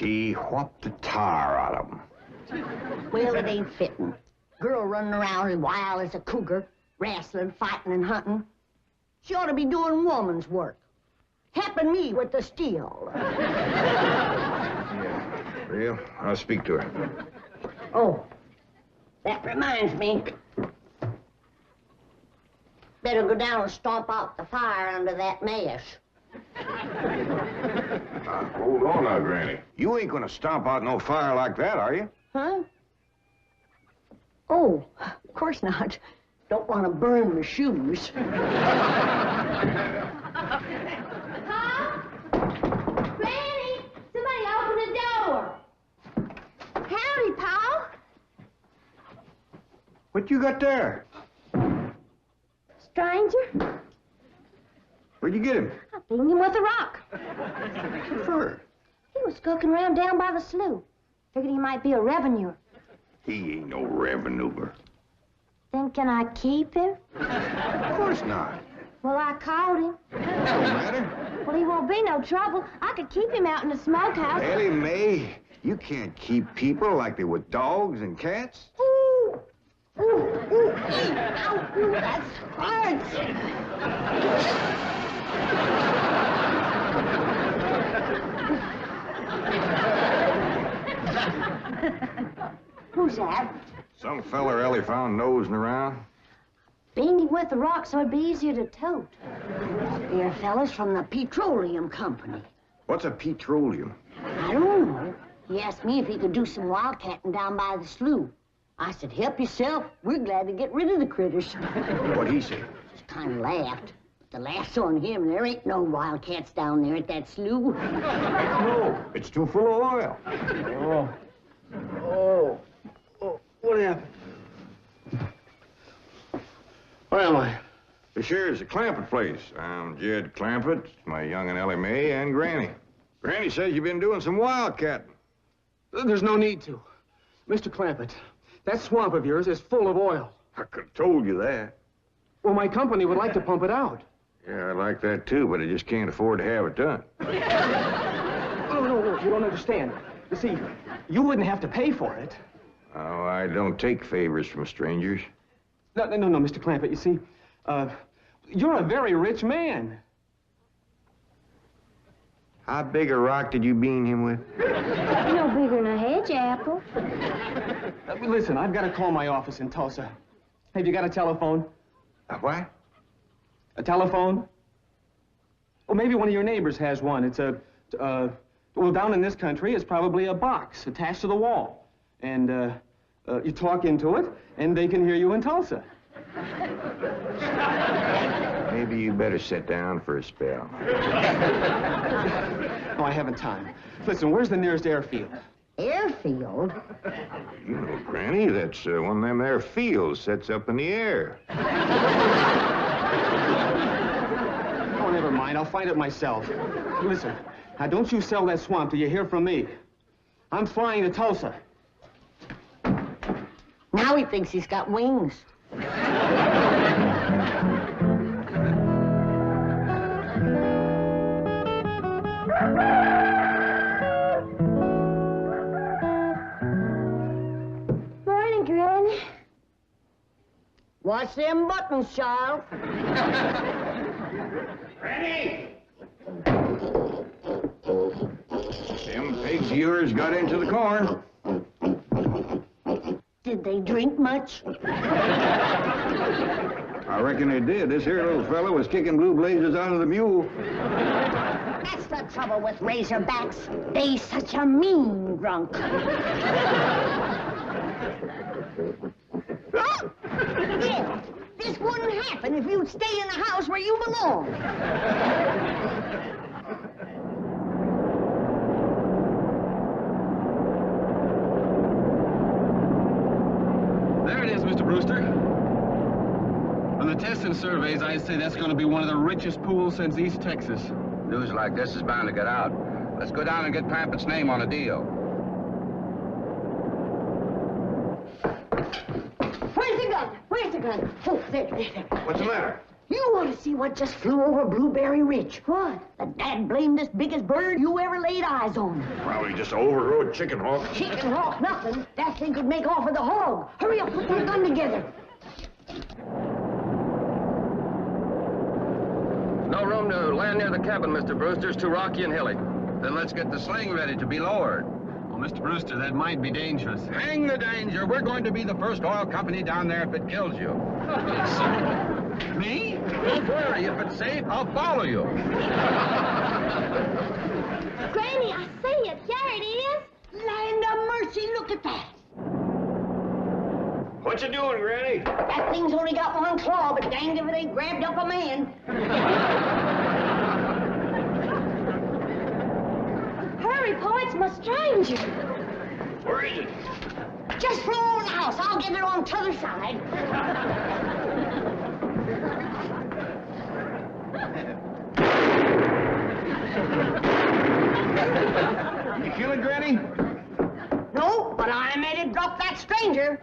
She whopped the tar out of him. Well, it ain't fitting. Girl running around as wild as a cougar, wrestling, fighting, and hunting. She ought to be doing woman's work. Helping me with the steel. Yeah, real? I'll speak to her. Oh, that reminds me. Better go down and stomp out the fire under that mess. Hold on now, Granny. You ain't gonna stomp out no fire like that, are you? Huh? Oh, of course not. Don't want to burn my shoes. Paul? Granny! Somebody open the door! Howdy, Paul. What you got there? Stranger? Where'd you get him? I beat him with a rock. For? He was skulking around down by the slough. Figured he might be a revenuer. He ain't no revenuer. Then can I keep him? Of course not. Well, I caught him. Don't matter. Well, he won't be no trouble. I could keep him out in the smokehouse. Ellie Mae, you can't keep people like they were dogs and cats. Ooh, ooh, ooh, ow, ooh, that hurts. Who's that? Some feller Ellie found nosing around. Beat him with a rock so it'd be easier to tote. They're fellas from the petroleum company. What's a petroleum? I don't know. He asked me if he could do some wildcatting down by the slough. I said, help yourself. We're glad to get rid of the critters. What'd he say? Just kind of laughed. But the laugh's on him. There ain't no wildcats down there at that slough. No, it's too full of oil. Oh, what happened? Where am I? The sheriff's at Clampett place. I'm Jed Clampett, my young and Ellie Mae, and Granny. Granny says you've been doing some wildcatting. There's no need to. Mr. Clampett, that swamp of yours is full of oil. I could have told you that. Well, my company would like to pump it out. Yeah, I like that too, but I just can't afford to have it done. No, you don't understand. You see, you wouldn't have to pay for it. Oh, I don't take favors from strangers. No, Mr. Clampett, you see, you're a very rich man. How big a rock did you bean him with? No bigger than a hedge apple. Listen, I've got to call my office in Tulsa. Have you got a telephone? A what? A telephone? Or maybe one of your neighbors has one. It's well, down in this country, it's probably a box attached to the wall. And, you talk into it, and they can hear you in Tulsa. Maybe you better sit down for a spell. Oh, I haven't time. Listen, where's the nearest airfield? Airfield? You know, Granny, that's one of them there fields sets up in the air. Oh, never mind. I'll find it myself. Listen, now don't you sell that swamp till you hear from me. I'm flying to Tulsa. Now he thinks he's got wings. Morning, Granny. Watch them buttons, child. Granny! Them pigs of yours got into the corn. Did they drink much? I reckon they did. This here little fella was kicking blue blazes out of the mule. That's the trouble with razorbacks. They such a mean drunk. Yeah, this wouldn't happen if you'd stay in the house where you belong. There it is, Mr. Brewster. From the tests and surveys, I'd say that's going to be one of the richest pools since East Texas. News like this is bound to get out. Let's go down and get Clampett's name on a deal. Where's the gun? Where's the gun? Oh, there. What's the matter? You want to see what just flew over Blueberry Ridge? What? The dad-blamedest biggest bird you ever laid eyes on. Probably just an overgrown chicken hawk. Chicken hawk, nothing. That thing could make off with a hog. Hurry up, put that gun together. No room to land near the cabin, Mr. Brewster. It's too rocky and hilly. Then let's get the sling ready to be lowered. Well, Mr. Brewster, that might be dangerous. Hang the danger. We're going to be the first oil company down there if it kills you. Me? Don't worry. If it's safe, I'll follow you. Granny, I see it. There it is. Land of mercy, look at that. What you doing, Granny? That thing's only got one claw, but danged if it ain't grabbed up a man. Hurry, Pa, it's my stranger. Where is it? Just flew over the house. I'll get it on t'other side. You kill it, Granny? No, but I made it drop that stranger.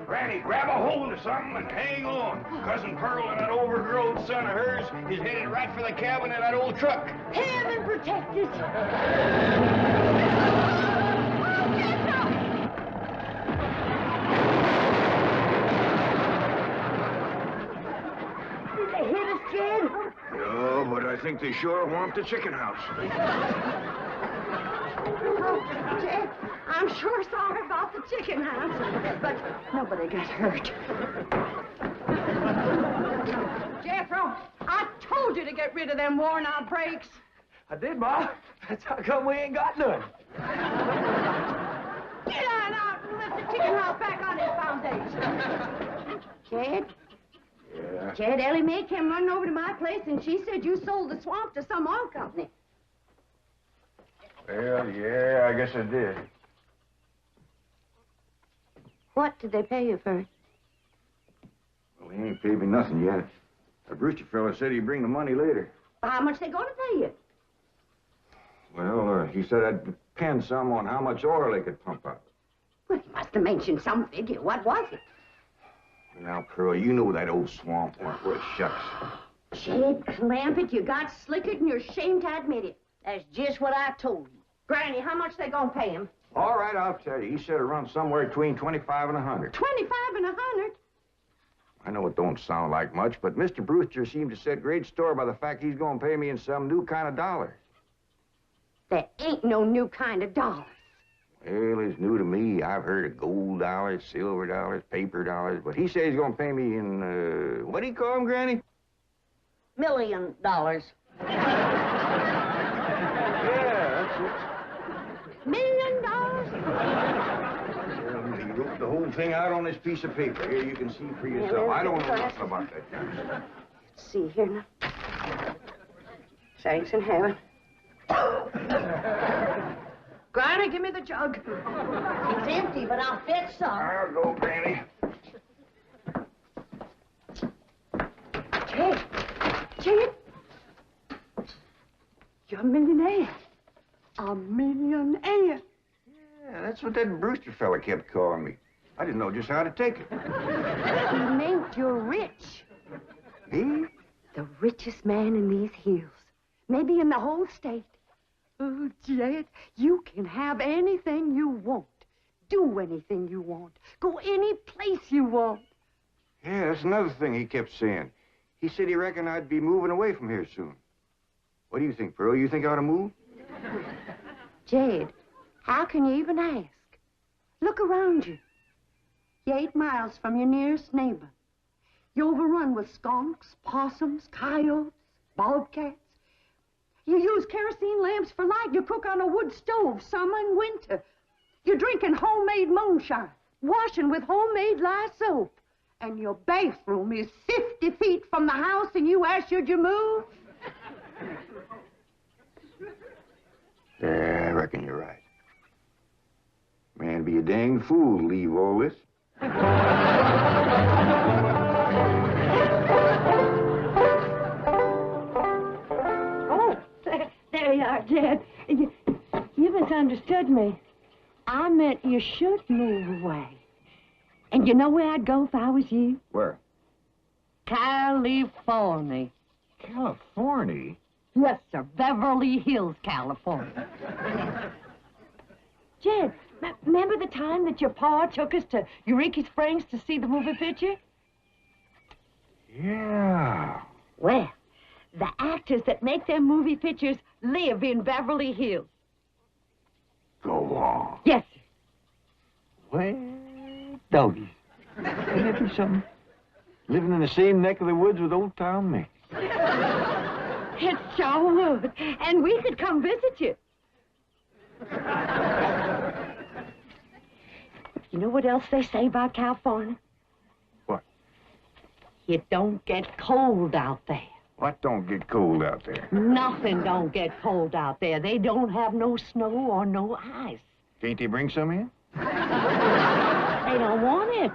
Granny, grab a hold of something and hang on. Cousin Pearl and that overgrown son of hers is headed right for the cabin of that old truck. Heaven protect us. Did they hit us, Jed? No, but I think they sure want the chicken house. Oh, Jed, I'm sure sorry about the chicken house, but nobody got hurt. Jethro, I told you to get rid of them worn-out brakes. I did, Ma. That's how come we ain't got none. Get on out and lift the chicken house back on its foundation. Jed? Yeah. Jed, Ellie Mae came running over to my place, and she said you sold the swamp to some oil company. Well, yeah, I guess I did. What did they pay you for it? Well, he ain't paid me nothing yet. The Brewster fella said he'd bring the money later. How much they gonna pay you? Well, he said I'd depend some on how much oil they could pump out. Well, he must have mentioned some figure. What was it? Now, Pearl, you know that old swamp weren't worth shucks. Jed, clamp it. You got slicker and you're ashamed to admit it. That's just what I told you. Granny, how much they gonna pay him? All right, I'll tell you. He said it runs somewhere between 25 and 100. 25 and 100. I know it don't sound like much, but Mr. Brewster seemed to set great store by the fact he's going to pay me in some new kind of dollar. There ain't no new kind of dollar. Well, it's new to me. I've heard of gold dollars, silver dollars, paper dollars, but he says he's going to pay me in, what do you call them, Granny? $1 million. Yeah, that's it. $1 million? He wrote the whole thing out on this piece of paper. Here, you can see for yourself. I don't know nothing about that kind of stuff. Let's see here now. Thanks in heaven. Granny, give me the jug. It's empty, but I'll fetch some. I'll go, Granny. Jed, you're a millionaire. A millionaire. Yeah, that's what that Brewster fella kept calling me. I didn't know just how to take it. He meant you're rich. Me? The richest man in these hills. Maybe in the whole state. Oh, Jed, you can have anything you want. Do anything you want. Go any place you want. Yeah, that's another thing he kept saying. He said he reckoned I'd be moving away from here soon. What do you think, Pearl? You think I ought to move? Jed, how can you even ask? Look around you. You're 8 miles from your nearest neighbor. You're overrun with skunks, possums, coyotes, bobcats. You use kerosene lamps for light. You cook on a wood stove, summer and winter. You're drinking homemade moonshine, washing with homemade lye soap. And your bathroom is 50 feet from the house, and you ask, should you move? Yeah, I reckon you're right. Man, be a dang fool to leave all this. Oh, there you are, Jed. You misunderstood me. I meant you should move away. And you know where I'd go if I was you? Where? California. California? Yes, sir. Beverly Hills, California. Jed, remember the time that your pa took us to Eureka Springs to see the movie picture? Yeah. Well, the actors that make them movie pictures live in Beverly Hills. Go on. Yes, sir. Well, doggies. Ain't that be something? Living in the same neck of the woods with old Tom Mix. It sure would. And we could come visit you. You know what else they say about California? What? It don't get cold out there. What don't get cold out there? Nothing don't get cold out there. They don't have no snow or no ice. Can't they bring some in? They don't want it.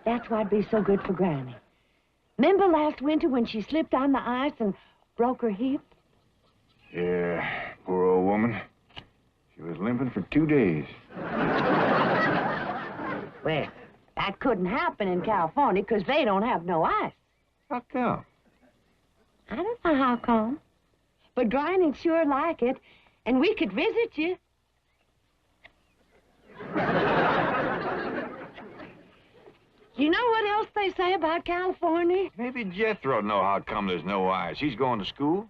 That's why'd be so good for Granny. Remember last winter when she slipped on the ice and broke her hip? Yeah, poor old woman. She was limping for 2 days. Well, that couldn't happen in California because they don't have no ice. How come? I don't know how come. But Granny'd sure like it, and we could visit you. You know what else they say about California? Maybe Jethro'd know how come there's no ice. He's going to school.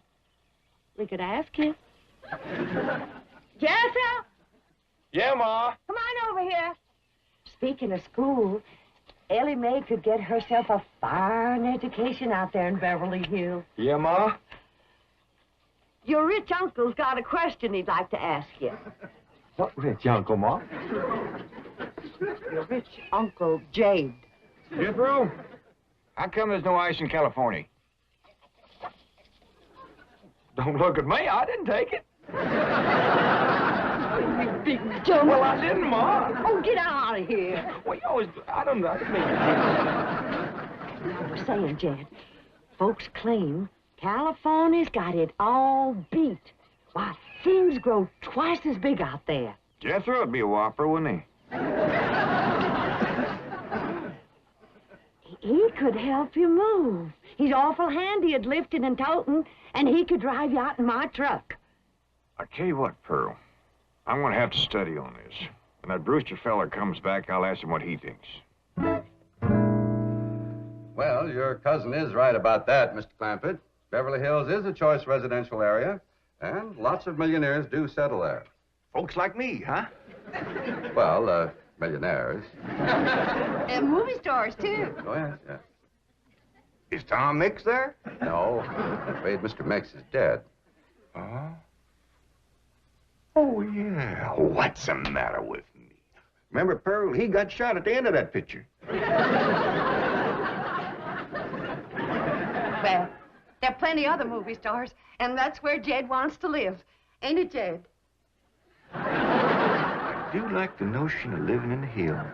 We could ask him. Jethro! Yeah, Ma. Come on over here. Speaking of school, Ellie Mae could get herself a fine education out there in Beverly Hills. Yeah, Ma. Your rich uncle's got a question he'd like to ask you. What rich uncle, Ma? Your rich uncle, Jade. Jethro, how come there's no ice in California? Don't look at me. I didn't take it. You big dumb. Well, I didn't, Ma. Oh, get out of here. Well, you always... I didn't mean... I was saying, Jed, folks claim California's got it all beat. Why, things grow twice as big out there. Jethro'd be a whopper, wouldn't he? He could help you move. He's awful handy at lifting and toting, and he could drive you out in my truck. I tell you what, Pearl. I'm going to have to study on this. When that Brewster fella comes back, I'll ask him what he thinks. Well, your cousin is right about that, Mr. Clampett. Beverly Hills is a choice residential area, and lots of millionaires do settle there. Folks like me, huh? Well, millionaires. And movie stars, too. Oh, yes, yes. Is Tom Mix there? No, I'm afraid Mr. Mix is dead. Oh? Oh, yeah. What's the matter with me? Remember, Pearl, he got shot at the end of that picture. Well, there are plenty other movie stars, and that's where Jed wants to live. Ain't it, Jed? I do like the notion of living in the hills.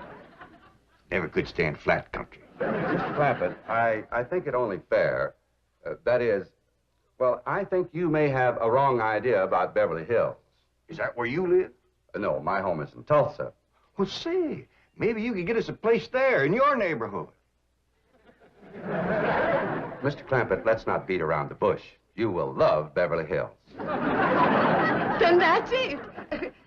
Never could stand flat country. Mr. Clampett, I think it only fair. That is, well, I think you may have a wrong idea about Beverly Hills. Is that where you live? No, my home is in Tulsa. Well, say, maybe you could get us a place there in your neighborhood. Mr. Clampett, let's not beat around the bush. You will love Beverly Hills. Then that's it.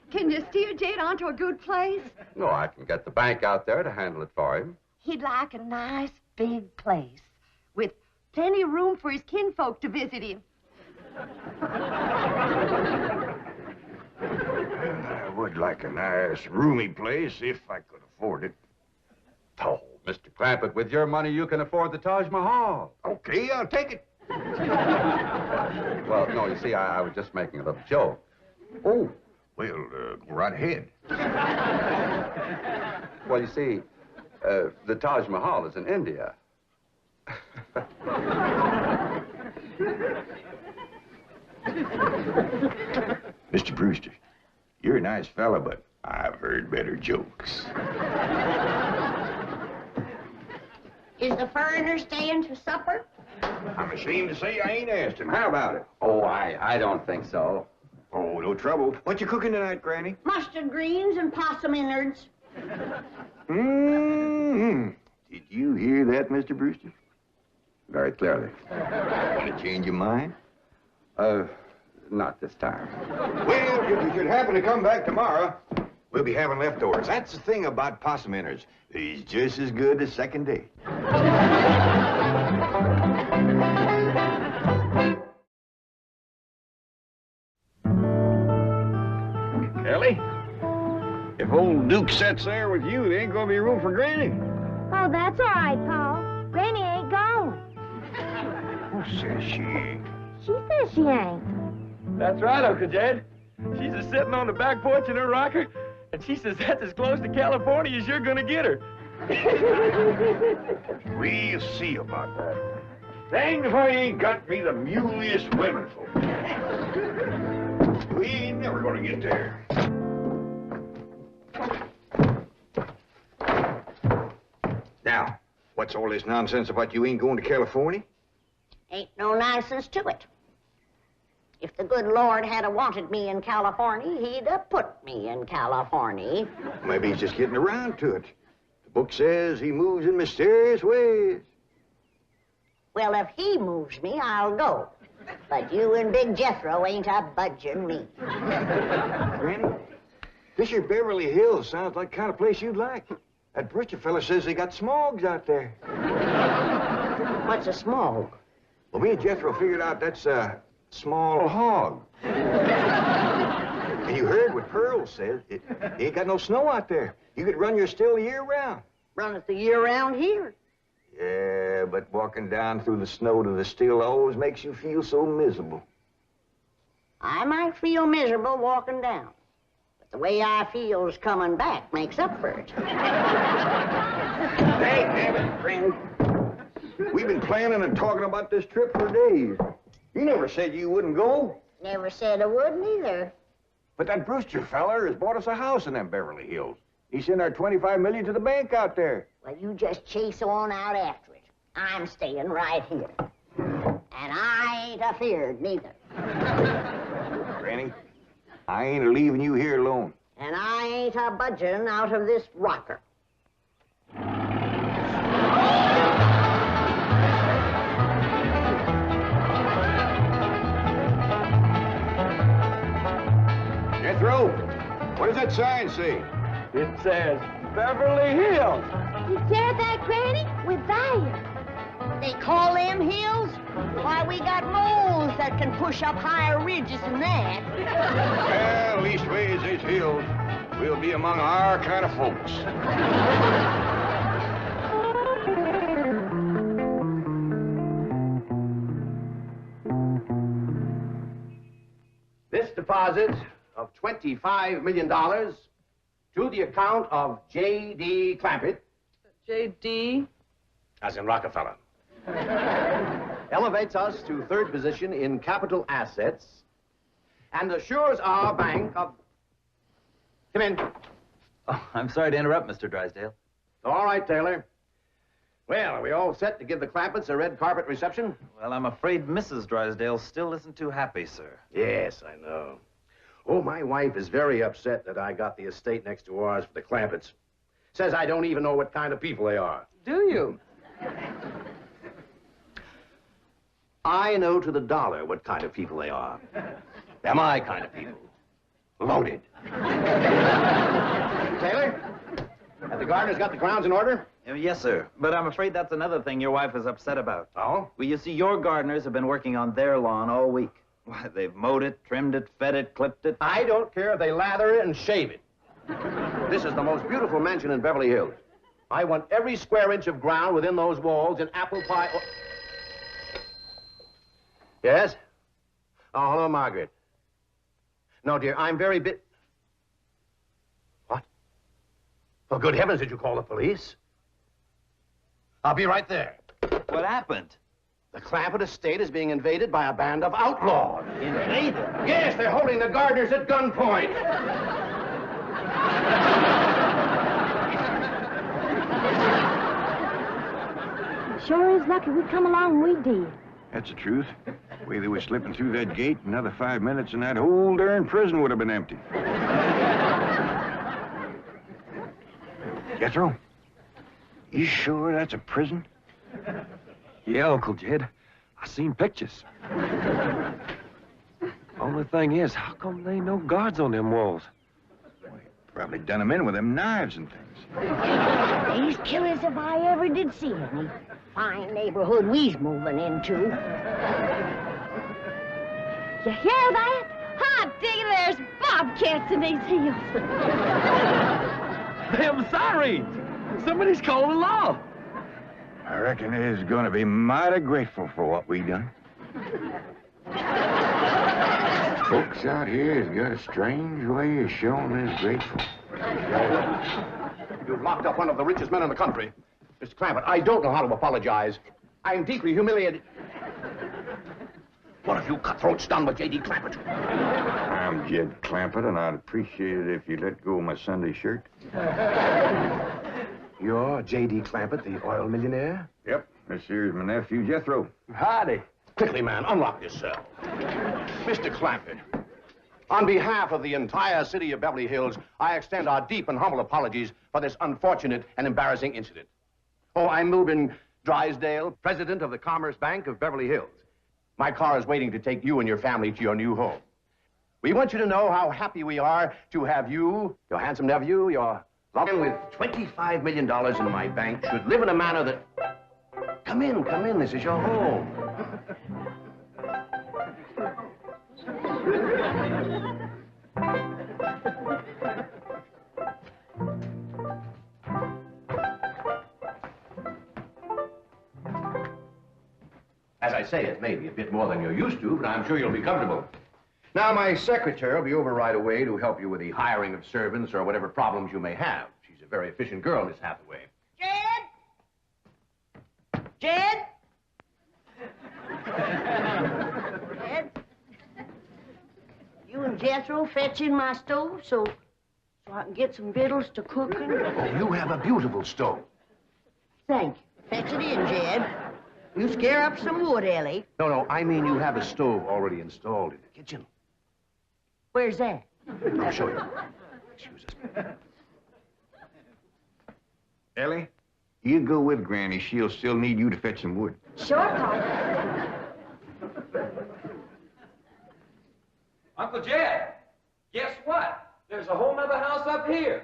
Can you steer Jed onto a good place? No, I can get the bank out there to handle it for him. He'd like a nice big place with plenty of room for his kinfolk to visit him. I would like a nice, roomy place if I could afford it. Oh, Mr. Clampett, with your money, you can afford the Taj Mahal. Okay, I'll take it. Well, no, you see, I was just making a little joke. Oh, well, go right ahead. Well, you see, the Taj Mahal is in India. Mr. Brewster, you're a nice fella, but I've heard better jokes. Is the foreigner staying to supper? I'm ashamed to say I ain't asked him. How about it? Oh, I don't think so. Oh, no trouble. What you cooking tonight, Granny? Mustard greens and possum innards. Mm-hmm. Did you hear that, Mr. Brewster? Very clearly. Want to change your mind? Not this time. Well, if you should happen to come back tomorrow, we'll be having leftovers. That's the thing about possum innards. He's just as good the second day. Ellie, if old Duke sits there with you, there ain't gonna be room for Granny. Oh, that's all right, Pa. Granny ain't going. Who says she ain't? She says she ain't. That's right, Uncle Jed. She's a sitting on the back porch in her rocker, and she says that's as close to California as you're gonna get her. We'll see about that. Dang if I ain't got me the muliest women folk. We ain't never gonna get there. Now, what's all this nonsense about you ain't going to California? Ain't no nonsense to it. If the good Lord had a wanted me in California, he'd have put me in California. Maybe he's just getting around to it. The book says he moves in mysterious ways. Well, if he moves me, I'll go. But you and Big Jethro ain't a budging me. Granny, this here Beverly Hills sounds like the kind of place you'd like. That Brewster fella says they got smogs out there. What's a smog? Well, me and Jethro figured out that's a small hog. And you heard what Pearl says. It ain't got no snow out there. You could run your still year round. Run it the year round here. Yeah, but walking down through the snow to the still always makes you feel so miserable. I might feel miserable walking down. But the way I feels coming back makes up for it. Dang, damn it, Granny. We've been planning and talking about this trip for days. You never said you wouldn't go. Never said I wouldn't either. But that Brewster feller has bought us a house in them Beverly Hills. He sent our $25 million to the bank out there. Well, you just chase on out after it. I'm staying right here. And I ain't afeared neither. Granny, I ain't leaving you here alone. And I ain't a budging out of this rocker. Jethro, what does that sign say? It says Beverly Hills. You heard that, Granny? We're there. They call them hills? Why, we got moles that can push up higher ridges than that. Well, leastways, these hills will be among our kind of folks. This deposit of $25 million to the account of J.D. Clampett. J.D.? As in Rockefeller. Elevates us to third position in capital assets and assures our bank of... Come in. Oh, I'm sorry to interrupt, Mr. Drysdale. All right, Taylor. Well, are we all set to give the Clampetts a red carpet reception? Well, I'm afraid Mrs. Drysdale still isn't too happy, sir. Yes, I know. Oh, my wife is very upset that I got the estate next to ours for the Clampetts. Says I don't even know what kind of people they are. Do you? I know to the dollar what kind of people they are. They're my kind of people. Loaded. Taylor, have the gardeners got the grounds in order? Yes, sir. But I'm afraid that's another thing your wife is upset about. Oh? Well, you see, your gardeners have been working on their lawn all week. Why, they've mowed it, trimmed it, fed it, clipped it. I don't care if they lather it and shave it. This is the most beautiful mansion in Beverly Hills. I want every square inch of ground within those walls in apple pie... Yes? Oh, hello, Margaret. No, dear, I'm very What? Oh, good heavens, did you call the police? I'll be right there. What happened? The Clampett estate is being invaded by a band of outlaws. Invaded? Yes, they're holding the gardeners at gunpoint. Sure is lucky we come along when we did. That's the truth. The way they were slipping through that gate, another 5 minutes and that whole darn prison would have been empty. Jethro, you sure that's a prison? Yeah, Uncle Jed. I seen pictures. Only thing is, how come there ain't no guards on them walls? Probably done them in with them knives and things. These killers if I ever did see any. Fine neighborhood we's moving into. You hear that? Hot diggity, there's bobcats in these hills. Them sirens! Somebody's calling the law. I reckon they's gonna be mighty grateful for what we done. Folks out here has got a strange way of showing they're grateful. You've locked up one of the richest men in the country. Mr. Clampett, I don't know how to apologize. I'm deeply humiliated. What have you cutthroats done with J.D. Clampett? I'm Jed Clampett, and I'd appreciate it if you let go of my Sunday shirt. You're J.D. Clampett, the oil millionaire? Yep, this here's my nephew, Jethro. Howdy. Quickly, man, unlock this cell. Mr. Clampett, on behalf of the entire city of Beverly Hills, I extend our deep and humble apologies for this unfortunate and embarrassing incident. Oh, I'm Milburn Drysdale, president of the Commerce Bank of Beverly Hills. My car is waiting to take you and your family to your new home. We want you to know how happy we are to have you, your handsome nephew, your loving with $25 million in my bank, should live in a manner that... Come in, this is your home. As I say, it may be a bit more than you're used to, but I'm sure you'll be comfortable. Now, my secretary will be over right away to help you with the hiring of servants or whatever problems you may have. She's a very efficient girl, Miss Hathaway. Jed? Jed? You and Jethro fetching my stove so I can get some victuals to cooking? Oh, you have a beautiful stove. Thank you. Fetch it in, Jed. You scare up some wood, Ellie. No, I mean you have a stove already installed in the kitchen. Where's that? I'll show you. Excuse us. Ellie, you go with Granny. She'll still need you to fetch some wood. Sure, Pop. Uncle Jed, guess what? There's a whole nother house up here.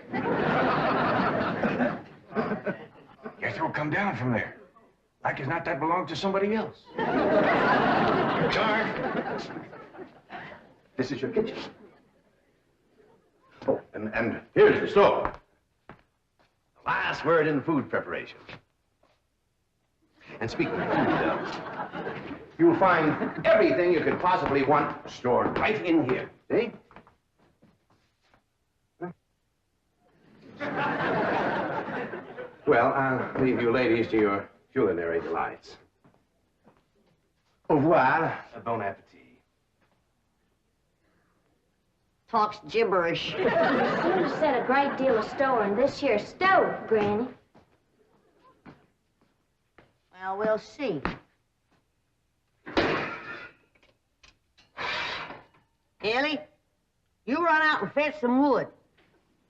Jethro, come down from there. Like as not that belonged to somebody else. Car. This is your kitchen. Oh, and here's the stove. The last word in food preparation. And speaking of food, you'll find everything you could possibly want stored right in here. See? Well, I'll leave you ladies to your culinary delights. Au revoir. Bon appetit. Talks gibberish. You seem to set a great deal of store in this here stove, Granny. Well, we'll see. Ellie, you run out and fetch some wood.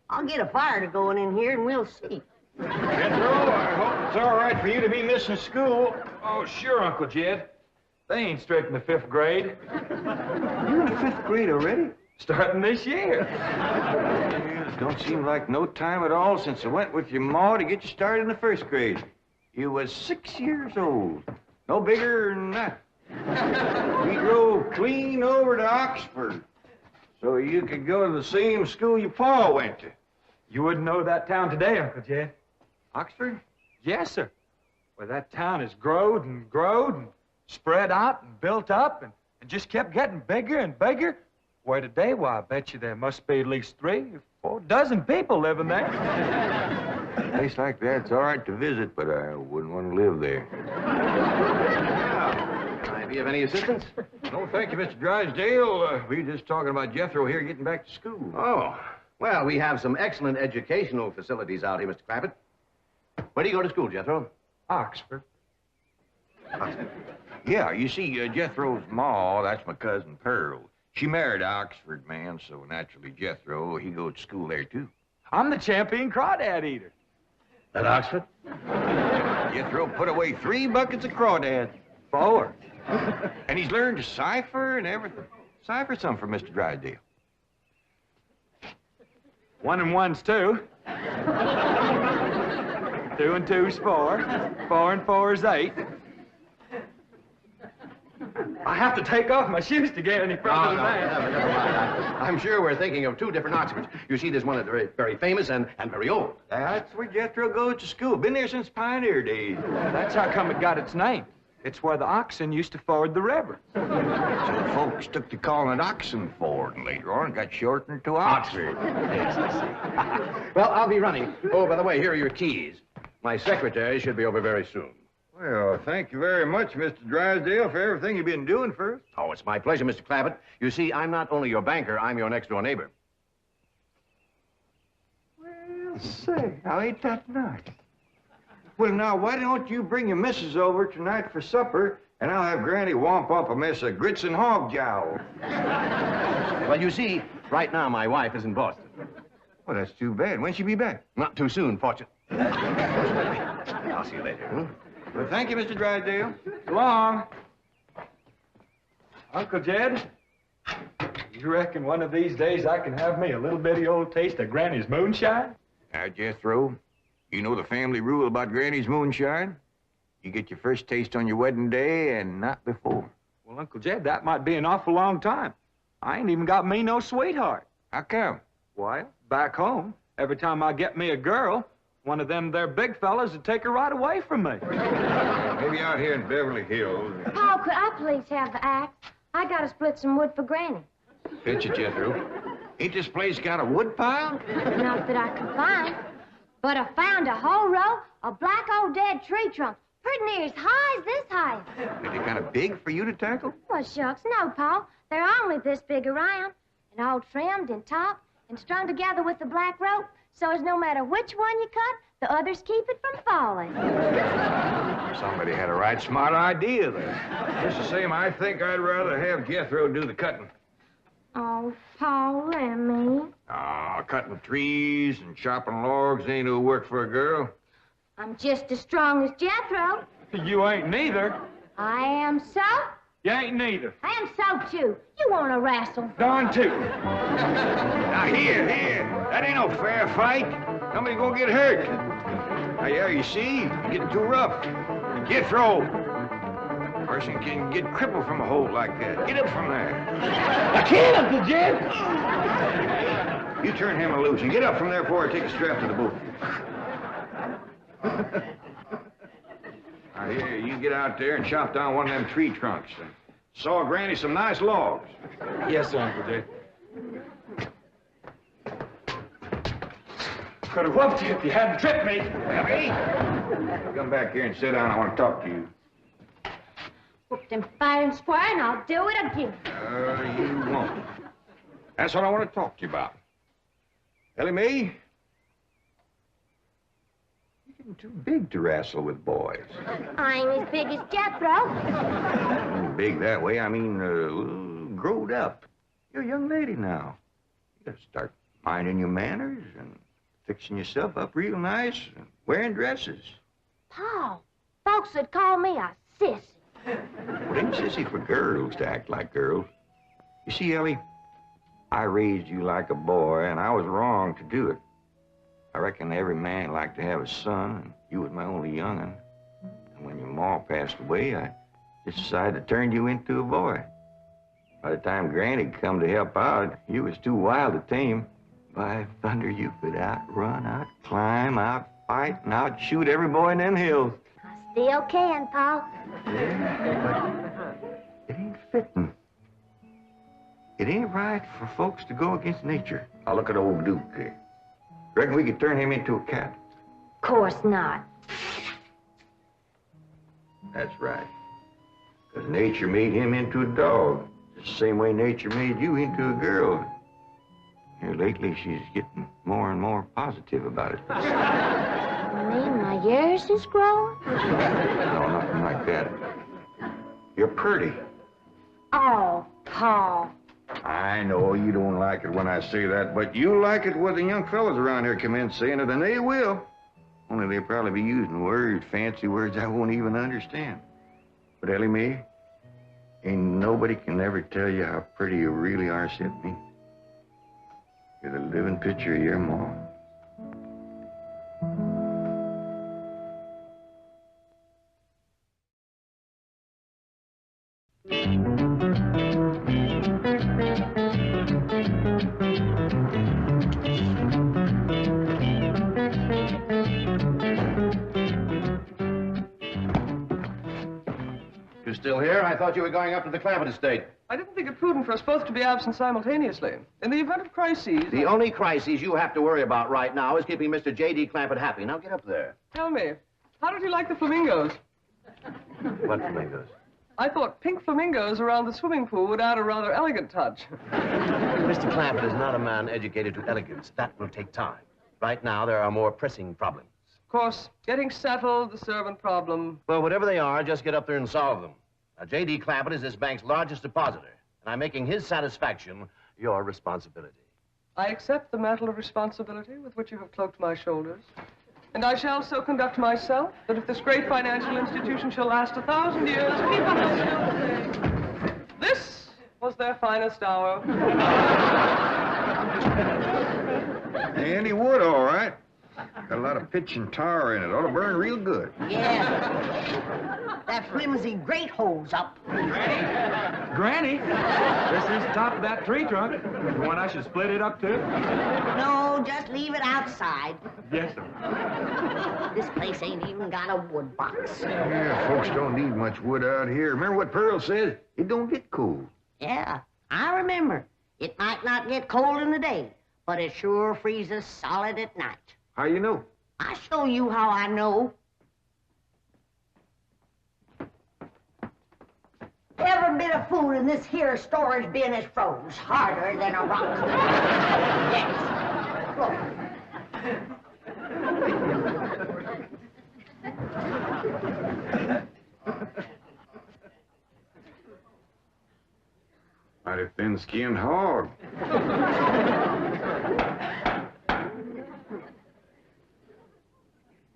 I'll get a fire to going in here and we'll see. Jethro, I hope it's all right for you to be missing school. Oh, sure, Uncle Jed. They ain't straight in the 5th grade. You're in the 5th grade already? Starting this year. Yeah, don't seem like no time at all since I went with your ma to get you started in the 1st grade. You was 6 years old. No bigger than that. We drove clean over to Oxford so you could go to the same school your pa went to. You wouldn't know that town today, Uncle Jed. Oxford? Yes, sir. Well, that town has growed and spread out and built up and just kept getting bigger and bigger. Where today, why, I bet you there must be at least 3 or 4 dozen people living there. A place like that's all right to visit, but I wouldn't want to live there. be of any assistance? No, thank you, Mr. Drysdale. We were just talking about Jethro here getting back to school. Oh, well, we have some excellent educational facilities out here, Mr. Clampett. Where do you go to school, Jethro? Oxford. Oxford. Yeah, you see, Jethro's ma, that's my cousin Pearl. She married an Oxford man, so naturally Jethro, he goes to school there, too. I'm the champion crawdad eater. At Oxford? Jethro put away 3 buckets of crawdads. 4. And he's learned to cipher and everything. Cipher some for Mr. Drysdale. 1 and 1's 2. 2 and 2's 4. 4 and 4's 8. I have to take off my shoes to get any further than that. Never mind. I'm sure we're thinking of 2 different Oxfords. You see, there's one that's very, very famous and very old. That's where Jethro goes to school. Been there since pioneer days. That's how come it got its name. It's where the oxen used to ford the river. So folks took to calling it Oxen Ford, and later on it got shortened to Oxford. Yes, I see. Well, I'll be running. Oh, by the way, here are your keys. My secretary should be over very soon. Well, thank you very much, Mr. Drysdale, for everything you've been doing for us. Oh, it's my pleasure, Mr. Clampett. You see, I'm not only your banker, I'm your next-door neighbor. Well, say, now ain't that nice? Well, now, why don't you bring your missus over tonight for supper, and I'll have Granny womp up a mess of grits and hog jowl. Well, you see, right now my wife is in Boston. Well, that's too bad. When'll she be back? Not too soon, fortunately. I'll see you later. Hmm? Well, thank you, Mr. Drysdale. So long. Uncle Jed, you reckon one of these days I can have me a little bitty old taste of Granny's moonshine? Now, Jethro, you know the family rule about Granny's moonshine? You get your first taste on your wedding day and not before. Well, Uncle Jed, that might be an awful long time. I ain't even got me no sweetheart. How come? Well, back home, every time I get me a girl, one of them there big fellas would take her right away from me. Maybe out here in Beverly Hills. Paul, could I please have the axe? I gotta split some wood for Granny. Fetch it, Jethro. Ain't this place got a wood pile? Not that I can find. But I found a whole row of black old dead tree trunks, pretty near as high as this house. Are they kind of big for you to tackle? Well, shucks, no, Paul. They're only this big around, and all trimmed and topped and strung together with the black rope, so as no matter which one you cut, the others keep it from falling. Somebody had a right smart idea there. Just the same, I think I'd rather have Jethro do the cutting. Oh, Paul, let me. Cutting trees and chopping logs ain't no work for a girl. I'm just as strong as Jethro. You ain't neither. I am so. You ain't neither. I am so, too. You want to wrestle. Darn too. Now, here. That ain't no fair fight. Somebody's gonna get hurt. Now, yeah, you see, you're getting too rough. Jethro. A person can get crippled from a hold like that. Get up from there. I can't, Uncle Jed! You turn him loose and get up from there before I take a strap to the boot. Now, here, you get out there and chop down one of them tree trunks and saw Granny some nice logs. Yes, sir, Uncle Jed. Could have whooped you if you hadn't tripped me. Hey, come back here and sit down. I want to talk to you. Whoop them fair and square, and I'll do it again. You won't. That's what I want to talk to you about. Ellie Mae, you're getting too big to wrestle with boys. I ain't as big as Jethro. Big that way, I mean, growed up. You're a young lady now. You gotta start minding your manners and fixing yourself up real nice and wearing dresses. Paul, folks would call me a sissy. Well, it ain't sissy for girls to act like girls. You see, Ellie, I raised you like a boy, and I was wrong to do it. I reckon every man liked to have a son, and you was my only young'un. And when your ma passed away, I just decided to turn you into a boy. By the time Granny come to help out, you was too wild to tame. By thunder, you could outrun, outclimb, outfight, and outshoot every boy in them hills. I still can, Paul. Yeah, but it ain't fitting. It ain't right for folks to go against nature. Now look at old Duke here. Reckon we could turn him into a cat? Course not. That's right. 'Cause nature made him into a dog. The same way nature made you into a girl. Here lately, she's getting more and more positive about it. You mean my ears is growing? No, nothing like that. You're pretty. Oh, Paul. I know you don't like it when I say that, but you like it when the young fellas around here come in saying it, and they will. Only they'll probably be using words, fancy words I won't even understand. But Ellie Mae, ain't nobody can ever tell you how pretty you really are, except me. You're the living picture of your mom. You still here? I thought you were going up to the Clampett estate. I didn't think it prudent for us both to be absent simultaneously. In the event of crises... The only crises you have to worry about right now is keeping Mr. J.D. Clampett happy. Now get up there. Tell me, how did you like the flamingos? What flamingos? I thought pink flamingos around the swimming pool would add a rather elegant touch. Mr. Clampett is not a man educated to elegance. That will take time. Right now, there are more pressing problems. Of course, getting settled, the servant problem. Well, whatever they are, just get up there and solve them. Now, J.D. Clampett is this bank's largest depositor, and I'm making his satisfaction your responsibility. I accept the mantle of responsibility with which you have cloaked my shoulders. And I shall so conduct myself that if this great financial institution shall last 1,000 years, people will still say, this was their finest hour. Handy wood, all right. Got a lot of pitch and tar in it. Ought to burn real good. Yeah. That flimsy grate holds up. Granny, this is the top of that tree trunk. You want I should split it up, too? No, just leave it outside. Yes, sir. This place ain't even got a wood box. Yeah, folks don't need much wood out here. Remember what Pearl said? It don't get cold. Yeah, I remember. It might not get cold in the day, but it sure freezes solid at night. How you know? I'll show you how I know. Every bit of food in this here storage bin is froze harder than a rock. Yes. Mighty thin-skinned hog.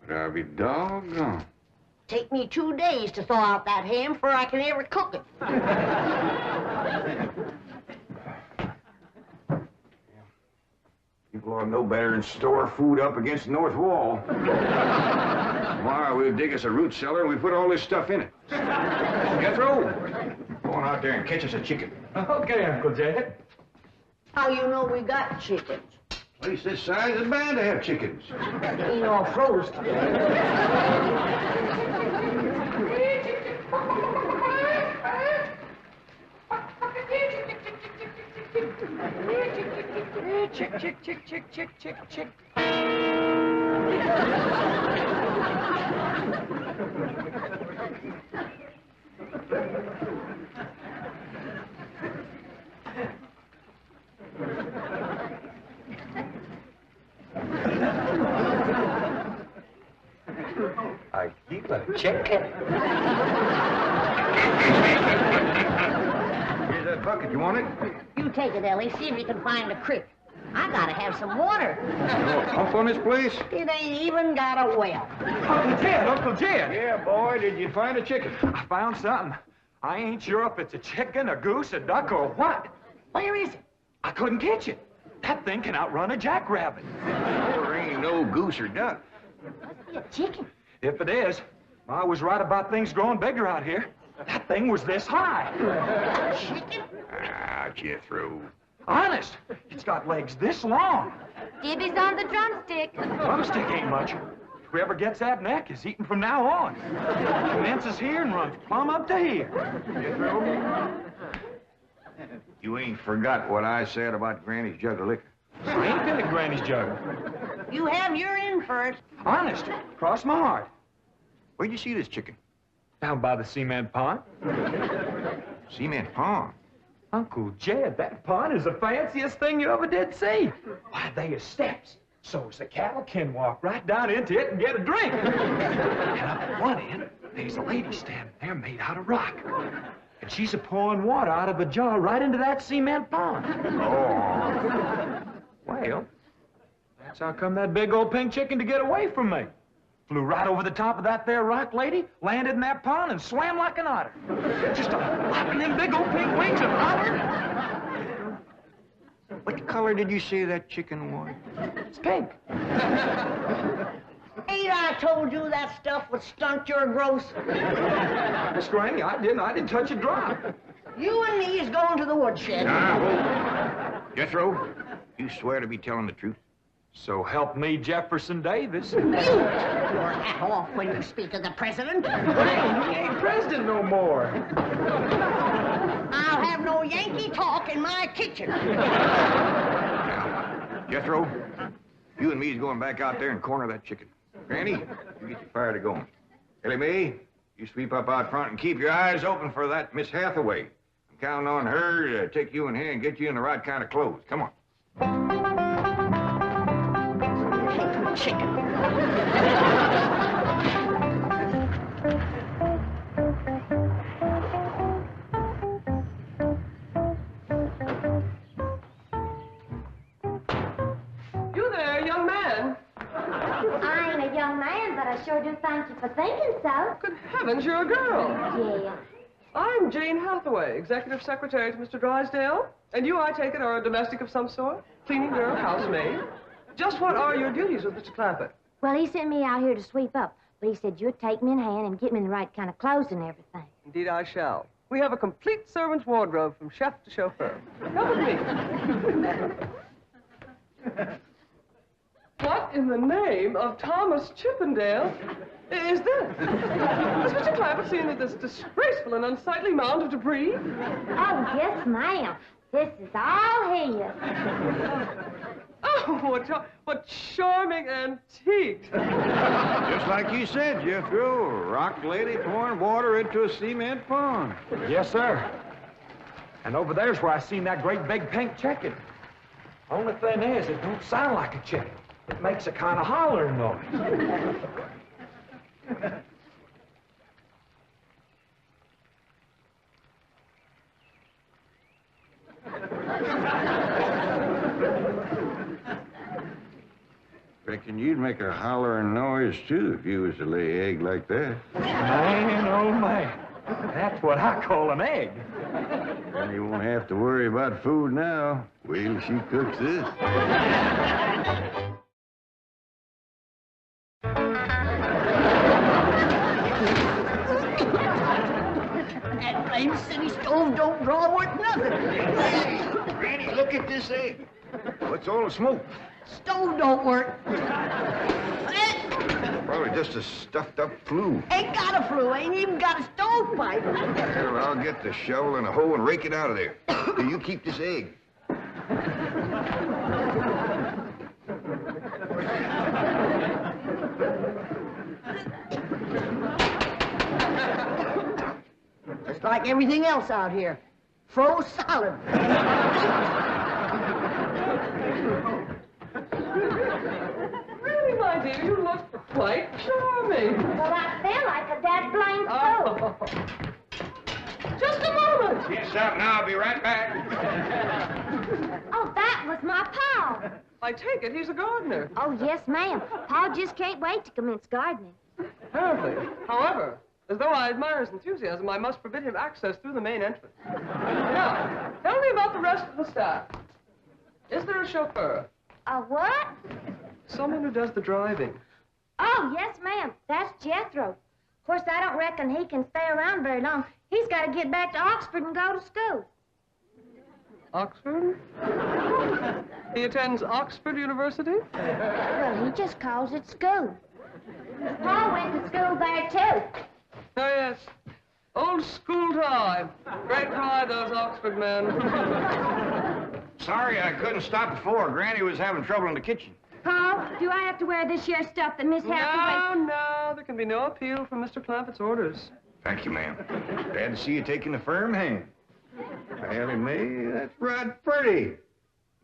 But I'll be doggone. Take me 2 days to thaw out that ham before I can ever cook it. People ought to know better than store food up against the north wall. Tomorrow we'll dig us a root cellar and we put all this stuff in it. Jethro, go on out there and catch us a chicken. Okay, Uncle Jed. How you know we got chickens? Place this size is bound to have chickens. They ain't all froze together. Chick, chick, chick, chick, chick, chick, chick. I keep a chicken. Here's that bucket. You want it? You take it, Ellie. See if you can find a creek. I gotta have some water. No pump on this place? It ain't even got a well. Uncle Jed, Uncle Jed. Yeah, boy, did you find a chicken? I found something. I ain't sure if it's a chicken, a goose, a duck, or what. Where is it? I couldn't catch it. That thing can outrun a jackrabbit. There ain't no goose or duck. Must be a chicken. If it is, I was right about things growing bigger out here. That thing was this high. Chicken? Ah, Jethro. Honest, it's got legs this long. Gibby's on the drumstick. Drumstick ain't much. Whoever gets that neck is eating from now on. Commences here and runs plumb up to here. Jethro, you ain't forgot what I said about Granny's jug of liquor. I ain't been at Granny's jug. You have your in for it. Honest, cross my heart. Where'd you see this chicken? Down by the cement pond. Cement pond? Uncle Jed, that pond is the fanciest thing you ever did see. Why, they are steps, so's the cattle can walk right down into it and get a drink. And up at one end, there's a lady standing there made out of rock. And she's a-pouring water out of a jar right into that cement pond. Oh. Well, that's how come that big old pink chicken to get away from me. Flew right over the top of that there rock lady, landed in that pond, and swam like an otter. Just flapping them big old pink wings and hollering. What color did you say that chicken was? It's pink. Ain't I told you that stuff would stunt your growth? Miss Granny, I didn't touch a drop. You and me is going to the woodshed. Jethro, you swear to be telling the truth? So help me, Jefferson Davis. You take your hat off when you speak of the president. He ain't president no more. I'll have no Yankee talk in my kitchen. Now, Jethro, you and me's going back out there and corner that chicken. Granny, you get your fire to going. Ellie Mae, you sweep up out front and keep your eyes open for that Miss Hathaway. I'm counting on her to take you in hand and get you in the right kind of clothes. Come on. Chicken. You there, young man. I ain't a young man, but I sure do thank you for thinking so. Good heavens, you're a girl. Yeah. I'm Jane Hathaway, executive secretary to Mr. Drysdale. And you, I take it, are a domestic of some sort? Cleaning girl, housemaid? Just what are your duties with Mr. Clampett? Well, he sent me out here to sweep up, but he said you'd take me in hand and get me in the right kind of clothes and everything. Indeed, I shall. We have a complete servant's wardrobe from chef to chauffeur. Come with me. What in the name of Thomas Chippendale is this? Has Mr. Clampett seen this disgraceful and unsightly mound of debris? Oh, yes, ma'am. This is all his. Oh, what charming antiques. Just like you said, Jethro, a rock lady pouring water into a cement pond. Yes, sir. And over there's where I seen that great big pink chicken. Only thing is, it don't sound like a chicken. It makes a kind of hollering noise. Reckon you'd make a hollering noise, too, if you was to lay egg like that. Man, oh, man. That's what I call an egg. And you won't have to worry about food now. Wait till she cooks this. That blame city stove don't draw worth nothing. Hey, Granny, look at this egg. What's all the smoke? Stove don't work. Probably just a stuffed-up flue. Ain't got a flue, ain't even got a stovepipe. Well, I'll get the shovel and a hoe and rake it out of there. Do you keep this egg? Just like everything else out here. Froze solid. Really, my dear, you look quite charming. Well, I feel like a dead blamed fool. Just a moment. Yes, up now. I'll be right back. Oh, that was my Pa. I take it he's a gardener. Oh, yes, ma'am. Pa just can't wait to commence gardening. Apparently. However, as though I admire his enthusiasm, I must forbid him access through the main entrance. Now, tell me about the rest of the staff. Is there a chauffeur? A what? Someone who does the driving. Oh, yes, ma'am. That's Jethro. Of course, I don't reckon he can stay around very long. He's got to get back to Oxford and go to school. Oxford? He attends Oxford University? Well, he just calls it school. Pa went to school there, too. Oh, yes. Old school time. Great pride, those Oxford men. Sorry I couldn't stop before. Granny was having trouble in the kitchen. Pa, do I have to wear this here stuff that Miss Hathaway... No, there can be no appeal from Mr. Clampett's orders. Thank you, ma'am. Glad to see you taking a firm hand. Allie Mae, that's right pretty.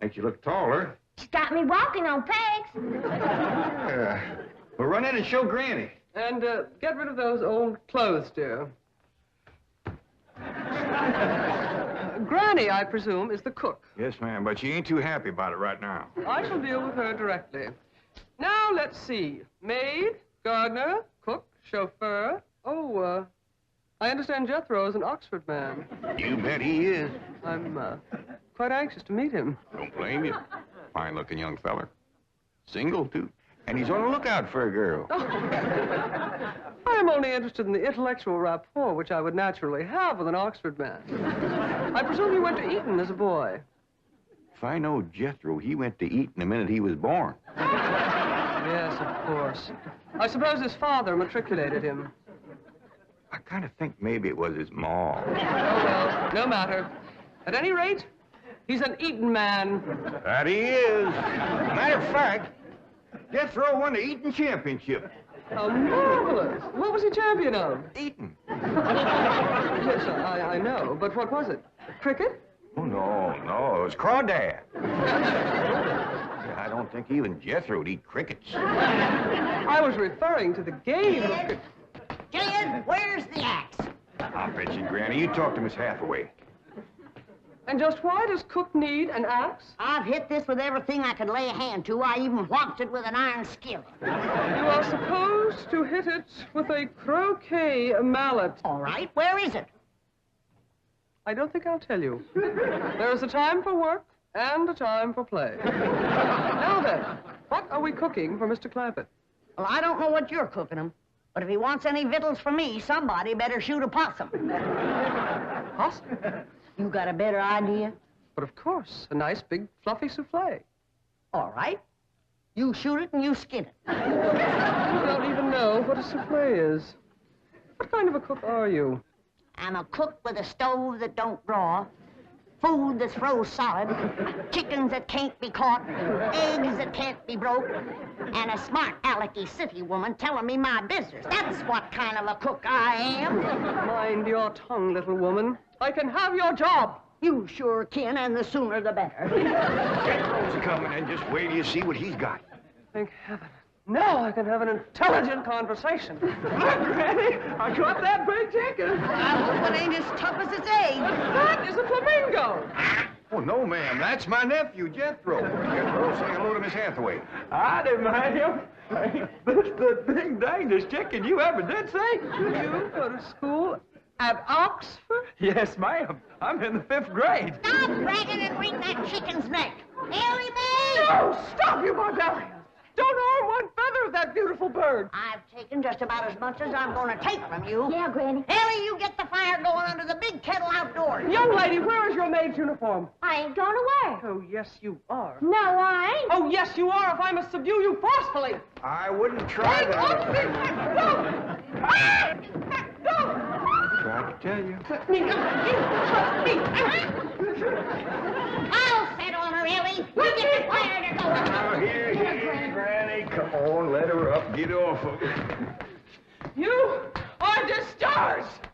Makes you look taller. She's got me walking on pegs. Well, run in and show Granny. And get rid of those old clothes, dear. Granny, I presume, is the cook. Yes, ma'am, but she ain't too happy about it right now. I shall deal with her directly. Now, let's see. Maid, gardener, cook, chauffeur. Oh, I understand Jethro is an Oxford man. You bet he is. I'm quite anxious to meet him. Don't blame you. Fine-looking young feller. Single, too. And he's on the lookout for a girl. I am only interested in the intellectual rapport which I would naturally have with an Oxford man. I presume you went to Eton as a boy. If I know Jethro, he went to Eton the minute he was born. Yes, of course. I suppose his father matriculated him. I kind of think maybe it was his ma. Oh, well, no matter. At any rate, he's an Eton man. That he is. Matter of fact, Jethro won the Eton championship. How marvelous. What was he champion of? Eton. Yes, I know, but what was it? Cricket? Oh, no, it was crawdad. I don't think even Jethro'd eat crickets. I was referring to the game of... Jed, where's the axe? I'll bet you, Granny. You talk to Miss Hathaway. And just why does Cook need an axe? I've hit this with everything I could lay a hand to. I even whopped it with an iron skillet. You are supposed to hit it with a croquet mallet. All right, where is it? I don't think I'll tell you. There is a time for work and a time for play. Now then, what are we cooking for Mr. Clampett? Well, I don't know what you're cooking him, but if he wants any victuals from me, somebody better shoot a possum. Possum? You got a better idea? But of course, a nice big fluffy souffle. All right. You shoot it and you skin it. You don't even know what a souffle is. What kind of a cook are you? I'm a cook with a stove that don't draw, food that's froze solid, chickens that can't be caught, eggs that can't be broke, and a smart alecky city woman telling me my business. That's what kind of a cook I am. Mind your tongue, little woman. I can have your job. You sure can, and the sooner the better. Jethro's coming, and just wait till you see what he's got. Thank heaven. Now I can have an intelligent conversation. Look, Granny, I got that big chicken. I hope it ain't as tough as its age. That is a flamingo. Oh, no, ma'am. That's my nephew, Jethro. Jethro, say hello to Miss Hathaway. Howdy, ma'am. That's the big dangest chicken you ever did see. You go to school at Oxford? Yes, ma'am. I'm in the 5th grade. Stop bragging and wring that chicken's neck. Ellie Mae! No, stop, you barbarians. Don't harm one feather of that beautiful bird. I've taken just about as much as I'm going to take from you. Yeah, Granny. Ellie, you get the fire going under the big kettle outdoors. Young lady, where is your maid's uniform? I ain't going to work. Oh, yes, you are. No, I ain't. Oh, yes, you are, if I must subdue you forcefully. I wouldn't try that. Tried to tell you. I'll set on her, Ellie. You get the fire to go. Now, here, Granny. Come on, let her up. Get off of it. You are discharged.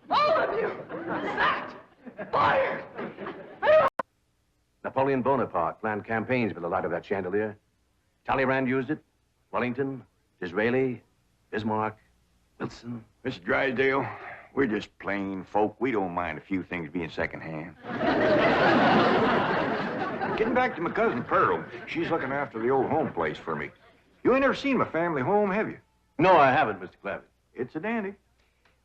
All of you. Sacked. Fired. Napoleon Bonaparte planned campaigns with the light of that chandelier. Talleyrand used it. Wellington, Disraeli, Bismarck, Wilson. Mr. Drysdale, we're just plain folk. We don't mind a few things being secondhand. Getting back to my cousin Pearl, she's looking after the old home place for me. You ain't never seen my family home, have you? No, I haven't, Mr. Clampett. It's a dandy.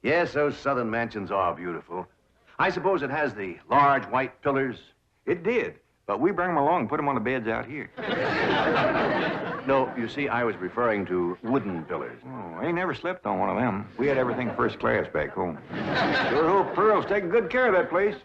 Yes, those southern mansions are beautiful. I suppose it has the large white pillars. It did, but we bring them along and put them on the beds out here. No, you see, I was referring to wooden pillars. Oh, I ain't never slept on one of them. We had everything first class back home. Sure hope Pearl's taking good care of that place.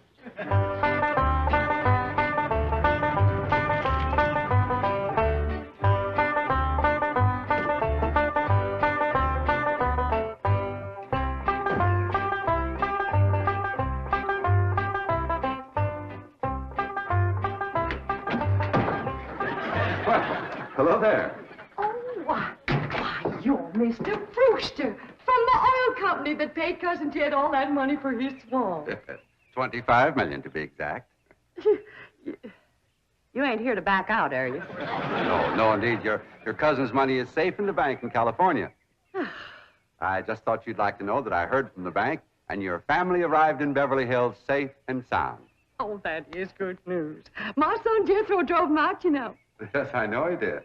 Oh, why, you're Mr. Brewster from the oil company that paid Cousin Jed all that money for his swamp. 25 million to be exact. You ain't here to back out, are you? No, indeed. Your cousin's money is safe in the bank in California. I just thought you'd like to know that I heard from the bank and your family arrived in Beverly Hills safe and sound. Oh, that is good news. My son Jethro drove him out, you know. Yes, I know he did.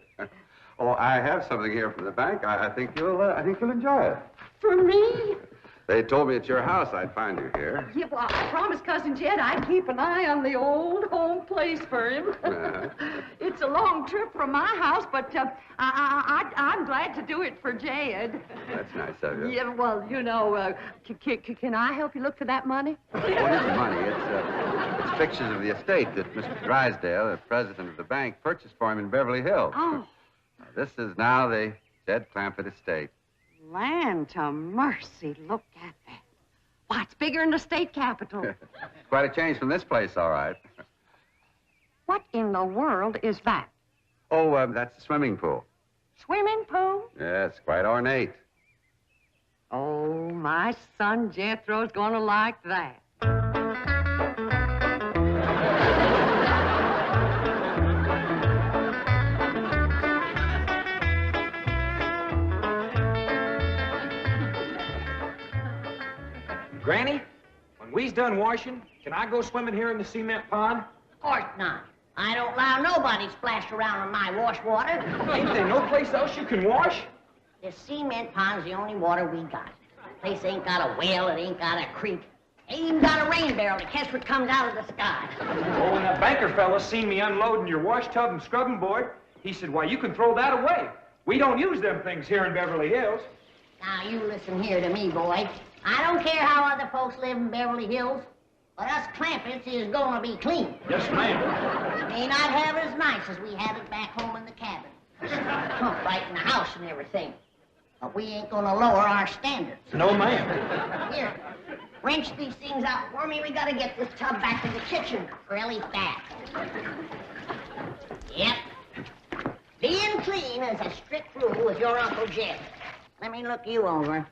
Oh, I have something here from the bank. I think you'll enjoy it. For me? They told me at your house I'd find you here. Yeah, well, I promised Cousin Jed I'd keep an eye on the old home place for him. It's a long trip from my house, but I'm glad to do it for Jed. That's nice of you. Yeah, well, you know, can I help you look for that money? What is the money? It's pictures of the estate that Mr. Drysdale, the president of the bank, purchased for him in Beverly Hills. Oh. This is now the Jed Clampett estate. Land to mercy, look at that. Why, it's bigger than the state capitol. Quite a change from this place, all right. What in the world is that? Oh, that's the swimming pool. Swimming pool? Yes, quite ornate. Oh, my son Jethro's gonna like that. Granny, when we's done washing, can I go swimming here in the cement pond? Of course not. I don't allow nobody splash around in my wash water. Ain't there no place else you can wash? The cement pond's the only water we got. Place ain't got a well, it ain't got a creek. Ain't even got a rain barrel to catch what comes out of the sky. Oh, when that banker fella seen me unloading your wash tub and scrubbing board, he said, why, you can throw that away. We don't use them things here in Beverly Hills. Now, you listen here to me, boy. I don't care how other folks live in Beverly Hills, but us Clampetts is gonna be clean. Yes, ma'am. We may not have it as nice as we had it back home in the cabin. Right in the house and everything. But we ain't gonna lower our standards. No, ma'am. Here, wrench these things out for me. We gotta get this tub back to the kitchen really fast. Yep. Being clean is a strict rule with your Uncle Jed. Let me look you over.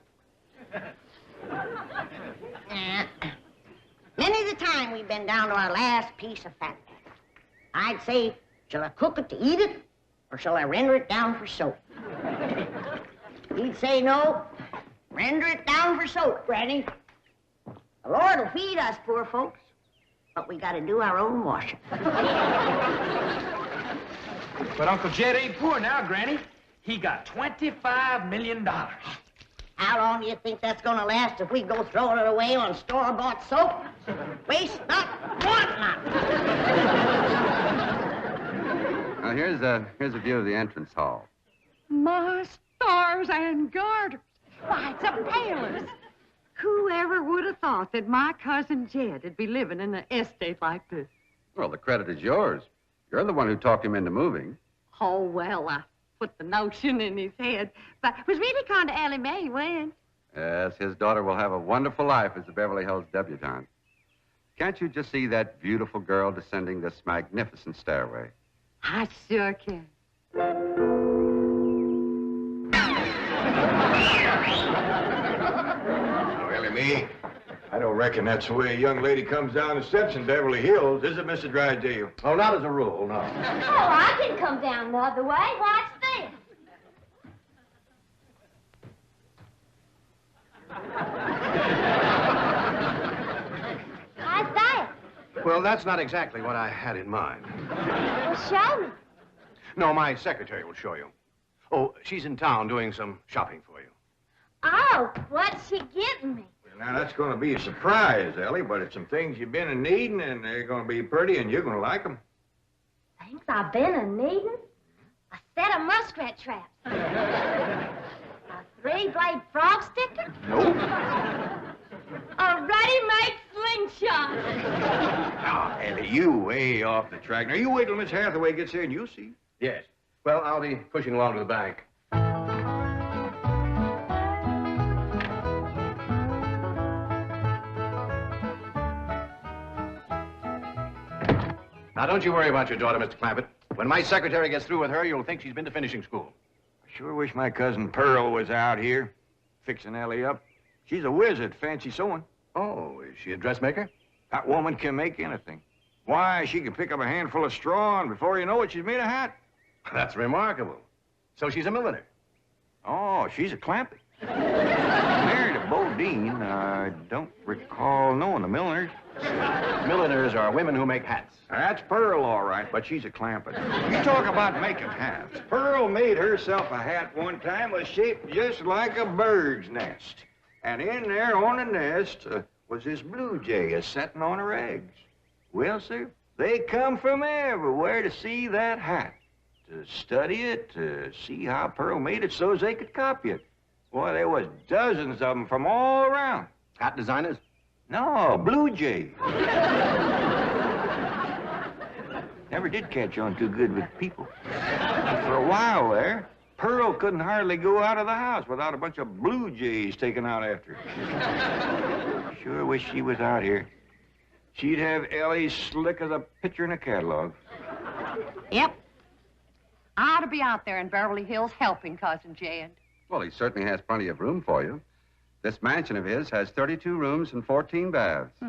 Many's the time we've been down to our last piece of fat. I'd say, shall I cook it to eat it, or shall I render it down for soap? He'd say no, render it down for soap, Granny. The Lord will feed us poor folks, but we gotta do our own washing. But Uncle Jed ain't poor now, Granny. He got $25 million. How long do you think that's gonna last if we go throwing it away on store-bought soap? Waste not, want not. Now, here's a view of the entrance hall. My stars and garters. Why, it's a palace. Whoever would have thought that my cousin Jed would be living in an estate like this? Well, the credit is yours. You're the one who talked him into moving. Oh, well, I put the notion in his head, but it was really kind of Allie Mae when. Yes, his daughter will have a wonderful life as a Beverly Hills debutante. Can't you just see that beautiful girl descending this magnificent stairway? I sure can. Really, me? I don't reckon that's the way a young lady comes down the steps in Beverly Hills, is it, Mr. Drysdale? Oh, not as a rule, no. Oh, I can come down the other way. Watch this. How's that? Well, that's not exactly what I had in mind. Well, show me. No, my secretary will show you. Oh, she's in town doing some shopping for you. Oh, what's she getting me? Now, that's going to be a surprise, Ellie, but it's some things you've been needing, and they're going to be pretty, and you're going to like them. Things I've been a-needing? A set of muskrat traps. A three-blade frog sticker? Nope. A ready-made slingshot. Now, Ellie, you way off the track. Now, you wait till Miss Hathaway gets here, and you'll see. Yes. Well, I'll be pushing along to the bank. Now, don't you worry about your daughter, Mr. Clampett. When my secretary gets through with her, you'll think she's been to finishing school. I sure wish my cousin Pearl was out here, fixing Ellie up. She's a whiz at fancy sewing. Oh, is she a dressmaker? That woman can make anything. Why, she can pick up a handful of straw, and before you know it, she's made a hat. That's remarkable. So she's a milliner. Oh, she's a clampy. Married to Bodine. I don't recall knowing the milliners. Milliners are women who make hats. That's Pearl, all right, but she's a clampet. You talk about making hats. Pearl made herself a hat one time was shaped just like a bird's nest. And in there on the nest was this blue jay a-setting on her eggs. Well, sir, they come from everywhere to see that hat, to study it, to see how Pearl made it so as they could copy it. Boy, there was dozens of them from all around. Hat designers? No, blue jay. Never did catch on too good with people. For a while there, Pearl couldn't hardly go out of the house without a bunch of blue jays taken out after her. Sure wish she was out here. She'd have Ellie slick as a picture in a catalog. Yep. I ought to be out there in Beverly Hills helping Cousin Jed. Well, he certainly has plenty of room for you. This mansion of his has 32 rooms and 14 baths.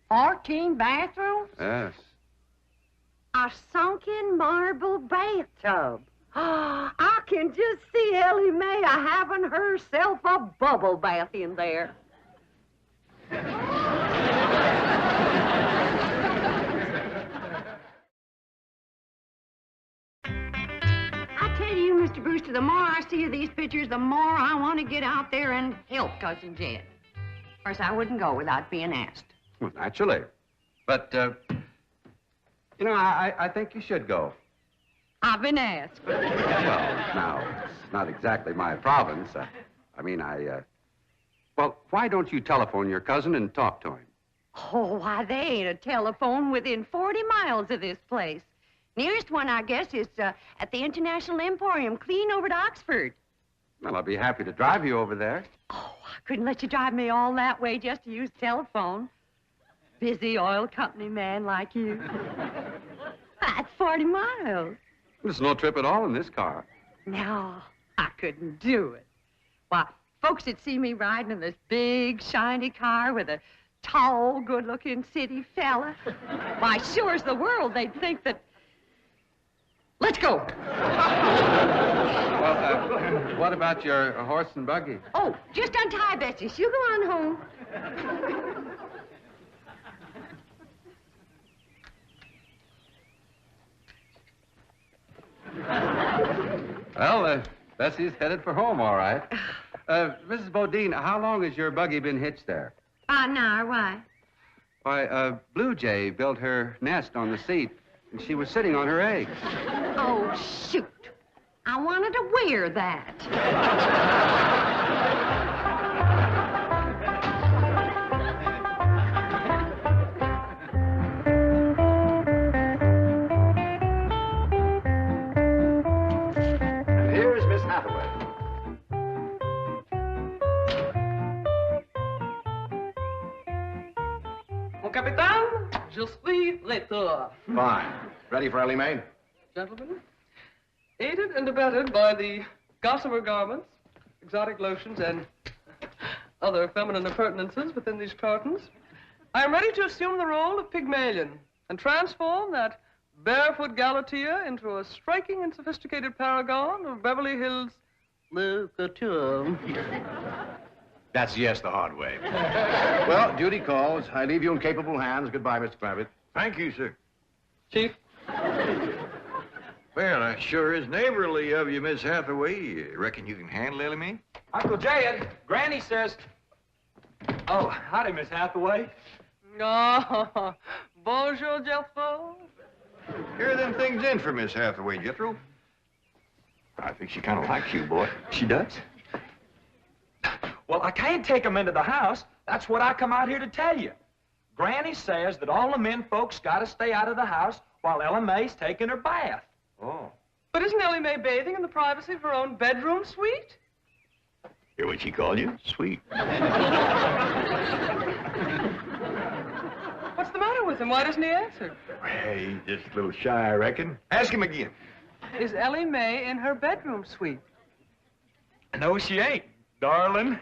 14 bathrooms? Yes. A sunken marble bathtub. I can just see Ellie Mae having herself a bubble bath in there. I tell you, Mr. Brewster, the more I see of these pictures, the more I want to get out there and help Cousin Jed. Of course, I wouldn't go without being asked. Well, naturally. But, you know, I think you should go. I've been asked. Well, now, it's not exactly my province. Well, why don't you telephone your cousin and talk to him? Oh, why, they ain't a telephone within 40 miles of this place. Nearest one, I guess, is at the International Emporium, clean over to Oxford. Well, I'll be happy to drive you over there. Oh, I couldn't let you drive me all that way just to use telephone. Busy oil company man like you. That's 40 miles. There's no trip at all in this car. No, I couldn't do it. Why, folks would see me riding in this big, shiny car with a tall, good-looking city fella. Why, sure as the world, they'd think that... Let's go. Well, what about your horse and buggy? Oh, just untie Betsy. You go on home. Well, Bessie's headed for home, all right. Mrs. Bodine, how long has your buggy been hitched there? An hour, why? Why, Blue Jay built her nest on the seat, and she was sitting on her eggs. Oh, shoot. I wanted to wear that. And here's Miss Hathaway. Mon capitaine, je suis l'état. Fine. Ready for Ellie Mae? Gentlemen, aided and abetted by the gossamer garments, exotic lotions, and other feminine appurtenances within these cartons, I am ready to assume the role of Pygmalion and transform that barefoot Galatea into a striking and sophisticated paragon of Beverly Hills literature. That's yes the hard way. Well, duty calls. I leave you in capable hands. Goodbye, Mr. Clampett. Thank you, sir. Chief? Well, that sure is neighborly of you, Miss Hathaway. You reckon you can handle Ellie Mae? Uncle Jed, Granny says... Oh, howdy, Miss Hathaway. Oh, bonjour, Jethro. Here are them things in for Miss Hathaway, Jethro. I think she kind of likes you, boy. She does? Well, I can't take them into the house. That's what I come out here to tell you. Granny says that all the men folks got to stay out of the house while Ella Mae's taking her bath. Oh. But isn't Ellie Mae bathing in the privacy of her own bedroom suite? Hear what she called you? Sweet. What's the matter with him? Why doesn't he answer? Hey, he's just a little shy, I reckon. Ask him again. Is Ellie Mae in her bedroom suite? No, she ain't. darling.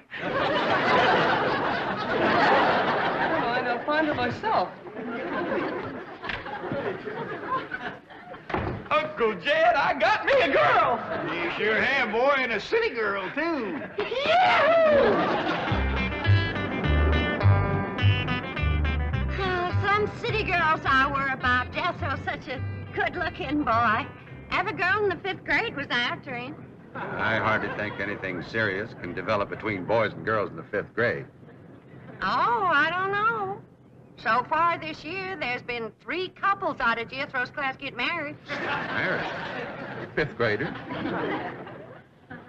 I'll find her myself. Uncle Jed, I got me a girl. You sure have, boy, and a city girl, too. Some city girls I were about. Jethro's such a good-looking boy. Every girl in the 5th grade was after him. I hardly think anything serious can develop between boys and girls in the 5th grade. Oh, I don't know. So far this year, there's been 3 couples out of Jethro's class get married. Married? 5th grader?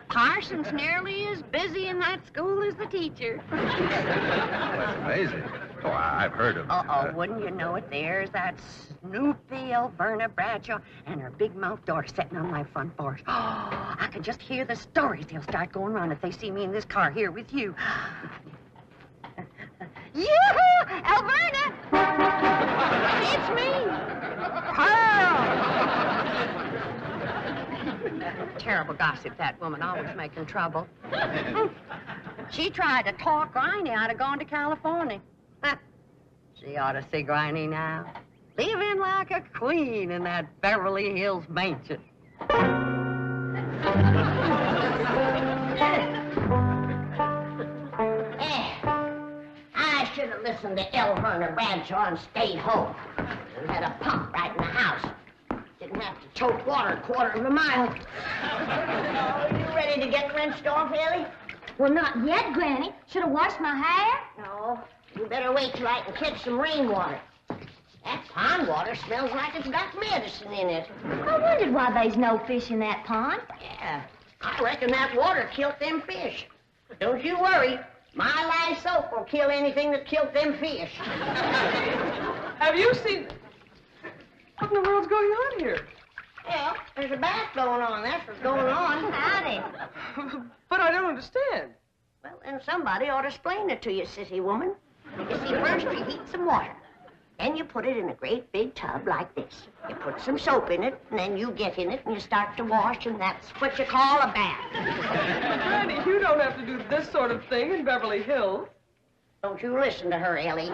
Parson's nearly as busy in that school as the teacher. That's amazing. Oh, I've heard of Wouldn't you know it? There's that Snoopy Alverna Bradshaw and her big mouth daughter sitting on my front porch. Oh, I can just hear the stories they'll start going around if they see me in this car here with you. Yoo-hoo! Alverna! It's me! Pearl! Terrible gossip, that woman, always making trouble. She tried to talk Granny out of going to California. She ought to see Granny now. Living like a queen in that Beverly Hills mansion. I should have listened to Alverna Bradshaw and stayed home. We had a pump right in the house. Didn't have to tote water a quarter of a mile. Are you ready to get wrenched off, Ellie? Well, not yet, Granny. Should have washed my hair. No. You better wait till I can catch some rainwater. That pond water smells like it's got medicine in it. I wondered why there's no fish in that pond. Yeah, I reckon that water killed them fish. Don't you worry. My lye soap will kill anything that killed them fish. Have you seen... What in the world's going on here? Well, there's a bath going on. That's what's going on. Howdy. But I don't understand. Well, then somebody ought to explain it to you, sissy woman. You see, first you heat some water. Then you put it in a great big tub like this. You put some soap in it, and then you get in it, and you start to wash, and that's what you call a bath. Granny, you don't have to do this sort of thing in Beverly Hills. Don't you listen to her, Ellie.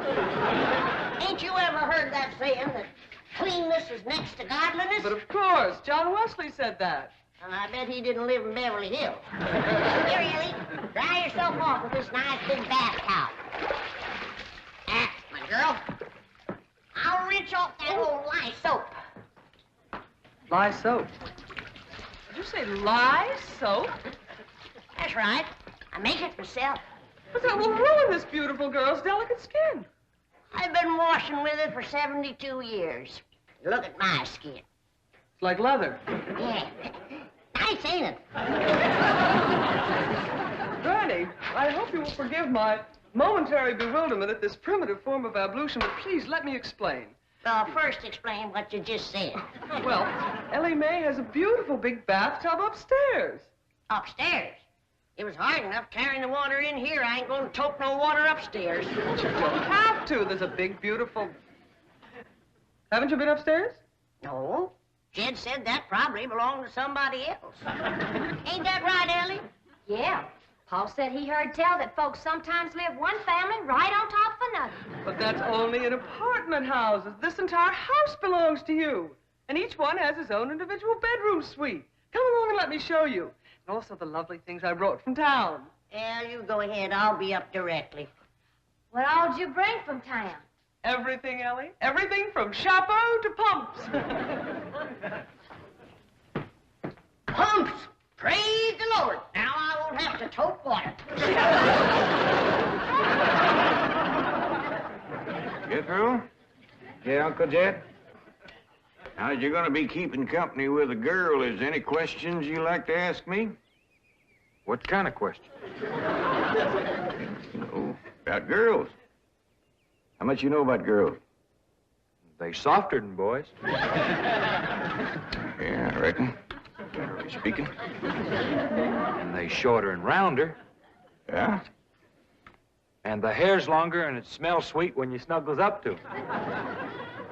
Ain't you ever heard that saying that cleanness is next to godliness? But of course, John Wesley said that. And I bet he didn't live in Beverly Hills. Here, Ellie, dry yourself off with this nice big bath towel. That's my girl. I'll rinse off that old lye soap. Lye soap. Did you say lye soap? That's right. I make it myself. But that will ruin this beautiful girl's delicate skin. I've been washing with it for 72 years. Look at my skin. It's like leather. Yeah. Nice, ain't it? Granny, I hope you will forgive my momentary bewilderment at this primitive form of ablution, but please let me explain. Well, first explain what you just said. Well, Ellie Mae has a beautiful big bathtub upstairs. Upstairs? It was hard enough carrying the water in here. I ain't going to tote no water upstairs. But you don't have to. There's a big, beautiful... Haven't you been upstairs? No. Jed said that probably belonged to somebody else. Ain't that right, Ellie? Yeah. Paul said he heard tell that folks sometimes live one family right on top of another. But that's only in apartment houses. This entire house belongs to you. And each one has his own individual bedroom suite. Come along and let me show you. And also the lovely things I brought from town. Yeah, you go ahead. I'll be up directly. What all did you bring from town? Everything, Ellie. Everything from chapeau to pumps. Pumps! Praise the Lord. Now I won't have to tote water. Get through? Yeah, Uncle Jed? Now, you're going to be keeping company with a girl. Is there any questions you like to ask me? What kind of question? Oh, about girls. How much you know about girls? They softer than boys. Yeah, I reckon. Generally speaking. And they shorter and rounder. Yeah? And the hair's longer and it smells sweet when you snuggles up to 'em.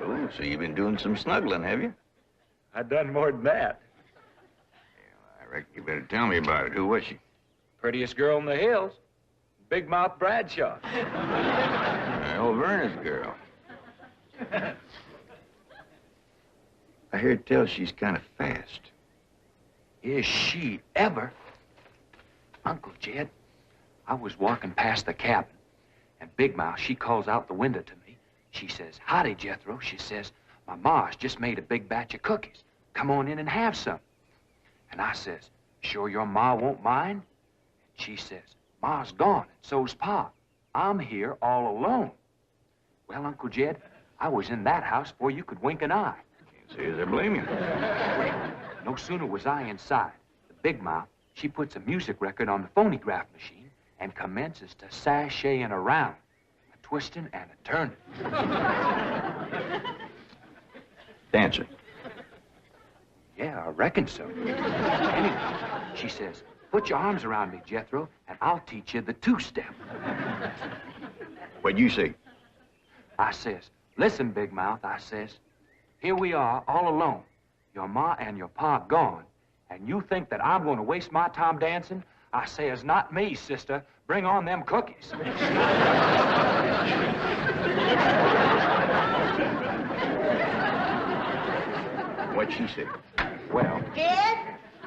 Oh, so you've been doing some snuggling, have you? I done more than that. I reckon you better tell me about it. Who was she? Prettiest girl in the hills. Big Mouth Bradshaw. Old Verna's girl. I hear tell she's kind of fast. Is she ever? Uncle Jed, I was walking past the cabin, and Big Mouth, she calls out the window to me. She says, "Howdy, Jethro." She says, "My ma's just made a big batch of cookies. Come on in and have some." And I says, "Sure your ma won't mind?" And she says, "Ma's gone, and so's Pa. I'm here all alone." Well, Uncle Jed, I was in that house before you could wink an eye. Can't say as I blame you. Well, no sooner was I inside, the Big Mouth, she puts a music record on the phonograph machine and commences to sashaying around, a twisting and a turning. Dancing. Yeah, I reckon so. Anyway, she says, "Put your arms around me, Jethro, and I'll teach you the two-step." What'd you say? I says, "Listen, Big Mouth," I says, "here we are all alone. Your ma and your pa gone, and you think that I'm going to waste my time dancing?" I says, "Not me, sister. Bring on them cookies." What'd she say? Well, Jed,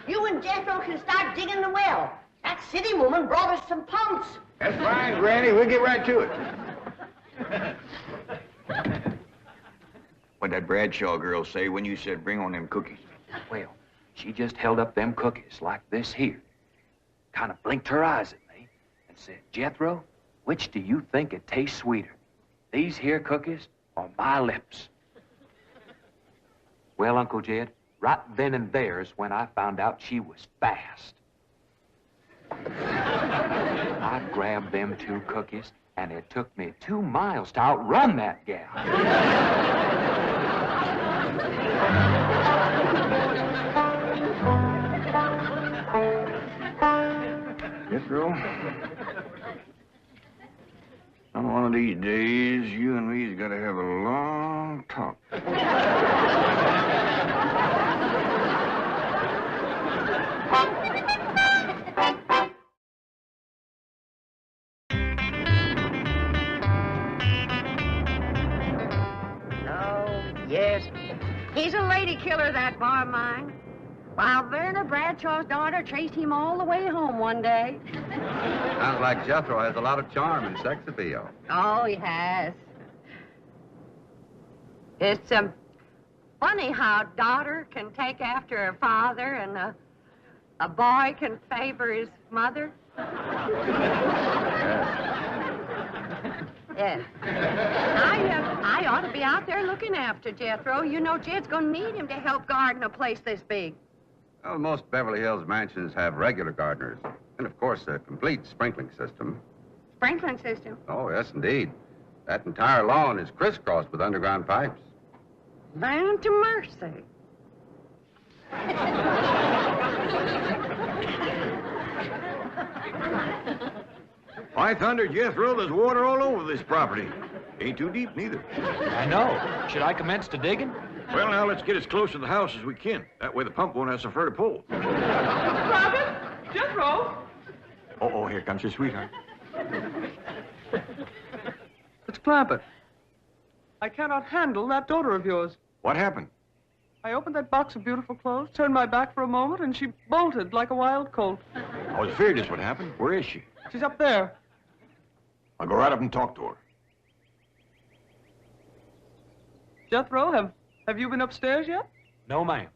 you and Jethro can start digging the well. That city woman brought us some pumps. That's fine, Granny. We'll get right to it. What'd that Bradshaw girl say when you said bring on them cookies? well, she just held up them cookies like this here, kind of blinked her eyes at me, and said, "Jethro, which do you think it tastes sweeter, these here cookies or my lips?" Well, Uncle Jed, right then and there's when I found out she was fast. I grabbed them two cookies, and it took me 2 miles to outrun that gal. Jethro, on one of these days, you and me's got to have a long talk. Yes. He's a lady killer, that bar mine. While Werner Bradshaw's daughter traced him all the way home one day. Sounds like Jethro has a lot of charm and sex appeal. Oh, he has. It's funny how a daughter can take after her father and a boy can favor his mother. Yes. I ought to be out there looking after Jethro. You know, Jed's gonna need him to help garden a place this big. Well, most Beverly Hills mansions have regular gardeners. And, of course, a complete sprinkling system. Sprinkling system. Oh, yes, indeed. That entire lawn is crisscrossed with underground pipes. Land to mercy. By thunder, Jethro, there's water all over this property. Ain't too deep, neither. I know. Should I commence to digging? Well, now, let's get as close to the house as we can. That way the pump won't have so far to pull. Robin? Jethro? Oh, here comes your sweetheart. It's Clampett. I cannot handle that daughter of yours. What happened? I opened that box of beautiful clothes, turned my back for a moment, and she bolted like a wild colt. I was afraid this would happen. Where is she? She's up there. I'll go right up and talk to her. Jethro, have you been upstairs yet? No, ma'am.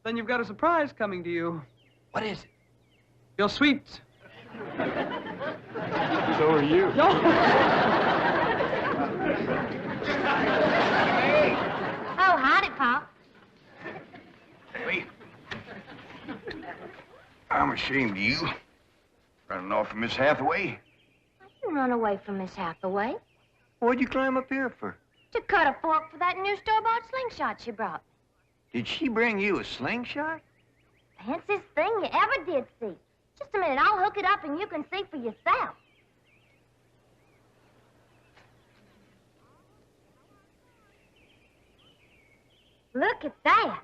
Then you've got a surprise coming to you. What is it? Your sweets. So are you. No. Oh, howdy, Pop. Hey. I'm ashamed of you. Running off from Miss Hathaway. I didn't run away from Miss Hathaway. What'd you climb up here for? To cut a fork for that new store-bought slingshot she brought. Did she bring you a slingshot? Fanciest thing you ever did see. Just a minute, I'll hook it up and you can see for yourself. Look at that.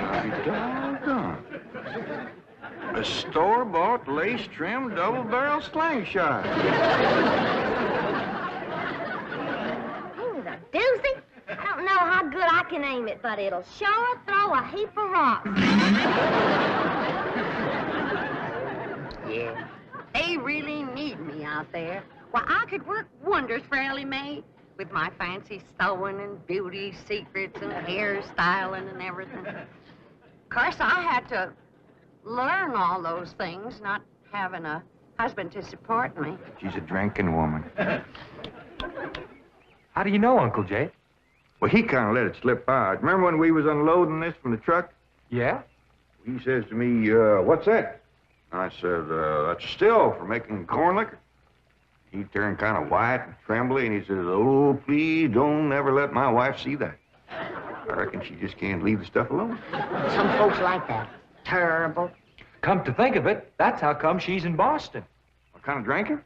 I'll be doggone. A store-bought, lace-trimmed, double-barrel slingshot. Ooh, the doozy. I don't know how good I can aim it, but it'll sure throw a heap of rocks. Yeah, they really need me out there. Well, I could work wonders for Ellie Mae with my fancy sewing and beauty secrets and hairstyling and everything. Of course, I had to learn all those things, not having a husband to support me. She's a drinking woman. How do you know, Uncle Jay? Well, he kind of let it slip out. Remember when we was unloading this from the truck? Yeah? He says to me, what's that? I said, that's a still for making corn liquor. He turned kind of white and trembly, and he says, oh, please don't ever let my wife see that. I reckon she just can't leave the stuff alone. Some folks like that. Terrible. Come to think of it, that's how come she's in Boston. What kind of drinker?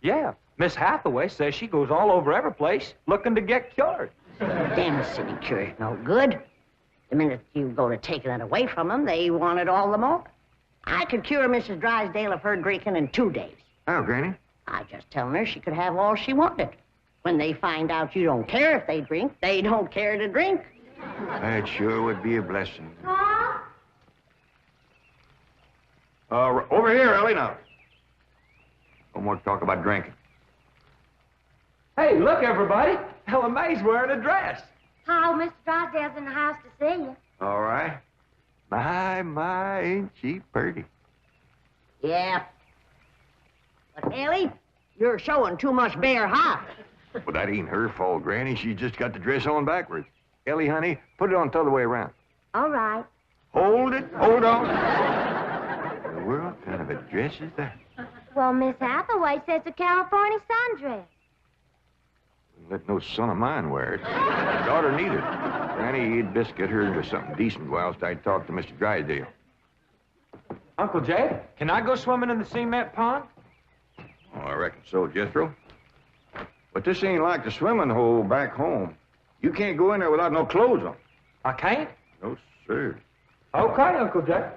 Yeah. Miss Hathaway says she goes all over every place looking to get cured. Damn city cure's no good. The minute you go to taking it away from them, they want it all the more. I could cure Mrs. Drysdale of her drinking in 2 days. Oh, Granny. I just telling her she could have all she wanted. When they find out you don't care if they drink, they don't care to drink. That sure would be a blessing. Pa? Over here, Ellie, now. No more talk about drinking. Hey, look, everybody. Ella Mae's wearing a dress. Pa, Mr. Drysdale's in the house to see you. All right. My, ain't she pretty? Yeah. But, Ellie, you're showing too much bare hop. Well, that ain't her fault, Granny. She just got the dress on backwards. Ellie, honey, put it on the other way around. All right. Hold it. Hold on. What kind of a dress is that? Well, Miss Hathaway says a California sundress. Let no son of mine wear it. Daughter neither. Granny, you'd best get her into something decent whilst I talk to Mr. Drysdale. Uncle Jay, can I go swimming in the cement pond? Oh, I reckon so, Jethro. But this ain't like the swimming hole back home. You can't go in there without no clothes on. I can't? No, sir. Okay, Uncle Jay.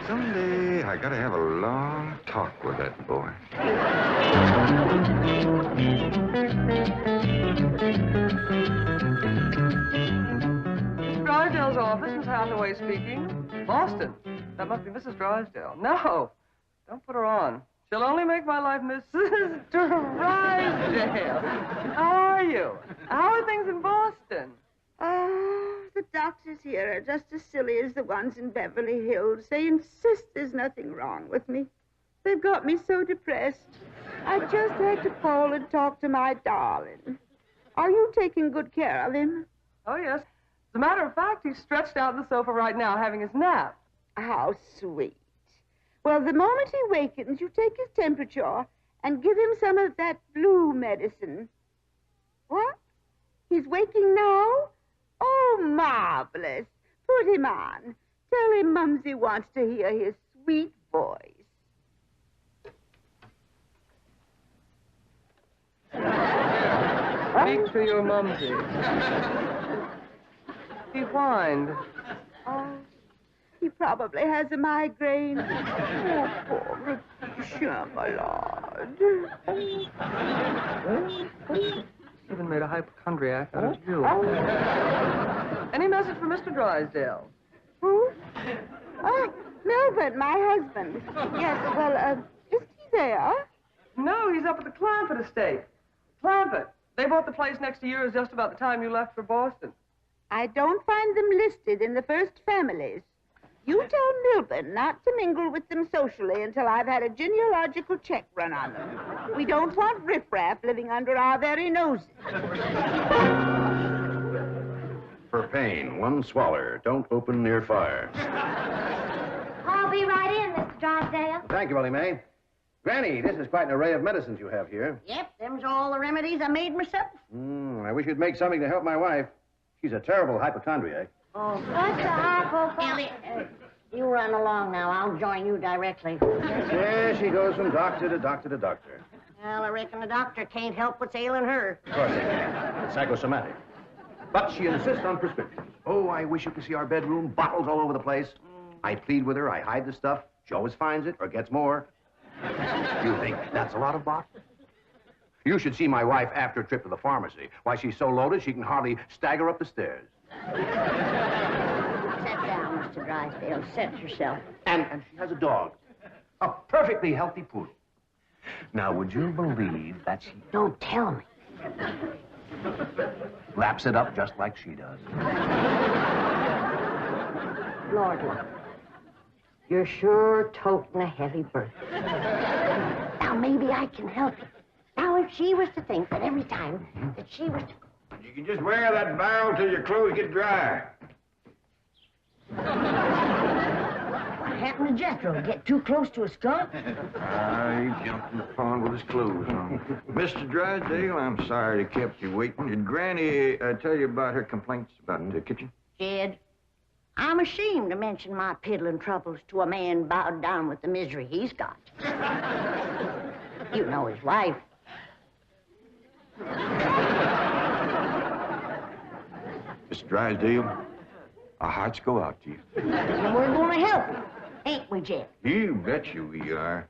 Someday I gotta have a long talk with that boy. Mr. Drysdale's office, Miss Hathaway speaking. Boston. That must be Mrs. Drysdale. No, don't put her on. She'll only make my life Mrs. Drysdale. How are you? How are things in Boston? Oh, the doctors here are just as silly as the ones in Beverly Hills. They insist there's nothing wrong with me. They've got me so depressed. I just had to call and talk to my darling. Are you taking good care of him? Oh, yes. As a matter of fact, he's stretched out on the sofa right now having his nap. How sweet. Well, the moment he wakens, you take his temperature and give him some of that blue medicine. What? He's waking now? Oh, marvelous. Put him on. Tell him Mumsy wants to hear his sweet voice. Speak to your mumsy. He whined. Oh, he probably has a migraine. Oh, poor Monsieur, my lord. Even made a hypochondriac out of you. Any message for Mr. Drysdale? Who? Oh, Melvin, my husband. Yes, well, is he there? No, he's up at the Clampett estate. Clampett. They bought the place next to yours just about the time you left for Boston. I don't find them listed in the first families. You tell Milburn not to mingle with them socially until I've had a genealogical check run on them. We don't want riffraff living under our very noses. For pain, one swaller. Don't open near fire. I'll be right in, Mr. Drysdale. Thank you, Ellie Mae. Granny, this is quite an array of medicines you have here. Yep, them's all the remedies I made myself. I wish you'd make something to help my wife. She's a terrible hypochondriac. Oh, What's the hypochondriac? Ellie, You run along now. I'll join you directly. There she goes from doctor to doctor to doctor. Well, I reckon the doctor can't help what's ailing her. Of course they can. It's psychosomatic. But she insists on prescriptions. Oh, I wish you could see our bedroom. Bottles all over the place. I plead with her. I hide the stuff. She always finds it or gets more. You think that's a lot of bottles? You should see my wife after a trip to the pharmacy. Why, she's so loaded she can hardly stagger up the stairs. Sit down, Mr. Drysdale. Set yourself. And she has a dog. A perfectly healthy poodle. Now, would you believe that she Don't tell me. laps it up just like she does? Lord, look. You're sure toting a heavy burden. Now, maybe I can help you. Now, if she was to think that every time that she was to... You can just wear that barrel till your clothes get dry. What happened to Jethro? Get too close to a skunk? He jumped in the pond with his clothes on. Mr. Drysdale, I'm sorry to kept you waiting. Did Granny tell you about her complaints about the kitchen? Jed, I'm ashamed to mention my piddling troubles to a man bowed down with the misery he's got. You know his wife. Mr. Drysdale, our hearts go out to you. And we're going to help you, ain't we, Jed? You bet you we are.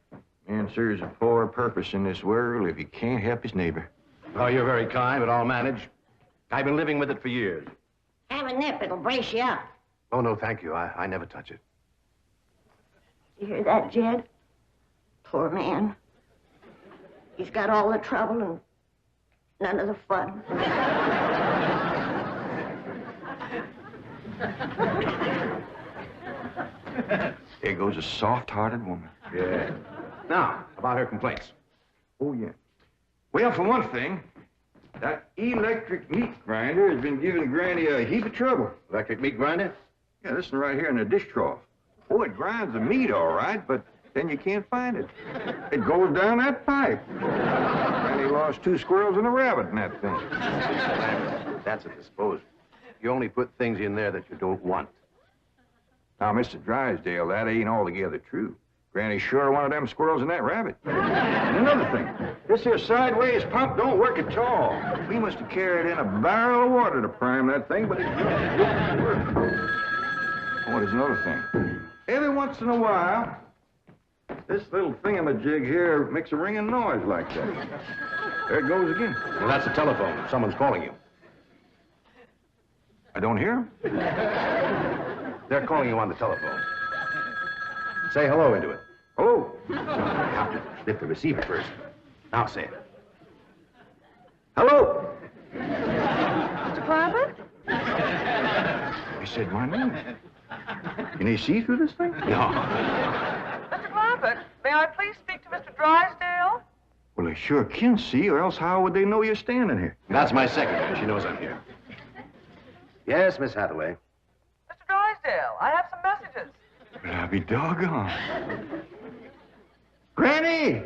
Man serves a poor purpose in this world if he can't help his neighbor. Oh, you're very kind, but I'll manage. I've been living with it for years. Have a nip, it'll brace you up. Oh, no, thank you. I never touch it. You hear that, Jed? Poor man. He's got all the trouble and none of the fun. There goes a soft-hearted woman. Yeah. Now, about her complaints. Oh, yeah. Well, for one thing, that electric meat grinder has been giving Granny a heap of trouble. Electric meat grinder? Yeah, listen right here in the dish trough. Oh, it grinds the meat all right, but then you can't find it. It goes down that pipe. Granny lost 2 squirrels and a rabbit in that thing. That's a disposal. You only put things in there that you don't want. Now, Mr. Drysdale, that ain't altogether true. Granny sure one of them squirrels and that rabbit. And another thing, this here sideways pump don't work at all. We must have carried in a barrel of water to prime that thing, but it don't work. Oh, there's another thing. Every once in a while, this little thingamajig here makes a ringing noise like that. There it goes again. Well, that's the telephone. Someone's calling you. I don't hear him. They're calling you on the telephone. Say hello into it. Hello. You have to lift the receiver first. Now say it. Hello. Mr. Clampett? He said my name. Can he see through this thing? No. Mr. Clampett, may I please speak to Mr. Drysdale? Well, they sure can see, or else how would they know you're standing here? That's my secretary. She knows I'm here. Yes, Miss Hathaway. Mr. Drysdale, I have some messages. Well, I'll be doggone. Granny!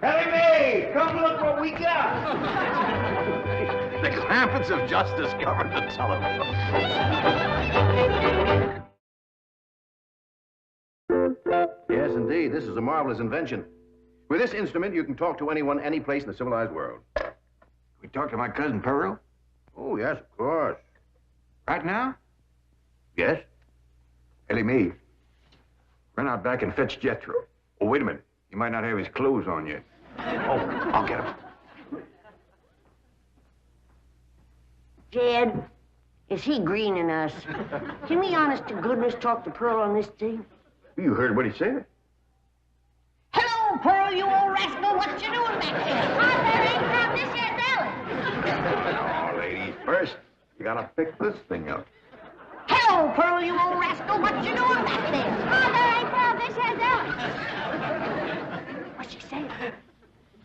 Ellie Mae! Come look what we got! The Clampetts have just discovered the telephone. Yes, indeed. This is a marvelous invention. With this instrument, you can talk to anyone, any place in the civilized world. Can we talk to my cousin Pearl? Oh, yes, of course. Right now? Yes? Ellie Mae, run out back and fetch Jethro. Oh, wait a minute. You might not have his clothes on yet. Oh, I'll get him. Jed, is he greening us? Can we, honest to goodness, talk to Pearl on this thing? You heard what he said. Hello, Pearl, you old rascal. What you doing back there? Oh, there ain't from this here's Alice. Oh, ladies, first, you gotta pick this thing up. Hello, Pearl, you old rascal. What you doing back there? Oh, there ain't from this here's Alice. What's she saying?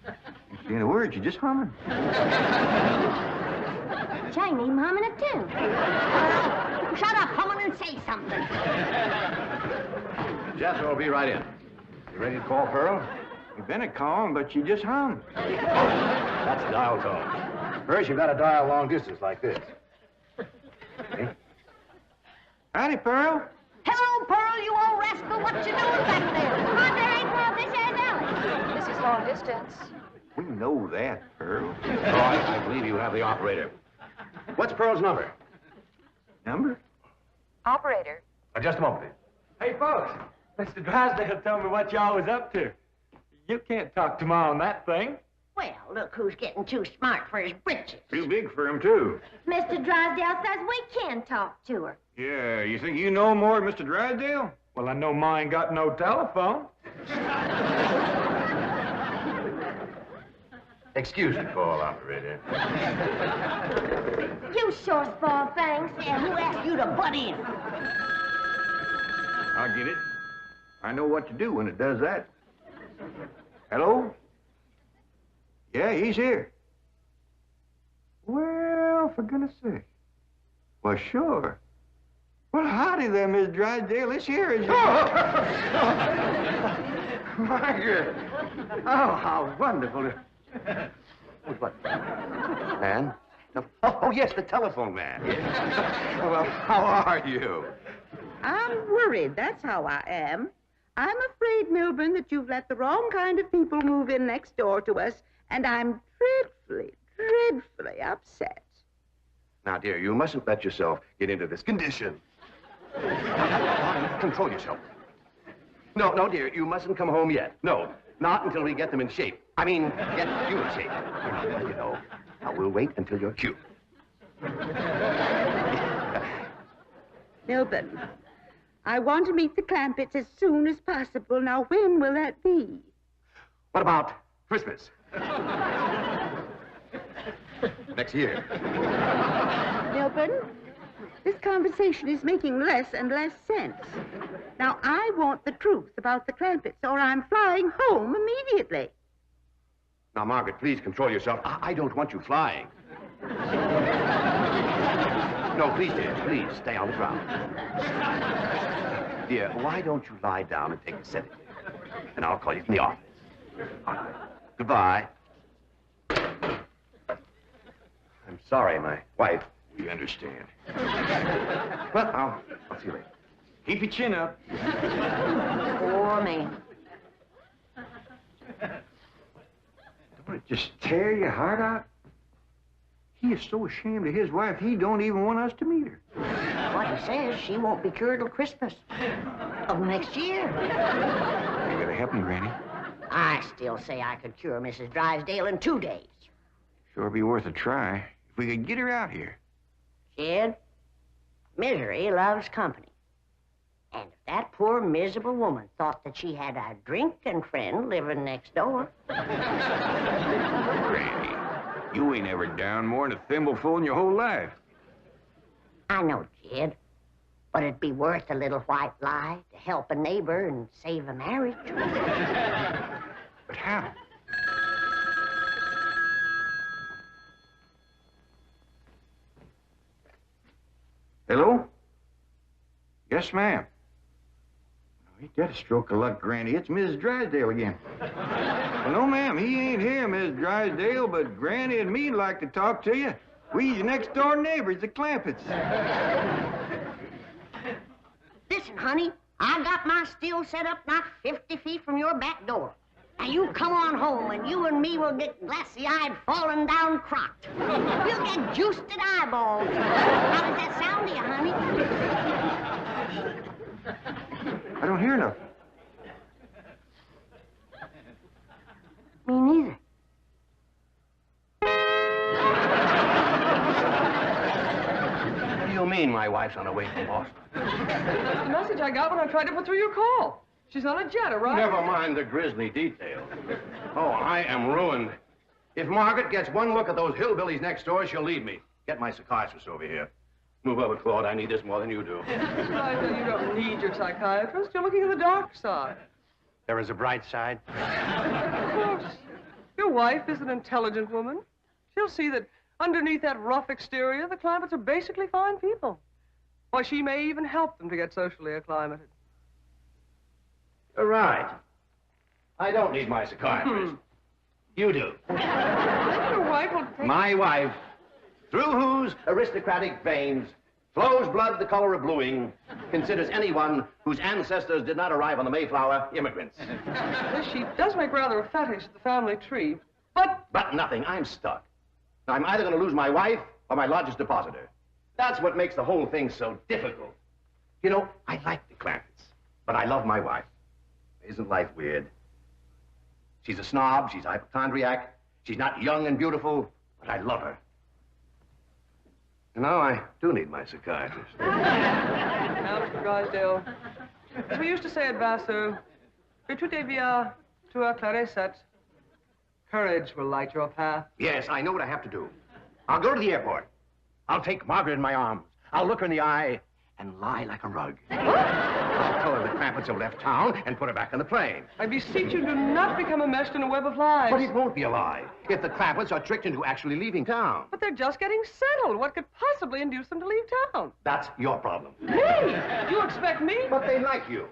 You saying a word, you're just humming. She ain't even humming it, too. Shut up, humming, and say something. Jethro will be right in. You ready to call Pearl? You've been a calling, but you just hummed. That's dial tone. First, you've got to dial long distance like this. Okay? Howdy, Pearl. Hello, Pearl, Pearl, you old rascal, what you doing back there? Come on, there ain't Pearl. This is Alice. This is long distance. We know that, Pearl. All right, I believe you have the operator. What's Pearl's number? Number? Operator. Just a moment. Hey, folks, Mr. Drysdale told me what y'all was up to. You can't talk to Ma on that thing. Well, look who's getting too smart for his britches. Too big for him, too. Mr. Drysdale says we can talk to her. Yeah, you think you know more than Mr. Drysdale? Well, I know Ma ain't got no telephone. Excuse the call, operator. You sure spoil things. And who asked you to butt in? I'll get it. I know what to do when it does that. Hello? Yeah, he's here. Well, for goodness sake. Well, sure. Well, howdy there, Miss Drysdale. This here is your... Margaret. Oh, how wonderful. What? Man? No. Oh, yes, the telephone man. Well, how are you? I'm worried, that's how I am. I'm afraid, Milburn, that you've let the wrong kind of people move in next door to us, and I'm dreadfully upset. Now, dear, you mustn't let yourself get into this condition. Control yourself. No, dear, you mustn't come home yet. No, not until we get them in shape. I mean, get you in shape. You know. Now, we'll wait until you're cute. Milburn, I want to meet the Clampetts as soon as possible. Now, when will that be? What about Christmas? Next year. Milburn, this conversation is making less and less sense. Now, I want the truth about the Clampetts, or I'm flying home immediately. Now, Margaret, please control yourself. I don't want you flying. No, please, dear, please, stay on the ground. Dear, why don't you lie down and take a sedative? And I'll call you from the office. All right. Goodbye. I'm sorry, my wife. We understand. Well, I'll see you later. Keep your chin up. Poor man. Don't it just tear your heart out? He is so ashamed of his wife, he don't even want us to meet her. What he says, she won't be cured till Christmas of next year. You gotta help me, Granny. I still say I could cure Mrs. Drysdale in 2 days. Sure be worth a try if we could get her out here. Kid, misery loves company. And if that poor, miserable woman thought that she had a drinking friend living next door... Granny, you ain't ever down more than a thimbleful in your whole life. I know, kid. But it'd be worth a little white lie to help a neighbor and save a marriage. But how? Hello? Yes, ma'am. Ain't that a stroke of luck, Granny? It's Mrs. Drysdale again. Well, no, ma'am, he ain't here, Mrs. Drysdale, but Granny and me'd like to talk to you. We your next-door neighbors, the Clampetts. Listen, honey, I got my still set up not 50 feet from your back door. Now, you come on home, and you and me will get glassy-eyed, falling down crocked. We'll get juiced at eyeballs. How does that sound to you, honey? I don't hear nothing. Me neither. What do you mean my wife's on her way from Boston? That's the message I got when I tried to put through your call. She's on a jet, right? Never mind the grisly details. Oh, I am ruined. If Margaret gets one look at those hillbillies next door, she'll leave me. Get my psychiatrist over here. Move over, Claude. I need this more than you do. Drysdale, you don't need your psychiatrist. You're looking at the dark side. There is a bright side. Of course. Your wife is an intelligent woman. She'll see that underneath that rough exterior, the Clampetts are basically fine people. Why, she may even help them to get socially acclimated. You're right. I don't need my psychiatrist. You do. Your wife will take... My wife, through whose aristocratic veins Flows blood the color of bluing, considers anyone whose ancestors did not arrive on the Mayflower immigrants. Well, she does make rather a fetish of the family tree, but... But nothing. I'm stuck. Now, I'm either going to lose my wife or my largest depositor. That's what makes the whole thing so difficult. You know, I like the Clampetts, but I love my wife. Isn't life weird? She's a snob, she's a hypochondriac, she's not young and beautiful, but I love her. And now I do need my psychiatrist. Now, Mr. Drysdale, as we used to say at Vassar, que tu deviens tu clarisset. Courage will light your path. Yes, I know what I have to do. I'll go to the airport. I'll take Margaret in my arms. I'll look her in the eye and lie like a rug. I'll tell her the Clampetts have left town and put her back on the plane. I beseech you, do not become enmeshed in a web of lies. But it won't be a lie if the Clampetts are tricked into actually leaving town. But they're just getting settled. What could possibly induce them to leave town? That's your problem. Me? You expect me? But they like you.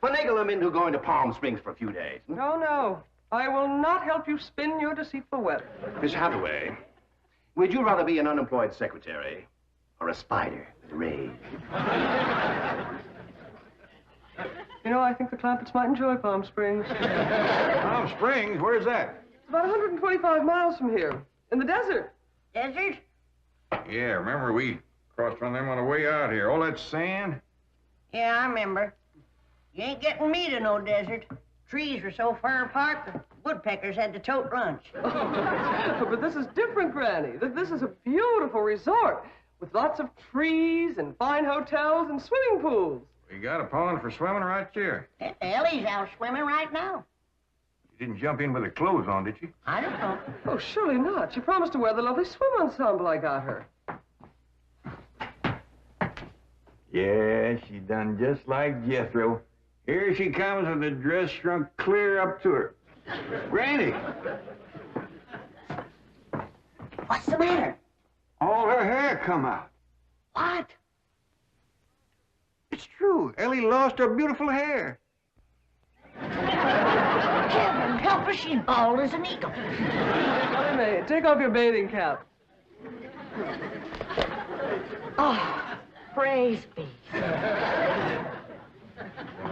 Finagle them into going to Palm Springs for a few days. No, no. I will not help you spin your deceitful web. Miss Hathaway, would you rather be an unemployed secretary or a spider with a rage? You know, I think the Clampetts might enjoy Palm Springs. Palm Springs? Where's that? It's about 125 miles from here, in the desert. Desert? Yeah, remember we crossed from them on the way out here. All that sand? Yeah, I remember. You ain't getting me to no desert. Trees were so far apart, the woodpeckers had to tote lunch. But this is different, Granny. This is a beautiful resort with lots of trees and fine hotels and swimming pools. We got a pond for swimming right there. Ellie's out swimming right now. You didn't jump in with her clothes on, did you? I don't know. Oh, surely not. She promised to wear the lovely swim ensemble I got her. Yeah, she done just like Jethro. Here she comes with the dress shrunk clear up to her. Granny! What's the matter? All her hair come out. What? It's true. Ellie lost her beautiful hair. Heaven help her, she's bald as an eagle. Ellie Mae, take off your bathing cap. Oh, praise be.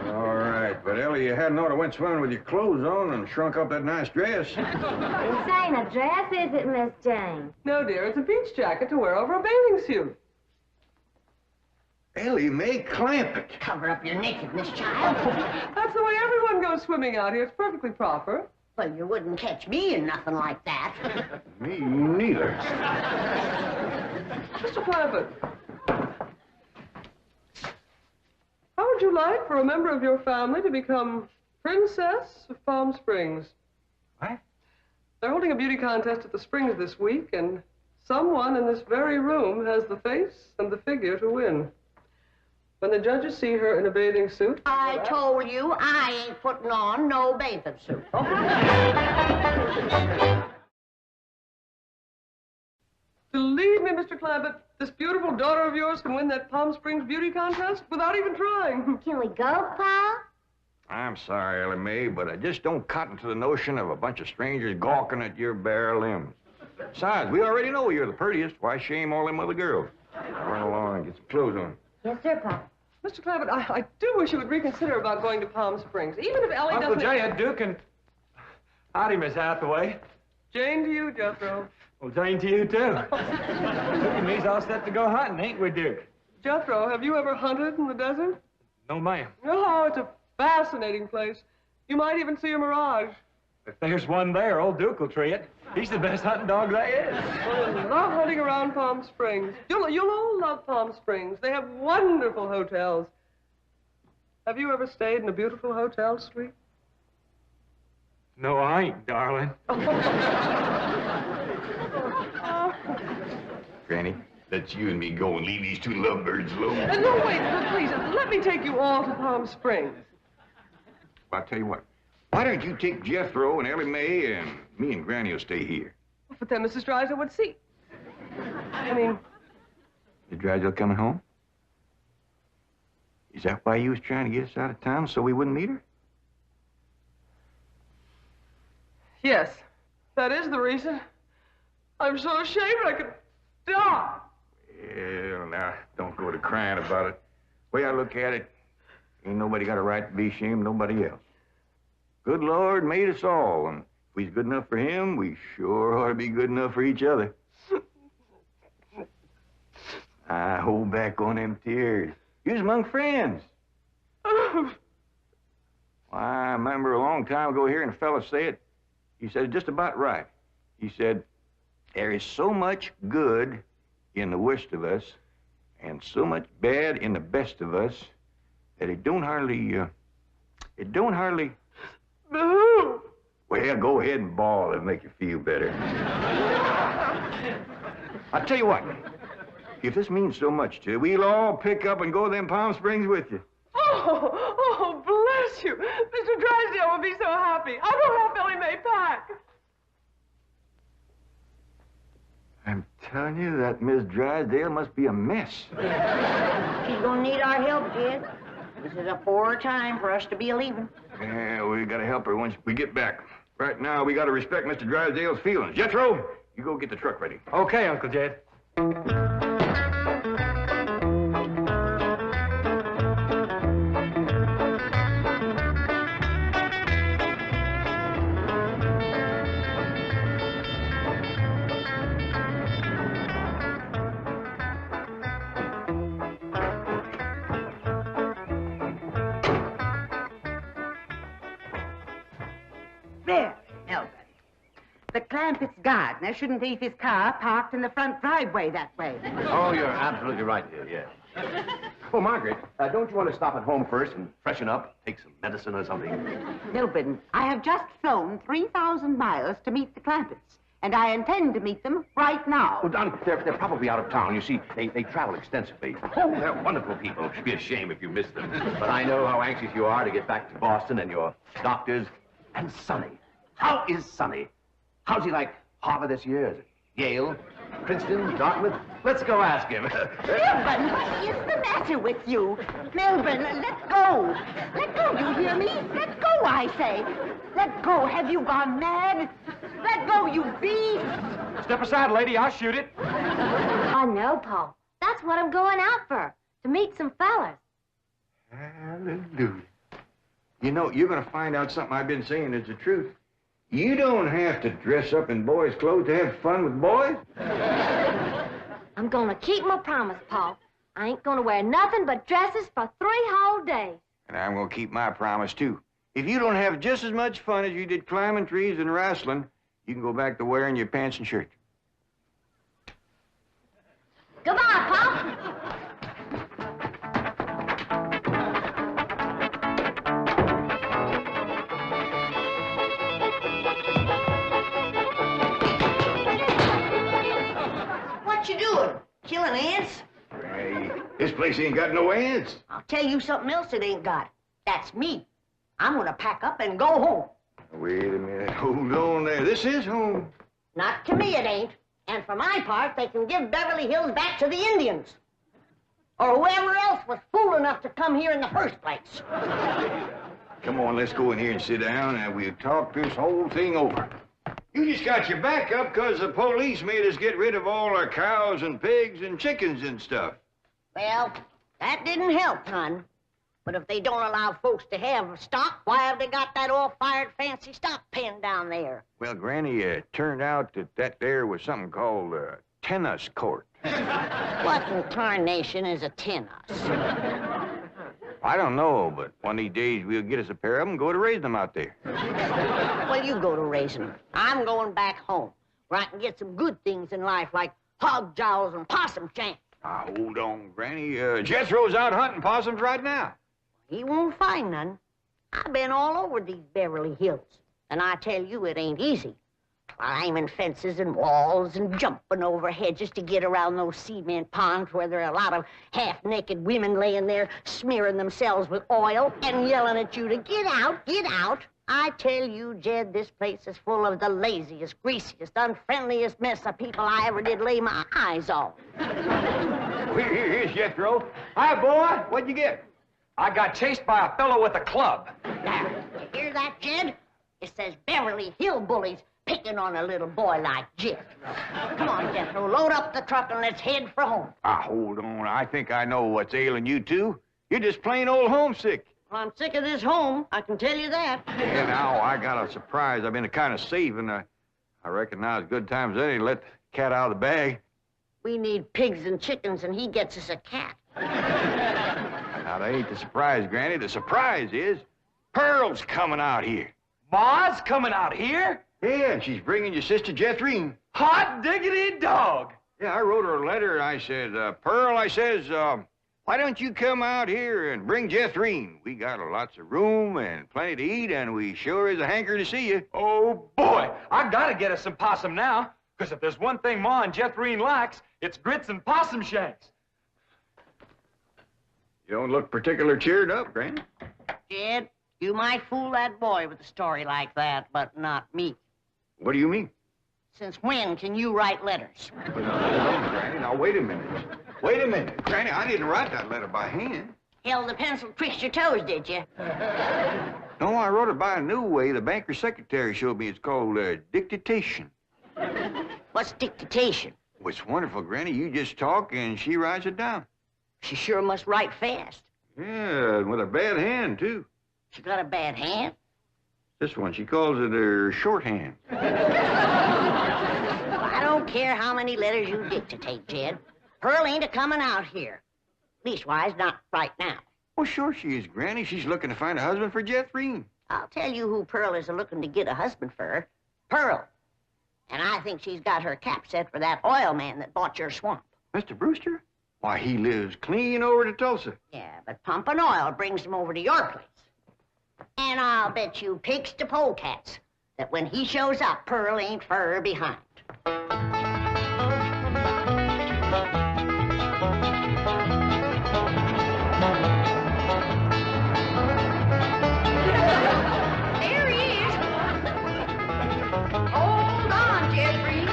All right, but Ellie, you hadn't ought to went swimming with your clothes on and shrunk up that nice dress. This ain't a dress, is it, Miss Jane? No, dear, it's a beach jacket to wear over a bathing suit. Ellie Mae Clampett. Cover up your nakedness, child. That's the way everyone goes swimming out here. It's perfectly proper. Well, you wouldn't catch me in nothing like that. Me neither. Mr. Clampett, how would you like for a member of your family to become Princess of Palm Springs? What? They're holding a beauty contest at the Springs this week, and someone in this very room has the face and the figure to win. When the judges see her in a bathing suit... I told you I ain't putting on no bathing suit. Believe me, Mr. Clampett, this beautiful daughter of yours can win that Palm Springs beauty contest without even trying. Can we go, Pa? I'm sorry, Ellie Mae, but I just don't cotton to the notion of a bunch of strangers gawking at your bare limbs. Besides, we already know you're the prettiest. Why shame all them other girls? Run along and get some clothes on. Yes, sir, Pa. Mr. Clampett, I do wish you would reconsider about going to Palm Springs, even if Ellie Uncle doesn't... Jay and Duke and... Howdy, Miss Hathaway. Jane to you, Jethro. Well, Jane to you, too. Duke and me's all set to go hunting, ain't we, Duke? Jethro, have you ever hunted in the desert? No, ma'am. Oh, it's a fascinating place. You might even see a mirage. If there's one there, old Duke will tree it. He's the best hunting dog there is. Well, I love hunting around Palm Springs. You'll all love Palm Springs. They have wonderful hotels. Have you ever stayed in a beautiful hotel suite? No, I ain't, darling. Granny, let's you and me go and leave these two lovebirds alone. No, wait, please, let me take you all to Palm Springs. I'll tell you what. Why don't you take Jethro and Ellie Mae and me and Granny will stay here? But then Mrs. Drysdale would see. I mean... Is Drysdale coming home? Is that why you was trying to get us out of town so we wouldn't meet her? Yes, that is the reason. I'm so ashamed I could die. Yeah, now, don't go to crying about it. The way I look at it, ain't nobody got a right to be ashamed of nobody else. Good Lord made us all, and if we's good enough for him, we sure ought to be good enough for each other. I hold back on them tears. You's among friends. Well, I remember a long time ago hearing a fella say it. He said it just about right. He said, there is so much good in the worst of us and so much bad in the best of us that it don't hardly... Boo! Well, go ahead and bawl. It'll make you feel better. I'll tell you what. If this means so much to you, we'll all pick up and go to them Palm Springs with you. Oh, bless you. Mr. Drysdale will be so happy. I'll go help Ellie Mae pack. I'm telling you, that Miss Drysdale must be a mess. She's gonna need our help, Jed. This is a poor time for us to be leaving. Yeah, we gotta help her once we get back. Right now, we gotta respect Mr. Drysdale's feelings. Jethro, you go get the truck ready. Okay, Uncle Jed. There, nobody. The Clampett's gardener shouldn't leave his car parked in the front driveway that way. Oh, you're absolutely right, dear, yes. Well, Margaret, don't you want to stop at home first and freshen up, take some medicine or something? Milburn, I have just flown 3,000 miles to meet the Clampetts, and I intend to meet them right now. Well, Donnie, they're probably out of town. You see, they travel extensively. Oh, they're wonderful people. It'd be a shame if you missed them. But I know how anxious you are to get back to Boston and your doctors. And Sonny. How is Sonny? How's he like Harvard this year? Is it Yale? Princeton? Dartmouth? Let's go ask him. Milburn, what is the matter with you? Milburn, let go. Let go, you hear me? Let go, I say. Let go. Have you gone mad? Let go, you beast. Step aside, lady. I'll shoot it. I know, Paul. That's what I'm going out for, to meet some fellas. Hallelujah. You know, you're gonna find out something I've been saying is the truth. You don't have to dress up in boys' clothes to have fun with boys. I'm gonna keep my promise, Paul. I ain't gonna wear nothing but dresses for 3 whole days. And I'm gonna keep my promise, too. If you don't have just as much fun as you did climbing trees and wrestling, you can go back to wearing your pants and shirt. Goodbye, Paul. What you doing? Killing ants? Hey, this place ain't got no ants. I'll tell you something else it ain't got. That's me. I'm gonna pack up and go home. Wait a minute. Hold on there. This is home. Not to me, it ain't. And for my part, they can give Beverly Hills back to the Indians. Or whoever else was fool enough to come here in the first place. Come on, let's go in here and sit down, and we'll talk this whole thing over. You just got your back up because the police made us get rid of all our cows and pigs and chickens and stuff. Well, that didn't help, hon. But if they don't allow folks to have stock, why have they got that all-fired fancy stock pen down there? Well, Granny, it turned out that there was something called a tennis court. What in tarnation is a tennis? I don't know, but one of these days we'll get us a pair of them and go to raise them out there. Well, you go to raising them. I'm going back home, where I can get some good things in life, like hog jowls and possum shanks. Now, hold on, Granny. Jethro's out hunting possums right now. He won't find none. I've been all over these Beverly Hills, and I tell you, it ain't easy. Climbing fences and walls and jumping over hedges to get around those cement ponds where there are a lot of half-naked women laying there smearing themselves with oil and yelling at you to get out, get out. I tell you, Jed, this place is full of the laziest, greasiest, unfriendliest mess of people I ever did lay my eyes on. Here's Jethro. Hi, boy. What'd you get? I got chased by a fellow with a club. Now, you hear that, Jed? It says Beverly Hill bullies. picking on a little boy like Jethro. Come on, Jethro, load up the truck and let's head for home. Hold on. I think I know what's ailing you two. You're just plain old homesick. Well, I'm sick of this home, I can tell you that. Yeah, now, I got a surprise. I've been kind of saving. I reckon now's good time as any to let the cat out of the bag. We need pigs and chickens, and he gets us a cat. Now, that ain't the surprise, Granny. The surprise is Pearl's coming out here. Ma's coming out here? Yeah, and she's bringing your sister Jethrine. Hot diggity dog! Yeah, I wrote her a letter. I said, Pearl, I says, why don't you come out here and bring Jethrine? We got lots of room and plenty to eat, and we sure is a hanker to see you. Oh, boy, I gotta get us some possum now, because if there's one thing Ma and Jethrine likes, it's grits and possum shanks. You don't look particular cheered up, Granny. Jed, you might fool that boy with a story like that, but not me. What do you mean? Since when can you write letters? Granny, now wait a minute. Wait a minute. Granny, I didn't write that letter by hand. Hell, the pencil tricked your toes, did you? No, I wrote it by a new way. The banker's secretary showed me. It's called dictation. What's dictation? Well, it's wonderful, Granny. You just talk and she writes it down. She sure must write fast. Yeah, with a bad hand, too. She got a bad hand? This one, she calls it her shorthand. I don't care how many letters you dictate, Jed. Pearl ain't a-coming out here. Leastwise, not right now. Well, sure she is, Granny. She's looking to find a husband for Jethrine. I'll tell you who Pearl is looking to get a husband for. Pearl. And I think she's got her cap set for that oil man that bought your swamp. Mr. Brewster? Why, he lives clean over to Tulsa. Yeah, but pumping oil brings him over to your place. And I'll bet you pigs to polecats that when he shows up, Pearl ain't fur behind. There he is. Hold on, Jethrine.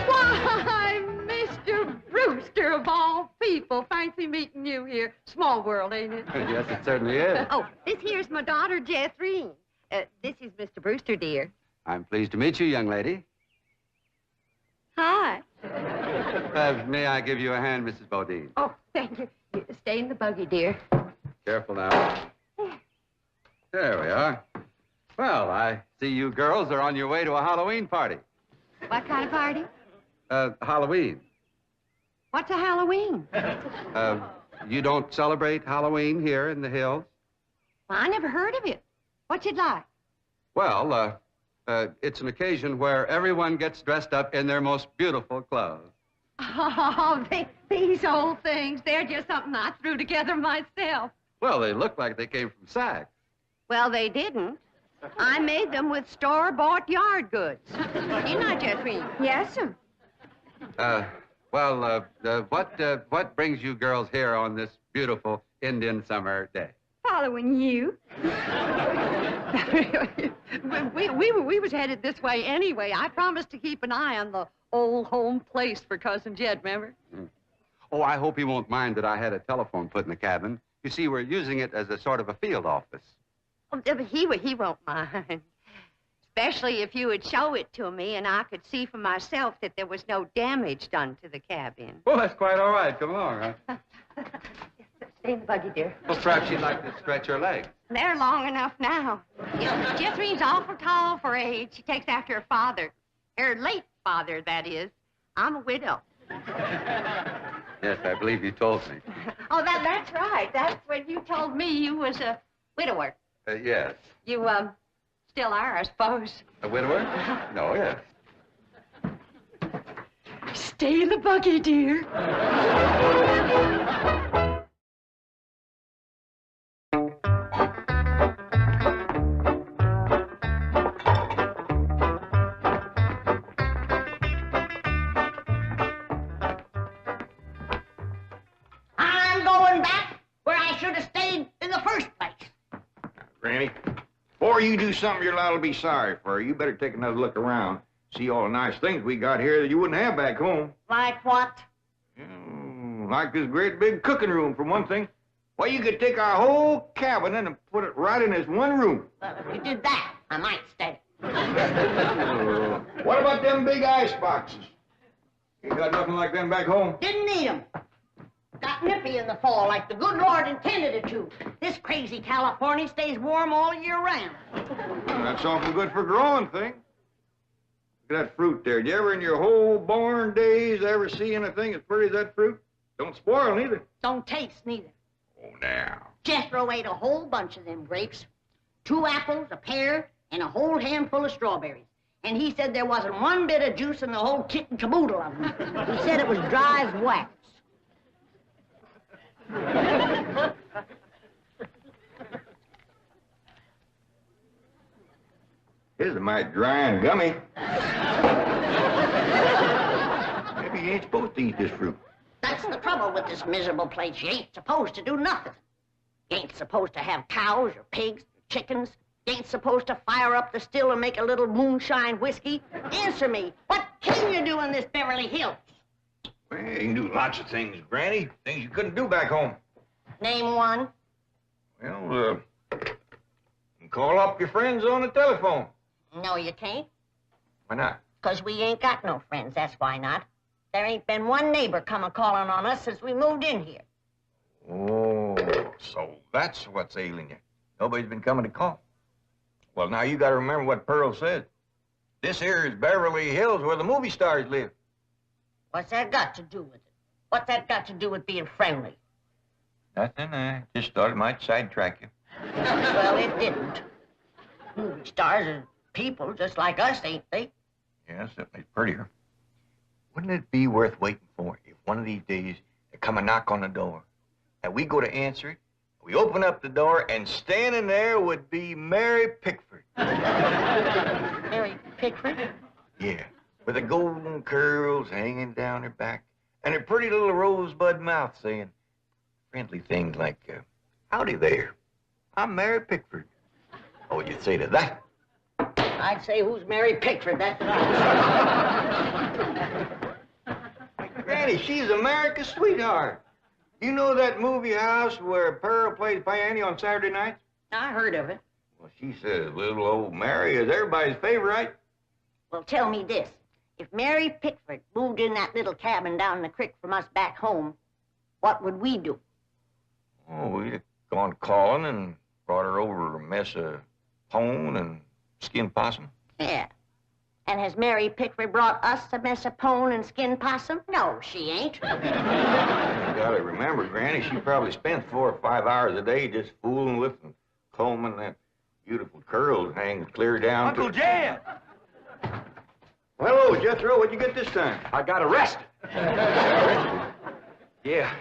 Why, Mr. Brewster of all people, fancy meeting you here. Small world, ain't it? Yes, it certainly is. Oh, this here's my daughter, Jethrine. This is Mr. Brewster, dear. I'm pleased to meet you, young lady. Hi. May I give you a hand, Mrs. Bodine? Oh, thank you. Stay in the buggy, dear. Careful now. There we are. Well, I see you girls are on your way to a Halloween party. What kind of party? Halloween. What's a Halloween? You don't celebrate Halloween here in the hills? Well, I never heard of it. What's it like? Well, it's an occasion where everyone gets dressed up in their most beautiful clothes. Oh, these old things, they're just something I threw together myself. Well, they look like they came from Saks. Well, they didn't. I made them with store-bought yard goods. Didn't I, Jethrine? Yes, sir. What brings you girls here on this beautiful Indian summer day? Following you. we was headed this way anyway. I promised to keep an eye on the old home place for Cousin Jed, remember? Oh, I hope he won't mind that I had a telephone put in the cabin. You see, we're using it as a sort of a field office. Oh, he won't mind. Especially if you would show it to me and I could see for myself that there was no damage done to the cabin. Well, that's quite all right. Come along, huh? Stay in the buggy, dear. Well, perhaps you'd like to stretch your legs. They're long enough now. You know, Jethrine's awful tall for her age. She takes after her father. Her late father, that is. I'm a widow. Yes, I believe you told me. Oh, that's right. That's when you told me you was a widower. Yes. You, still are, I suppose. A widower? No, yes. Stay in the buggy, dear. I'm going back where I should have stayed in the first place. Granny, before you do something you're liable to be sorry for, you better take another look around. See all the nice things we got here that you wouldn't have back home. Like what? Like this great big cooking room, for one thing. Why, you could take our whole cabinet and put it right in this one room. Well, if you did that, I might stay. What about them big ice boxes? You got nothing like them back home? Didn't need 'em. Got nippy in the fall like the good Lord intended it to. This crazy California stays warm all year round. Well, that's awful good for growing things. Look at that fruit there. Did you ever in your whole born days ever see anything as pretty as that fruit? Don't spoil neither. Don't taste neither. Oh, now. Jethro ate a whole bunch of them grapes. 2 apples, a pear, and a whole handful of strawberries. And he said there wasn't one bit of juice in the whole kit and caboodle of them. He said it was dry as wax. This is mighty dry and gummy. Maybe you ain't supposed to eat this fruit. That's the trouble with this miserable place. You ain't supposed to do nothing. You ain't supposed to have cows or pigs or chickens. You ain't supposed to fire up the still and make a little moonshine whiskey. Answer me, what can you do in this Beverly Hills? Well, you can do lots of things, Granny. Things you couldn't do back home. Name one. Well, you can call up your friends on the telephone. No, you can't. Why not? 'Cause we ain't got no friends, that's why not. There ain't been one neighbor come a-calling on us since we moved in here. Oh, so that's what's ailing you. Nobody's been coming to call. Well, now you got to remember what Pearl said. This here is Beverly Hills, where the movie stars live. What's that got to do with it? What's that got to do with being friendly? Nothing. I just thought it might sidetrack you. Well, it didn't. Movie stars are people just like us, ain't they? Yeah, certainly prettier. Wouldn't it be worth waiting for if one of these days there come a knock on the door, and we go to answer it, we open up the door, and standing there would be Mary Pickford. Mary Pickford? Yeah, with the golden curls hanging down her back, and her pretty little rosebud mouth saying friendly things like, howdy there, I'm Mary Pickford. Oh, you'd say to that? I'd say, who's Mary Pickford? That's Granny, she's America's sweetheart. You know that movie house where Pearl plays piano on Saturday nights? I heard of it. Well, she says little old Mary is everybody's favorite. Well, tell me this. If Mary Pickford moved in that little cabin down the creek from us back home, what would we do? Oh, we'd have gone calling and brought her over a mess of pone and skinned possum. Yeah. And has Mary Pickford brought us a mess of pone and skinned possum? No, she ain't. You gotta remember, Granny, she probably spends 4 or 5 hours a day just fooling with and combing that beautiful curls hanging clear down Uncle Jed! Well, hello, Jethro. What'd you get this time? I got arrested. Yeah.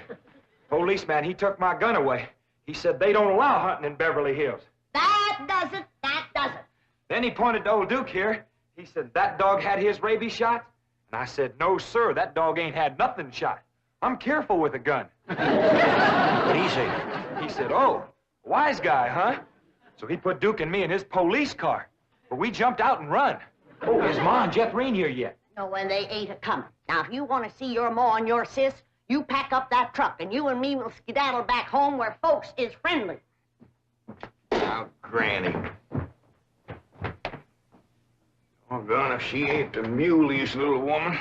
Policeman, he took my gun away. He said they don't allow hunting in Beverly Hills. That does it. That does it. Then he pointed to old Duke here. He said, that dog had his rabies shot? And I said, no, sir, that dog ain't had nothing shot. I'm careful with a gun. What'd he say? He said, oh, wise guy, huh? So he put Duke and me in his police car. But we jumped out and run. Oh, is Ma and Jeff Reen here yet? No, and they ain't a-coming. Now, if you want to see your ma and your sis, you pack up that truck, and you and me will skedaddle back home where folks is friendly. Now, Granny. Oh, God, if she ain't the muliest little woman.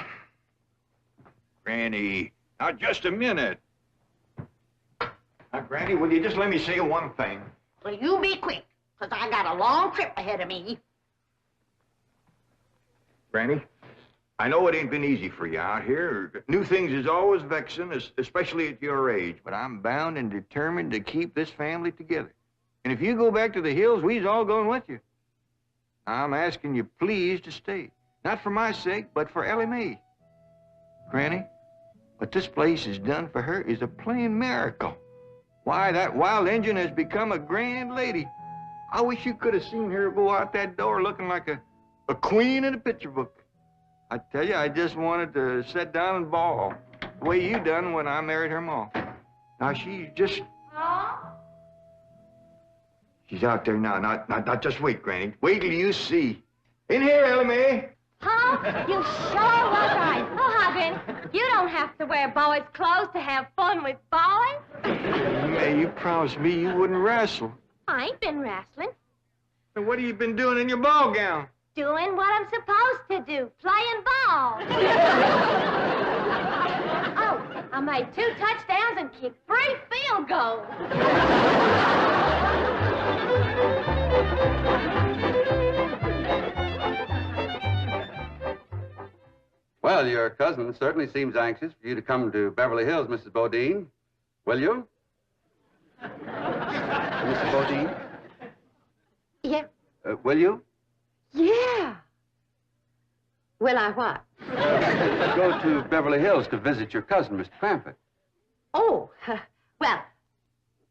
Granny, now, just a minute. Now, Granny, will you just let me say one thing? Well, you be quick, 'cause I got a long trip ahead of me. Granny, I know it ain't been easy for you out here. New things is always vexing, especially at your age, but I'm bound and determined to keep this family together. And if you go back to the hills, we's all going with you. I'm asking you, please, to stay. Not for my sake, but for Ellie Mae. Granny, what this place has done for her is a plain miracle. Why, that wild Injun has become a grand lady. I wish you could have seen her go out that door looking like a queen in a picture book. I tell you, I just wanted to sit down and bawl, the way you done when I married her ma. Now, she's just... She's out there now. Not just wait, Granny. Wait till you see. In here, Ella Mae. Huh? You sure was right. Oh, Hobby, you don't have to wear boys' clothes to have fun with boys. May, you promised me you wouldn't wrestle. I ain't been wrestling. Then what have you been doing in your ball gown? Doing what I'm supposed to do, playing ball. Oh, I made 2 touchdowns and kicked 3 field goals. Well, your cousin certainly seems anxious for you to come to Beverly Hills, Mrs. Bodine. Will you? Mrs. Bodine? Yeah. Will you? Yeah. Will I what? Go to Beverly Hills to visit your cousin, Mr. Crampett. Oh, well,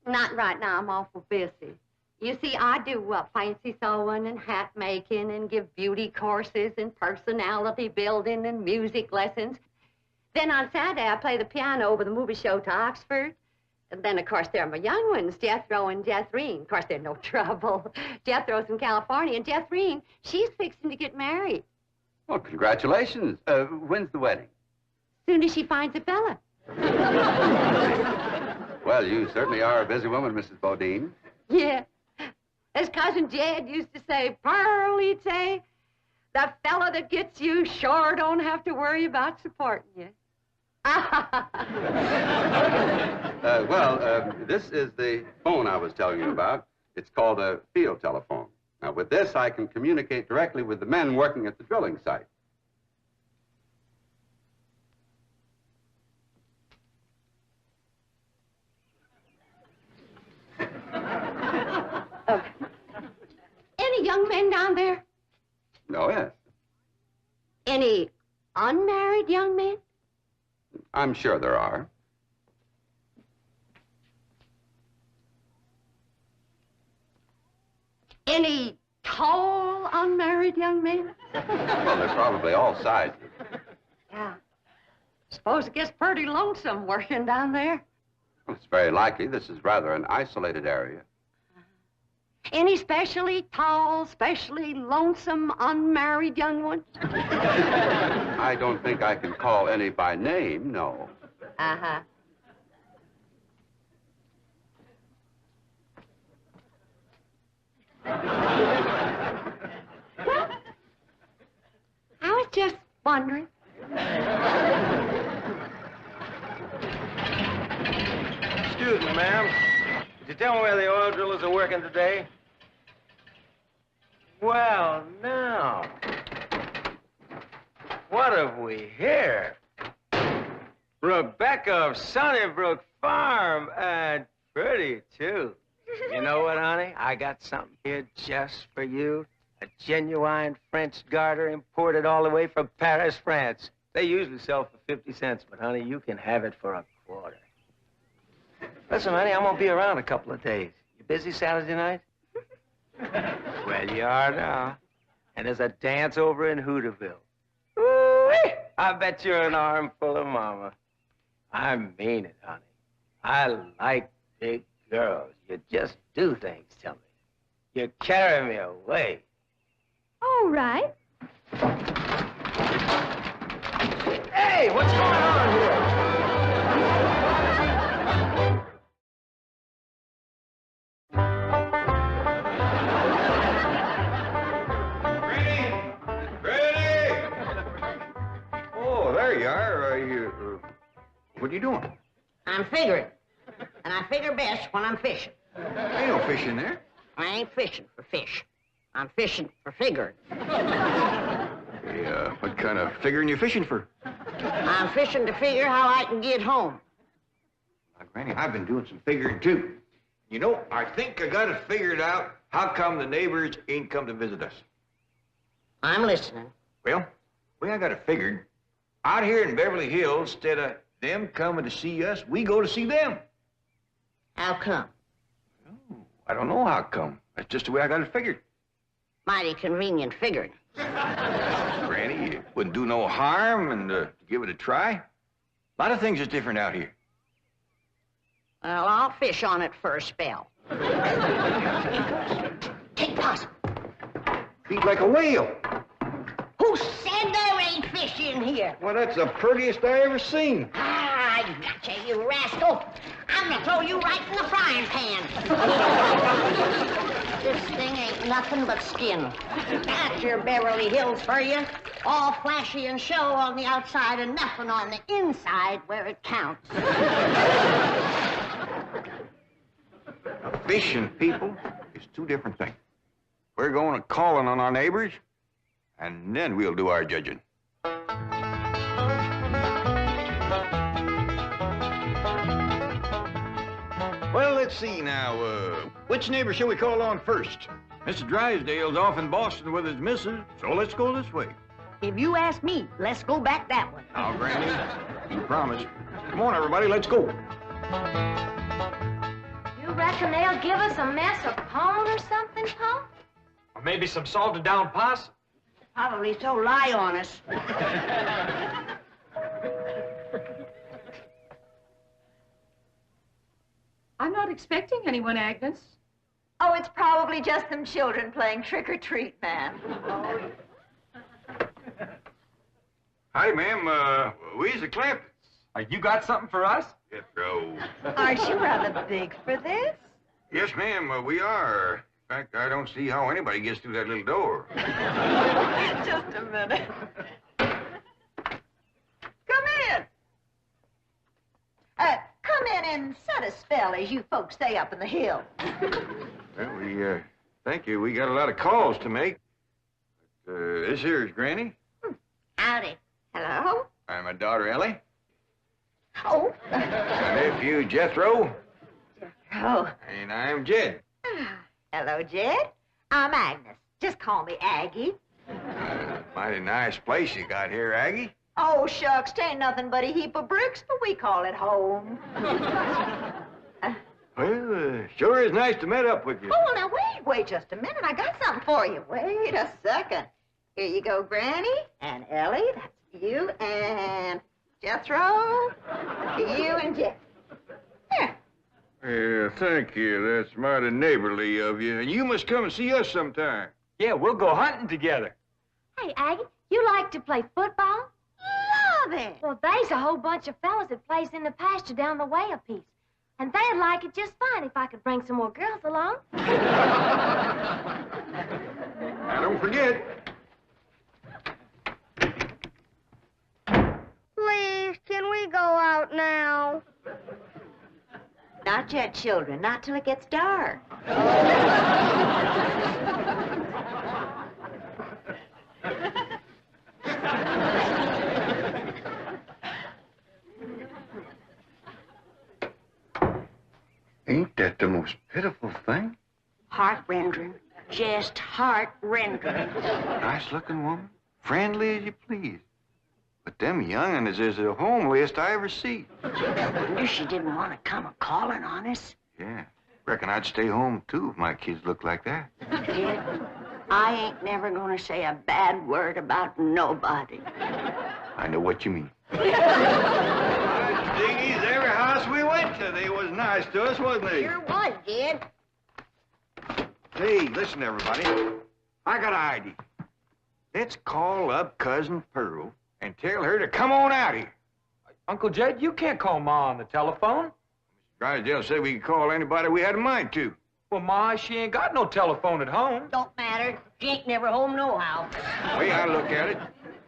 not right now. I'm awful busy. You see, I do fancy sewing and hat making and give beauty courses and personality building and music lessons. Then on Saturday, I play the piano over the movie show to Oxford. And then, of course, there are my young ones, Jethro and Jethrine. Of course, they're no trouble. Jethro's in California, and Jethrine, she's fixing to get married. Well, congratulations. When's the wedding? Soon as she finds a fella. Well, you certainly are a busy woman, Mrs. Bodine. Yeah. As Cousin Jed used to say, Pearl, he'd say, the fella that gets you sure don't have to worry about supporting you. This is the phone I was telling you about. It's called a field telephone. Now, with this, I can communicate directly with the men working at the drilling site. Any young men down there? Oh, yes. Any unmarried young men? I'm sure there are. Any tall, unmarried young men? Well, they're probably all sizes. Yeah. Suppose it gets pretty lonesome working down there. Well, it's very likely. This is rather an isolated area. Any specially tall, specially lonesome, unmarried young ones? I don't think I can call any by name, no. Uh-huh. Well, I was just wondering. Excuse me, ma'am. Could you tell me where the oil drillers are working today? Well, now. What have we here? Rebecca of Sunnybrook Farm, and pretty, too. You know what, honey? I got something here just for you. A genuine French garter imported all the way from Paris, France. They usually sell for 50 cents, but, honey, you can have it for a quarter. Listen, honey, I'm gonna be around a couple of days. You busy Saturday night? Well, you are now. And there's a dance over in Hooterville. Ooh-wee! I bet you're an armful of mama. I mean it, honey. I like big girls. You just do things to me. You carry me away. All right. Hey, what's going on here? There you are. What are you doing? I'm figuring. And I figure best when I'm fishing. Ain't no fish in there. I ain't fishing for fish. I'm fishing for figuring. Hey, what kind of figuring you fishing for? I'm fishing to figure how I can get home. Now, Granny, I've been doing some figuring, too. You know, I think I got it figured out how come the neighbors ain't come to visit us. I'm listening. Well, I got it figured. Out here in Beverly Hills, instead of them coming to see us, we go to see them. How come? Oh, I don't know how come. That's just the way I got it figured. Mighty convenient figuring. Granny, it wouldn't do no harm and to give it a try. A lot of things is different out here. Well, I'll fish on it for a spell. Take possum. Feet like a whale. Who said there ain't fish in here? Well, that's the prettiest I ever seen. Ah, I gotcha, you rascal. I'm gonna throw you right in the frying pan. This thing ain't nothing but skin. That's your Beverly Hills for you. All flashy and show on the outside and nothing on the inside where it counts. Fish and people is two different things. We're going to calling on our neighbors, and then we'll do our judging. Well, let's see now. Which neighbor shall we call on first? Mr. Drysdale's off in Boston with his missus, so let's go this way. If you ask me, let's go back that way. Now, Granny, you promised. Come on, everybody, let's go. You reckon they'll give us a mess of pone or something, Pa? Or maybe some salted down possum. Probably so lie on us. I'm not expecting anyone, Agnes. Oh, it's probably just them children playing trick-or-treat, ma'am. Hi, ma'am. We's the Clamptons. You got something for us? Jethro. Aren't you rather big for this? Yes, ma'am, we are. In fact, I don't see how anybody gets through that little door. Just a minute. Come in. Come in and set a spell, as you folks stay up in the hill. Well, thank you. We got a lot of calls to make. This here is Granny. Howdy. Hello? I'm my daughter, Ellie. Oh. My nephew, Jethro. Oh. And I'm Jed. Hello, Jed. I'm Agnes. Just call me Aggie. Mighty nice place you got here, Aggie. Oh, shucks, 'tain't nothing but a heap of bricks, but we call it home. Well, sure is nice to meet up with you. Oh, now wait just a minute. I got something for you. Wait a second. Here you go, Granny, and Ellie, that's you, and Jethro, you and Jeff. Here. Yeah, thank you. That's mighty neighborly of you. And you must come and see us sometime. Yeah, we'll go hunting together. Hey, Aggie, you like to play football? Love it. Well, there's a whole bunch of fellas that plays in the pasture down the way a piece. And they'd like it just fine if I could bring some more girls along. Now, don't forget. Please, can we go out now? Not yet, children. Not till it gets dark. Ain't that the most pitiful thing? Heart-rending. Just heart-rending. Nice-looking woman. Friendly as you please. But them young'uns is the homeliest I ever see. Wonder she didn't want to come a-calling on us. Yeah. Reckon I'd stay home, too, if my kids looked like that. Kid, I ain't never gonna say a bad word about nobody. I know what you mean. Diggies, every house we went to, they was nice to us, wasn't they? Sure was, Jed. Hey, listen, everybody. I got an idea. Let's call up Cousin Pearl and tell her to come on out here. Uncle Jed, you can't call Ma on the telephone. Drysdale said we could call anybody we had a mind to. Well, Ma, she ain't got no telephone at home. Don't matter. She ain't never home nohow. The way I look at it,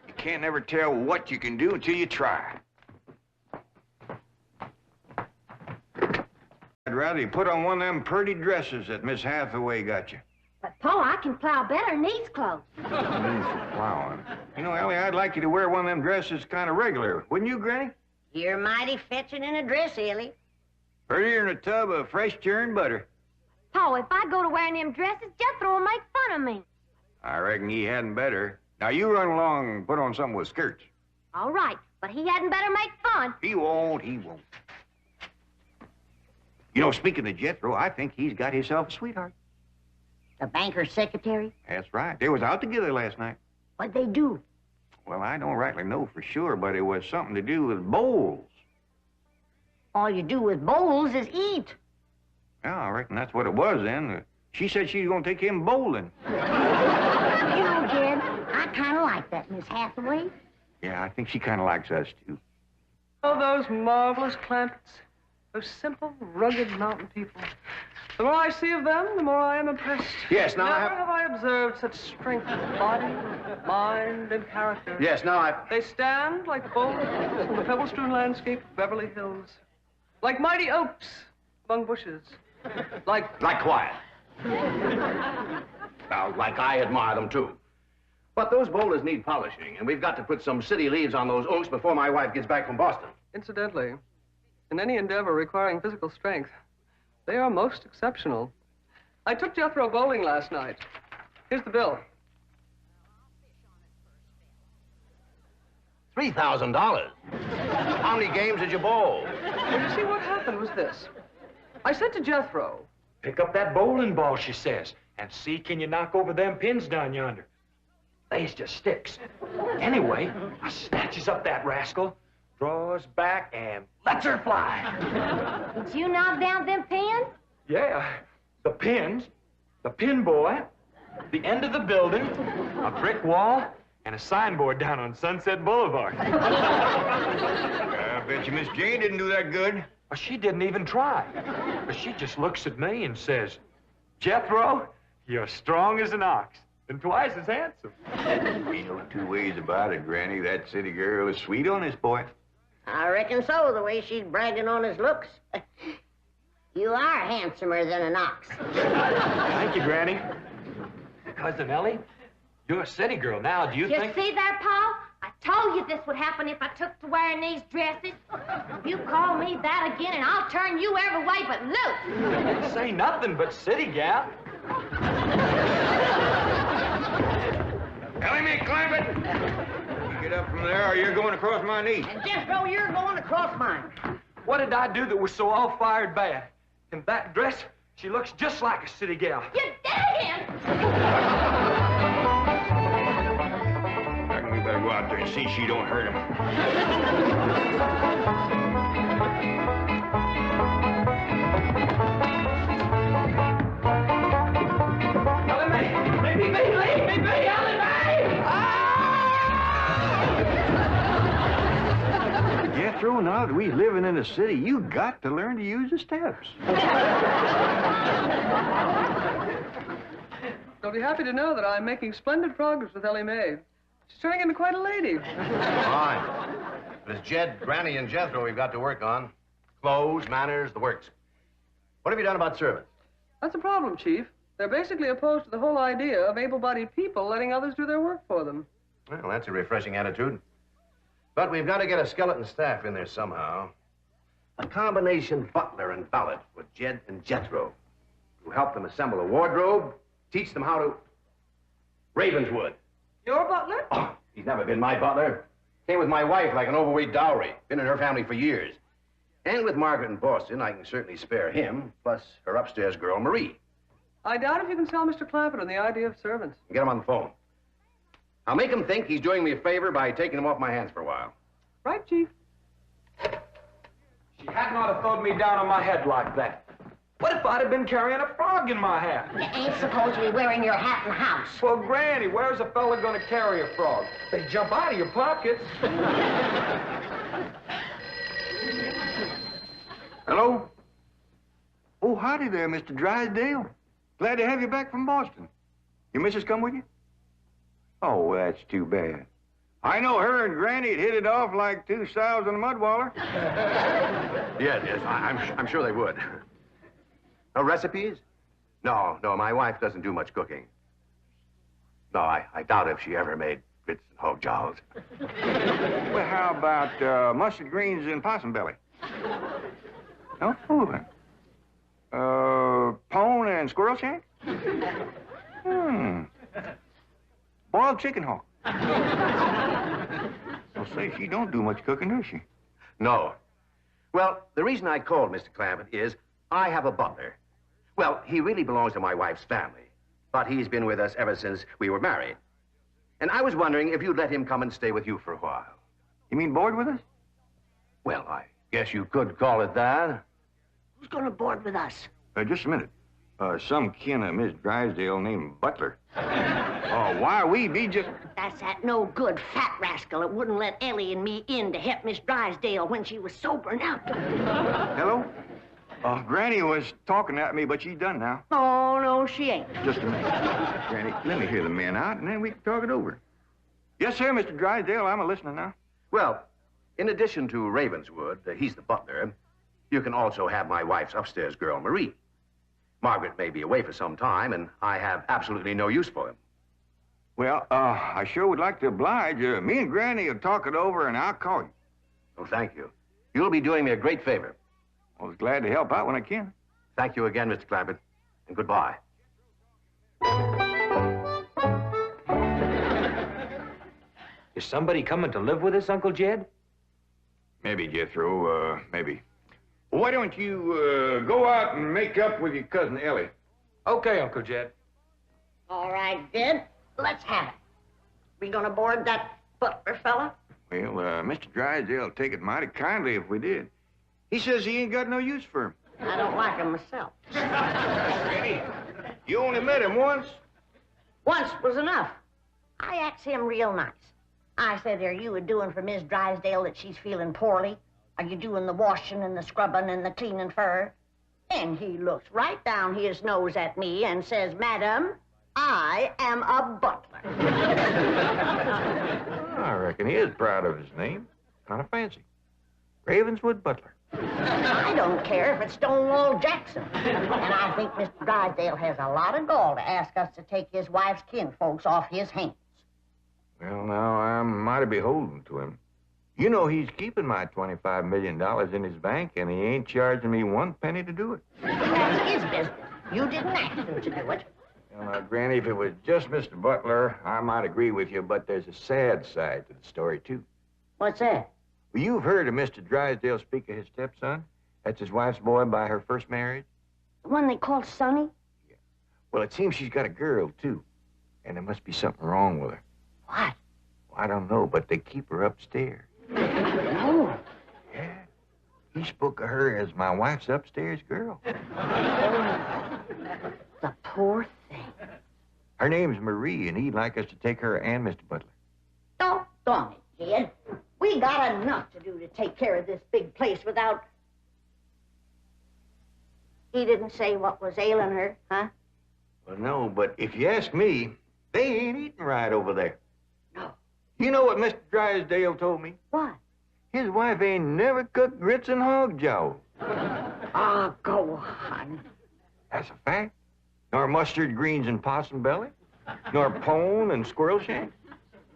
you can't never tell what you can do until you try. I'd rather you put on one of them pretty dresses that Miss Hathaway got you. But, Pa, I can plow better in these clothes. Plowing. You know, Ellie, I'd like you to wear one of them dresses kind of regular. Wouldn't you, Granny? You're mighty fetching in a dress, Ellie. Prettier than a tub of fresh churned butter. Pa, if I go to wearing them dresses, Jethro will make fun of me. I reckon he hadn't better. Now, you run along and put on something with skirts. All right, but he hadn't better make fun. He won't, he won't. You know, speaking of Jethro, I think he's got himself a sweetheart. The banker's secretary? That's right. They was out together last night. What'd they do? Well, I don't rightly know for sure, but it was something to do with bowls. All you do with bowls is eat. Yeah, I reckon that's what it was then. She said she was going to take him bowling. You know, Jed, I kind of like that Miss Hathaway. Yeah, I think she kind of likes us, too. Oh, those marvelous Clampets. Those simple, rugged mountain people. The more I see of them, the more I am impressed. Yes, now Never have I observed such strength of body, mind, and character. Yes, now They stand like boulders in the pebble-strewn landscape of Beverly Hills. Like mighty oaks among bushes. Like quiet. Now, like I admire them, too. But those boulders need polishing, and we've got to put some city leaves on those oaks before my wife gets back from Boston. Incidentally, in any endeavor requiring physical strength, they are most exceptional. I took Jethro bowling last night. Here's the bill. $3,000. How many games did you bowl? Well, you see, what happened was this. I said to Jethro, Pick up that bowling ball, she says, and see can you knock over them pins down yonder. They's just sticks. Anyway, I snatches up that rascal, draws back, and lets her fly. Did you knock down them pins? Yeah, the pins, the pin boy, the end of the building, a brick wall, and a signboard down on Sunset Boulevard. I bet you Miss Jane didn't do that good. Well, she didn't even try. But she just looks at me and says, Jethro, you're strong as an ox and twice as handsome. Ain't no two ways about it, Granny. That city girl is sweet on this boy. I reckon so, the way she's bragging on his looks. You are handsomer than an ox. Thank you, Granny. Cousin Ellie, you're a city girl now. Do you think... You see there, Paul? I told you this would happen if I took to wearing these dresses. You call me that again, and I'll turn you every way but loose. Say nothing but city gal. Ellie Mae Clampett! You get up from there or you're going across my knee. And Jethro, you're going across mine. What did I do that was so all-fired bad? In that dress, she looks just like a city gal. You did it again! I reckon we better go out there and see she don't hurt him. Ellie Mae! Leave me be! Leave me be! Ellie Mae! Jethro, now that we living in the city, you got to learn to use the steps. you'll be happy to know that I'm making splendid progress with Ellie Mae. She's turning into quite a lady. Fine. But it's Jed, Granny, and Jethro we've got to work on. Clothes, manners, the works. What have you done about servants? That's a problem, Chief. They're basically opposed to the whole idea of able-bodied people letting others do their work for them. Well, that's a refreshing attitude. But we've got to get a skeleton staff in there somehow. A combination butler and valet with Jed and Jethro. Who help them assemble a wardrobe, teach them how to... Ravenswood. Your butler? Oh, he's never been my butler. Came with my wife like an overweight dowry. Been in her family for years. And with Margaret in Boston, I can certainly spare him, plus her upstairs girl, Marie. I doubt if you can sell Mr. Clampett on the idea of servants. Get him on the phone. I'll make him think he's doing me a favor by taking him off my hands for a while. Right, Chief? She hadn't ought to thrown me down on my head like that. What if I'd have been carrying a frog in my hat? You ain't supposed to be wearing your hat in the house. Well, Granny, where's a fella gonna carry a frog? They jump out of your pockets. Hello? Oh, howdy there, Mr. Drysdale. Glad to have you back from Boston. Your missus come with you? Oh, that's too bad. I know her and Granny had hit it off like two sows in a mud waller. Yes, I'm sure they would. No recipes? No, my wife doesn't do much cooking. No, I doubt if she ever made grits and hog jows. Well, how about mustard greens and possum belly? No? Oh, then. Pone and squirrel shank? Boiled chicken hawk. Well, say, she don't do much cooking, does she? No. Well, the reason I called Mr. Clampett is I have a butler. Well, he really belongs to my wife's family, but he's been with us ever since we were married. And I was wondering if you'd let him come and stay with you for a while. You mean board with us? Well, I guess you could call it that. Who's gonna board with us? Just a minute. Some kin of Miss Drysdale named Butler. Why we be just... That's that no good fat rascal that wouldn't let Ellie and me in to help Miss Drysdale when she was sobering up. Hello? Granny was talking at me, but she's done now. Oh, no, she ain't. Just a minute. Granny, let me hear the men out, and then we can talk it over. Yes, sir, Mr. Drysdale. I'm a-listening now. Well, in addition to Ravenswood, he's the butler, you can also have my wife's upstairs girl, Marie. Margaret may be away for some time, and I have absolutely no use for him. Well, I sure would like to oblige. Me and Granny will talk it over, and I'll call you. Oh, thank you. You'll be doing me a great favor. I was glad to help out when I can. Thank you again, Mr. Clampett, and goodbye. Is somebody coming to live with us, Uncle Jed? Maybe, Jethro, maybe. Why don't you go out and make up with your cousin Ellie? Okay, Uncle Jed. All right, Jed. Let's have it. We gonna board that butler fella? Well, Mr. Drysdale will take it mighty kindly if we did. He says he ain't got no use for him. I don't like him myself. Granny, you only met him once? Once was enough. I asked him real nice. I said, are you a-doing for Miss Drysdale that she's feeling poorly? Are you doing the washing and the scrubbing and the cleaning for her? And he looks right down his nose at me and says, Madam, I am a butler. I reckon he is proud of his name. Kind of fancy. Ravenswood Butler. I don't care if it's Stonewall Jackson. And I think Mr. Drysdale has a lot of gall to ask us to take his wife's kinfolks off his hands. Well, now, I'm mighty beholden to him. You know he's keeping my $25 million in his bank, and he ain't charging me one penny to do it. That's his business. You didn't ask him to do it. Well, now, Granny, if it was just Mr. Butler, I might agree with you, but there's a sad side to the story, too. What's that? Well, you've heard of Mr. Drysdale speak of his stepson. That's his wife's boy by her first marriage. The one they call Sonny? Yeah. Well, it seems she's got a girl, too. And there must be something wrong with her. What? Well, I don't know, but they keep her upstairs. No. Yeah. He spoke of her as my wife's upstairs girl. Oh, the poor thing. Her name's Marie, and he'd like us to take her and Mr. Butler. Doggone it, Jed. We got enough to do to take care of this big place without... He didn't say what was ailing her, huh? Well, no, but if you ask me, they ain't eating right over there. No. You know what Mr. Drysdale told me? What? His wife ain't never cooked grits and hog jowl. Ah, go on. That's a fact. Nor mustard greens and possum belly. Nor pone and squirrel shank.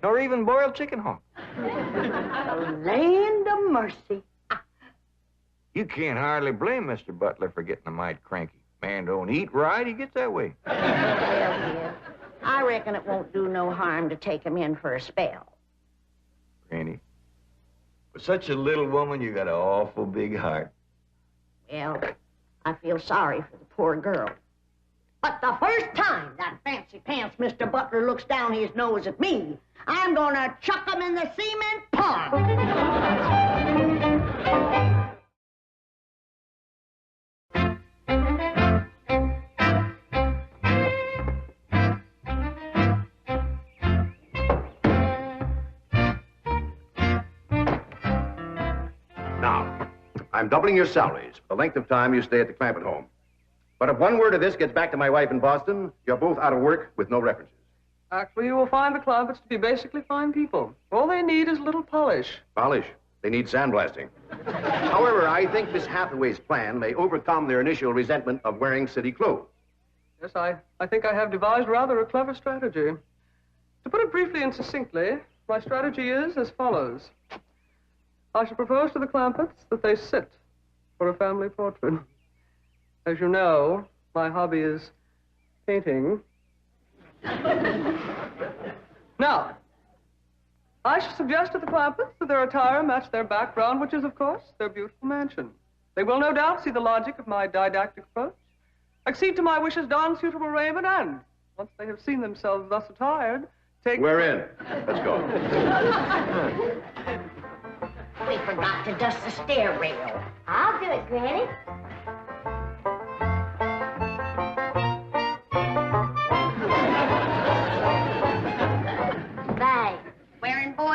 Nor even boiled chicken hawk. The land of mercy. You can't hardly blame Mr. Butler for getting a mite cranky. Man don't eat right, he gets that way. Well, dear, I reckon it won't do no harm to take him in for a spell. Granny, for such a little woman, you got an awful big heart. Well, I feel sorry for the poor girl. But the first time that fancy pants Mr. Butler looks down his nose at me, I'm gonna chuck him in the cement pond. Now, I'm doubling your salaries for the length of time you stay at the Clampett home. But if one word of this gets back to my wife in Boston, you're both out of work with no references. Actually, you will find the Clampetts to be basically fine people. All they need is a little polish. Polish. They need sandblasting. However, I think Miss Hathaway's plan may overcome their initial resentment of wearing city clothes. Yes, I think I have devised rather a clever strategy. To put it briefly and succinctly, my strategy is as follows. I shall propose to the Clampetts that they sit for a family portrait. As you know, my hobby is painting. Now, I shall suggest to the Clampetts that their attire match their background, which is, of course, their beautiful mansion. They will no doubt see the logic of my didactic approach, accede to my wishes, don suitable raiment, and, once they have seen themselves thus attired, take... We're in. Let's go. We forgot to dust the stair rail. I'll do it, Granny.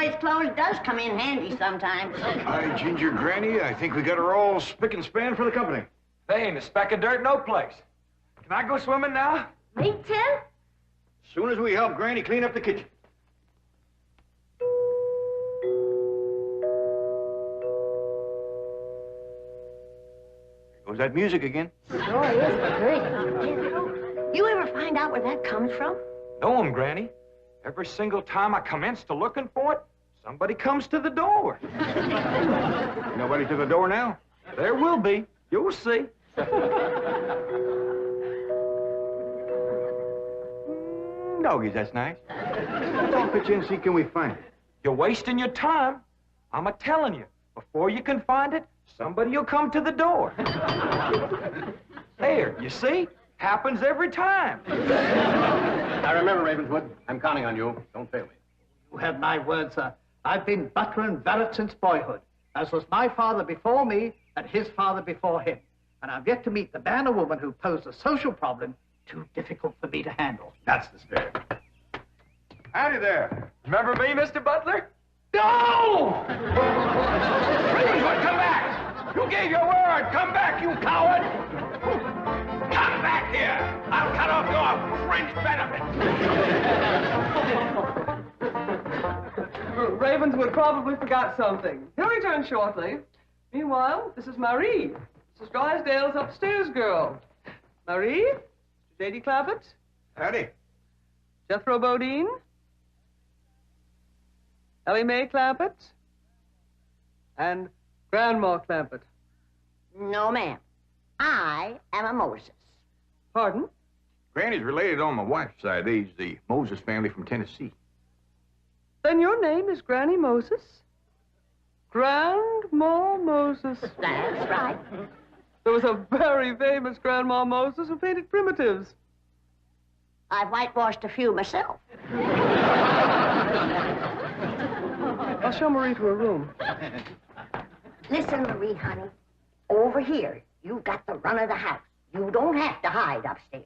boy's clothes does come in handy sometimes. Hi, Ginger Granny. I think we got her all spick and span for the company. They ain't a speck of dirt no place. Can I go swimming now? Me too? As soon as we help Granny clean up the kitchen. There goes that music again. Sure is pretty. You ever find out where that comes from? Know 'em, Granny. Every single time I commence to looking for it, somebody comes to the door. Nobody to the door now? There will be. You'll see. Doggies, that's nice. I'll pitch in and see can we find it. You're wasting your time. I'm a-telling you, before you can find it, somebody will come to the door. There, you see? Happens every time. Now remember, Ravenswood, I'm counting on you. Don't fail me. You have my word, sir. I've been butler and valet since boyhood, as was my father before me and his father before him. And I've yet to meet the man or woman who posed a social problem too difficult for me to handle. That's the spirit. Howdy there. Remember me, Mr. Butler? No! Ravenswood, come back! You gave your word! Come back, you coward! Come back here! I'll cut off your fringe benefits! Ravenswood probably forgot something. He'll return shortly. Meanwhile, this is Marie, Mrs. Drysdale's upstairs girl. Marie, J.D. Clappett. Howdy. Jethro Bodine. Ellie Mae Clappett. And Grandma Clappett. No, ma'am. I am a Moses. Pardon? Granny's related on my wife's side. They's the Moses family from Tennessee. Then your name is Granny Moses? Grandma Moses. That's right. There was a very famous Grandma Moses who painted primitives. I've whitewashed a few myself. I'll show Marie to her room. Listen, Marie, honey. Over here, you've got the run of the house. You don't have to hide upstairs.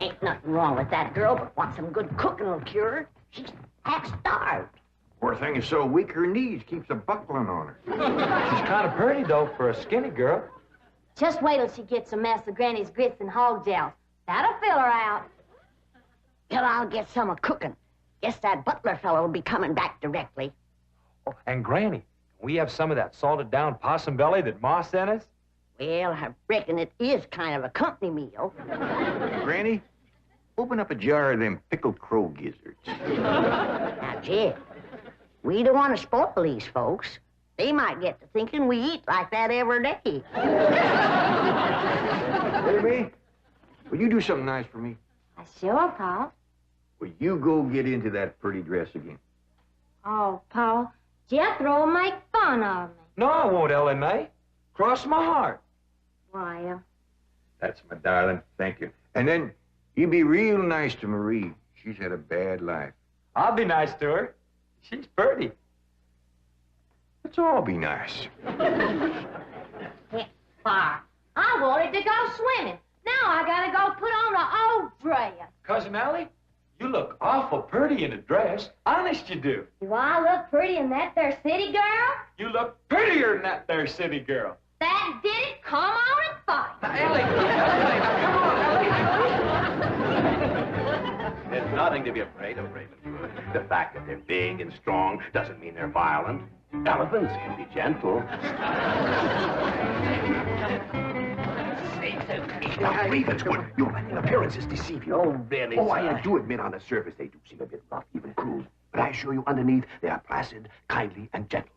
Ain't nothing wrong with that girl, but want some good cooking will cure her. She's half-starved. Poor thing is so weak her knees keeps a buckling on her. She's kind of pretty, though, for a skinny girl. Just wait till she gets a mess of Granny's grits and hog gels. That'll fill her out. Till I'll get some of cooking. Guess that butler fellow will be coming back directly. Oh, and Granny, can we have some of that salted down possum belly that Ma sent us? Well, I reckon it is kind of a company meal. Granny, open up a jar of them pickled crow gizzards. Now, Jed, we don't want to spoil these folks. They might get to thinking we eat like that every day. Baby, will you do something nice for me? Sure, Paul. Will you go get into that pretty dress again? Oh, Paul, Jethro will make fun of me. No, I won't, Ellie Mae. Cross my heart. Well, That's my darling. Thank you. And then you be real nice to Marie. She's had a bad life. I'll be nice to her. She's pretty. Let's all be nice. heck, far. I wanted to go swimming. Now I gotta go put on an old dress. Cousin Ellie, you look awful pretty in a dress. Honest you do. Do I look pretty in that there city girl? You look prettier than that there city girl. That did it. Come on and fight. Ellie, come on, There's nothing to be afraid of, Ravenswood. The fact that they're big and strong doesn't mean they're violent. Elephants can be gentle. Now, Ravenswood, you're letting appearances deceive you. Oh, really, Oh, sir? I do admit on the surface they do seem a bit rough, even cruel. But I assure you underneath they are placid, kindly, and gentle.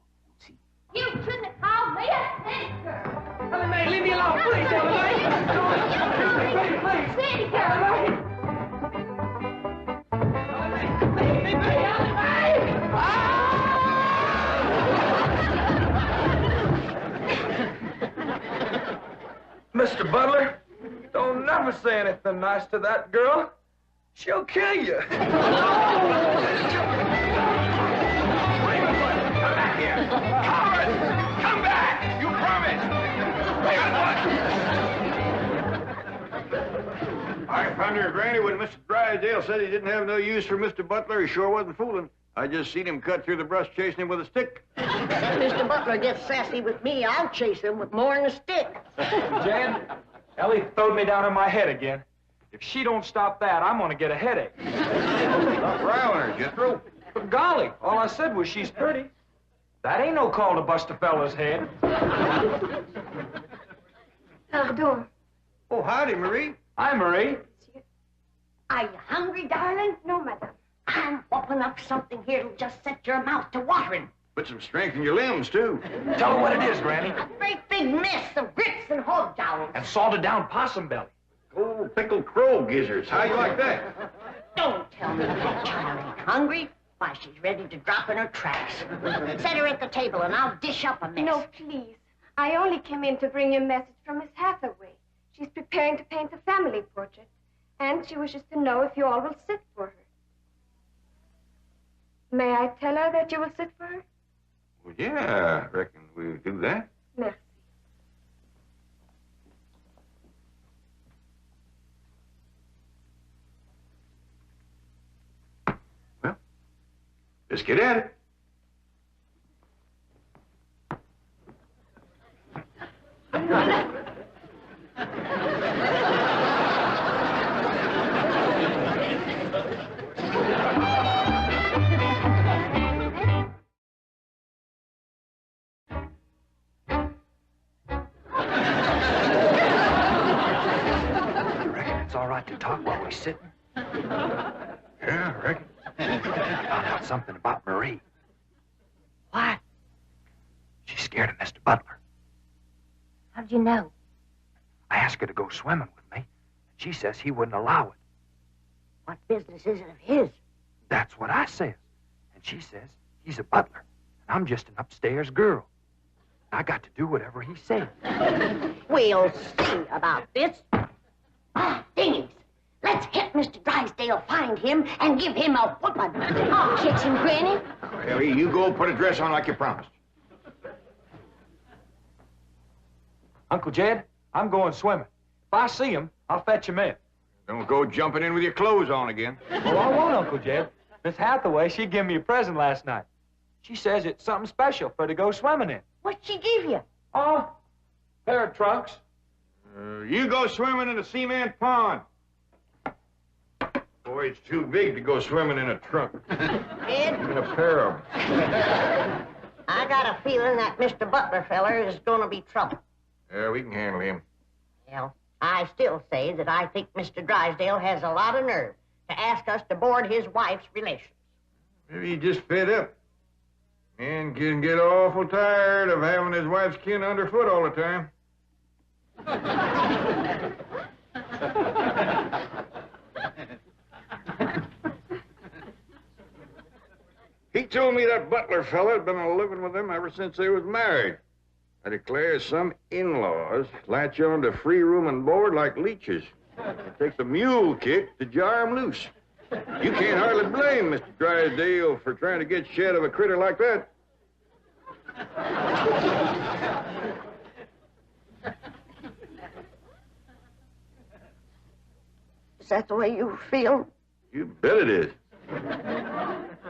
See? You shouldn't have called me a city girl. Ellie Mae, leave me alone, please, Ellie Mae. Please, city girl. Mr. Butler, don't never say anything nice to that girl. She'll kill you. Come back here! Coward! Come back! You promised! I Thunder, Granny, when Mr. Drysdale said he didn't have no use for Mr. Butler, he sure wasn't fooling. I just seen him cut through the brush chasing him with a stick. If Mr. Butler gets sassy with me, I'll chase him with more than a stick. Jan, Ellie throwed me down on my head again. If she don't stop that, I'm gonna get a headache. Stop riling her, Jethro. But golly, all I said was she's pretty. That ain't no call to bust a fella's head. Pardon. Oh, howdy, Marie. Hi, Marie. Are you hungry, darling? No, madame. I'm whopping up something here to just set your mouth to watering. Put some strength in your limbs, too. Tell her what it is, Granny. A great big mess of grits and hog jowls. And salted down possum belly. Oh, pickled crow gizzards. How you like that? Don't tell me that child ain't hungry. Why, she's ready to drop in her tracks. Set her at the table and I'll dish up a mess. No, please. I only came in to bring you a message from Miss Hathaway. She's preparing to paint a family portrait, and she wishes to know if you all will sit for her. May I tell her that you will sit for her? Well, yeah, I reckon we'll do that. Merci. Let's get at it. It's all right to talk while we're sitting. Yeah, I reckon. Found out something about Marie. What? She's scared of Mr. Butler. How'd you know? I asked her to go swimming with me, and she says he wouldn't allow it. What business is it of his? That's what I says. And she says he's a butler, and I'm just an upstairs girl. I got to do whatever he says. We'll see about this. Ah, dingies. Let's get Mr. Drysdale, find him, and give him a whooping. I'll catch him, Granny. Ellie, you go put a dress on like you promised. Uncle Jed, I'm going swimming. If I see him, I'll fetch him in. Don't go jumping in with your clothes on again. Oh, I won't, Uncle Jed. Miss Hathaway, she gave me a present last night. She says it's something special for her to go swimming in. What'd she give you? Oh, pair of trunks. You go swimming in the cement pond. Boy, it's too big to go swimming in a trunk. Ed? In a pair of them. I got a feeling that Mr. Butler feller is going to be trouble. Yeah, we can handle him. Well, I still say that I think Mr. Drysdale has a lot of nerve to ask us to board his wife's relations. Maybe he just fed up. Man can get awful tired of having his wife's kin underfoot all the time. He told me that Butler fella had been living with him ever since they was married. I declare some in-laws latch on to free room and board like leeches. It takes a mule kick to jar 'em loose. You can't hardly blame Mr. Drysdale for trying to get shed of a critter like that. Is that the way you feel? You bet it is.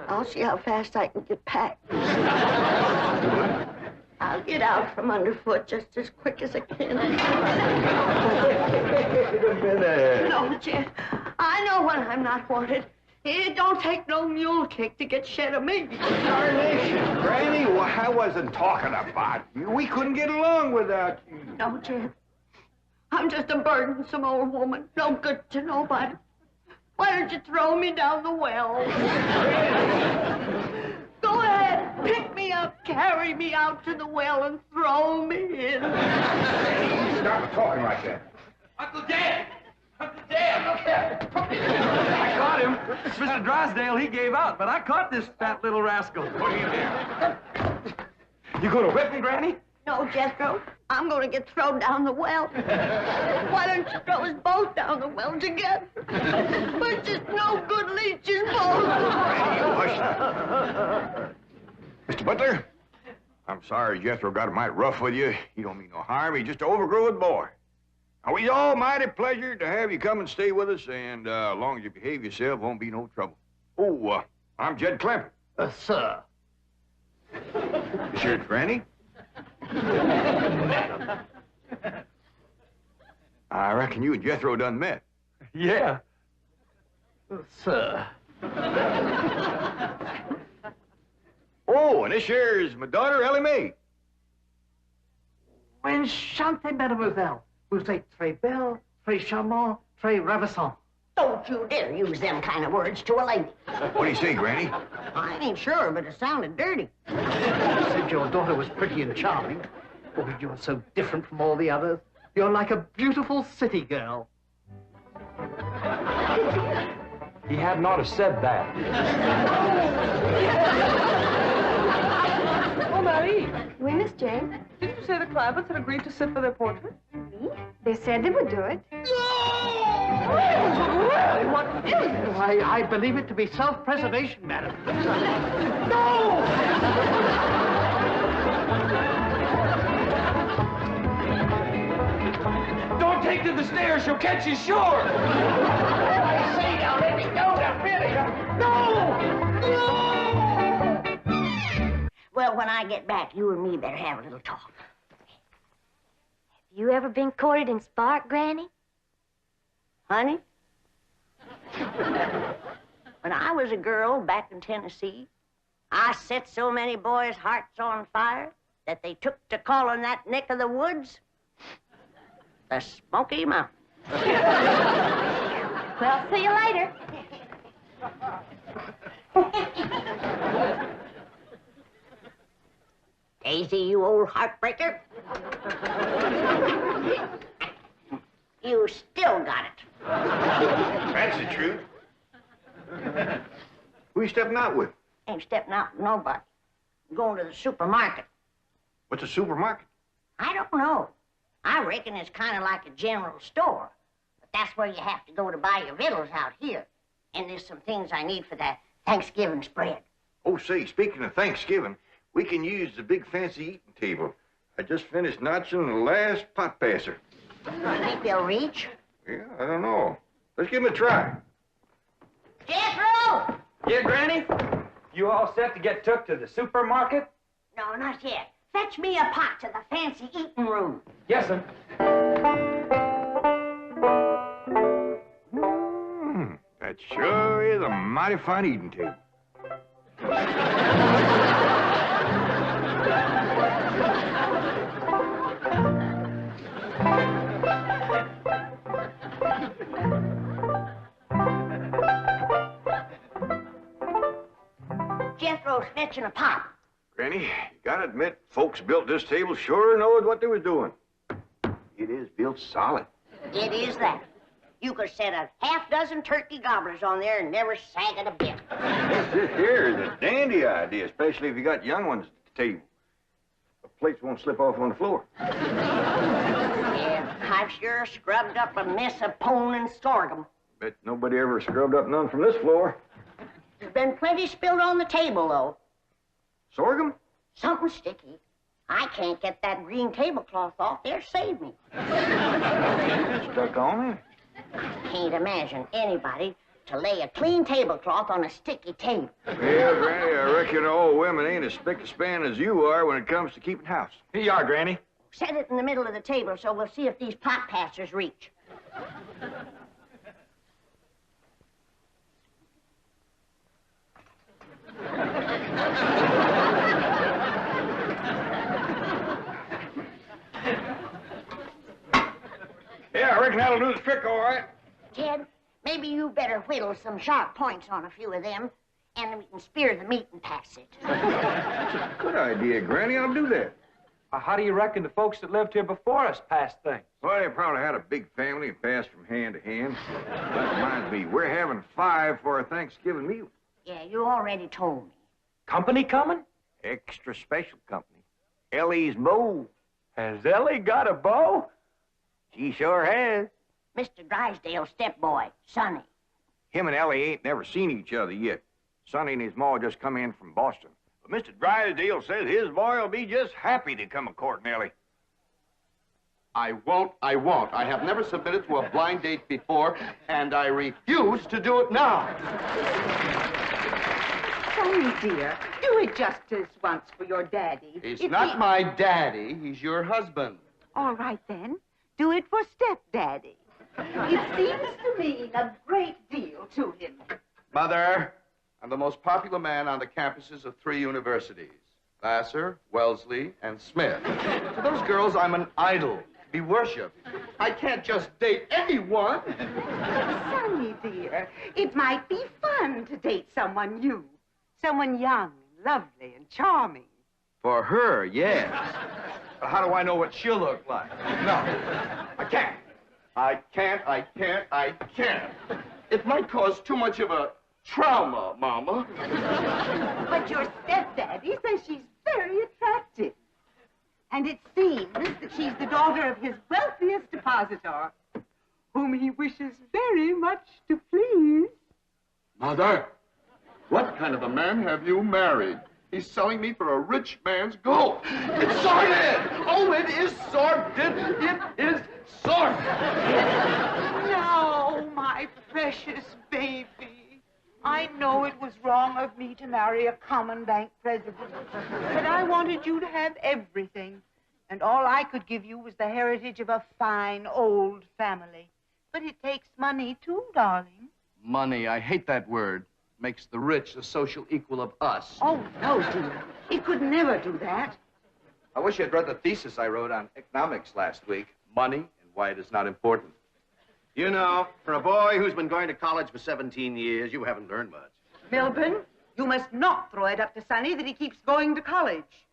I'll see how fast I can get packed. I'll get out from underfoot just as quick as I can. No, Jed. I know when I'm not wanted. It don't take no mule kick to get shed of me. Darnation, Granny, I wasn't talking about you. We couldn't get along without you. No, Jed. I'm just a burdensome old woman. No good to nobody. Why don't you throw me down the well? Go ahead, pick me up, carry me out to the well, and throw me in. Stop talking like that. Uncle Dan! Uncle Dan, look here! I caught him. Mr. Drysdale, he gave out, but I caught this fat little rascal. What are you doing? You gonna whip him, Granny? No, Jethro. I'm going to get thrown down the well. Why don't you throw us both down the well together? We're just no good leeches, both. Hush. Mr. Butler, I'm sorry Jethro got mighty rough with you. He don't mean no harm. He's just an overgrown boy. Now, we's almighty pleasure to have you come and stay with us, and as long as you behave yourself, won't be no trouble. Oh, I'm Jed Clampitt. Sir. You sure it's Granny? I reckon you and Jethro done met. Yeah. Sir. Oh, and this here is my daughter, Ellie Mae. Enchantée, mademoiselle. Vous êtes très belle, très charmant, très ravissant. Don't you dare use them kind of words to a lady. What do you say, Granny? I ain't sure, but it sounded dirty. You said your daughter was pretty and charming. Oh, you're so different from all the others. You're like a beautiful city girl. He had not have said that. Oh, Marie. Oui, Miss Jane. Didn't you say the Clampetts had agreed to sit for their portrait? Oui. They said they would do it. What is it? I believe it to be self-preservation, madam. No! Don't take to the stairs. She'll catch you sure. I say now, let me go now, really. No! Well, when I get back, you and me better have a little talk. You ever been courted in Spark, Granny? Honey? When I was a girl back in Tennessee, I set so many boys' hearts on fire that they took to calling that neck of the woods the Smoky Mountain. Well, see you later. Daisy, you old heartbreaker. You still got it. That's the truth. Who you stepping out with? Ain't stepping out with nobody. I'm going to the supermarket. What's a supermarket? I don't know. I reckon it's kind of like a general store. But that's where you have to go to buy your victuals out here. And there's some things I need for that Thanksgiving spread. Oh, say, speaking of Thanksgiving, we can use the big fancy eating table. I just finished notching the last pot passer. You think they'll reach? Yeah, I don't know. Let's give them a try. Jethro! Yeah, Granny? You all set to get took to the supermarket? No, not yet. Fetch me a pot to the fancy eating room. Yes, sir. That sure is a mighty fine eating table. Jethro's fetching a pot. Granny, you gotta admit, folks built this table sure knowed what they was doing. It is built solid. It is that. You could set a half-dozen turkey gobblers on there and never sag it a bit. This here is a dandy idea, especially if you got young ones at the table. The plates won't slip off on the floor. Yeah, I've sure scrubbed up a mess of pone and sorghum. Bet nobody ever scrubbed up none from this floor. There's been plenty spilled on the table, though. Sorghum? Something sticky. I can't get that green tablecloth off there. Save me. Stuck on it? I can't imagine anybody to lay a clean tablecloth on a sticky table. Yeah, Granny, I reckon all women ain't as spick and span as you are when it comes to keeping house. Here you are, Granny. Set it in the middle of the table so we'll see if these pot passers reach. Yeah, I reckon that'll do the trick, all right. Ted, maybe you better whittle some sharp points on a few of them, and we can spear the meat and pass it. Good idea, Granny. I'll do that. How do you reckon the folks that lived here before us passed things? Well, they probably had a big family and passed from hand to hand. That reminds me, we're having 5 for our Thanksgiving meal. Yeah, you already told me. Company coming? Extra special company. Ellie's beau. Has Ellie got a beau? She sure has. Mr. Drysdale's stepboy, Sonny. Him and Ellie ain't never seen each other yet. Sonny and his ma just come in from Boston. But Mr. Drysdale says his boy will be just happy to come a-courting Ellie. I won't. I have never submitted to a blind date before, and I refuse to do it now. Sonny, dear, do it justice once for your daddy. He's not my daddy. He's your husband. All right, then. Do it for stepdaddy. It seems to mean a great deal to him. Mother, I'm the most popular man on the campuses of 3 universities. Vassar, Wellesley, and Smith. To those girls, I'm an idol, to be worshipped. I can't just date anyone. Sonny, dear, it might be fun to date someone new. Someone young, and lovely, and charming. For her, yes. But how do I know what she'll look like? No, I can't. I can't. It might cause too much of a trauma, Mama. But your stepdaddy says she's very attractive. And it seems that she's the daughter of his wealthiest depositor, whom he wishes very much to please. Mother, what kind of a man have you married? He's selling me for a rich man's gold. It's sordid! Oh, it is sordid! It is sordid! No, my precious baby. I know it was wrong of me to marry a common bank president, but I wanted you to have everything, and all I could give you was the heritage of a fine old family. But it takes money, too, darling. Money, I hate that word. Makes the rich the social equal of us. Oh, no, dear. It could never do that. I wish you'd read the thesis I wrote on economics last week. Money and why it is not important. You know, for a boy who's been going to college for 17 years, you haven't learned much. Milburn, you must not throw it up to Sonny that he keeps going to college.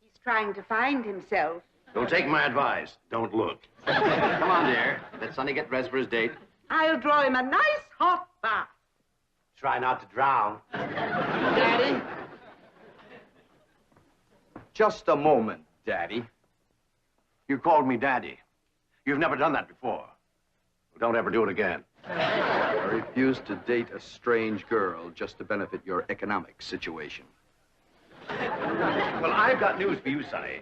He's trying to find himself. Don't take my advice. Don't look. Come on, dear. Let Sonny get dressed for his date. I'll draw him a nice hot bath. Try not to drown. Daddy? Just a moment, Daddy. You called me Daddy. You've never done that before. Don't ever do it again. I refuse to date a strange girl just to benefit your economic situation. Well, I've got news for you, Sonny.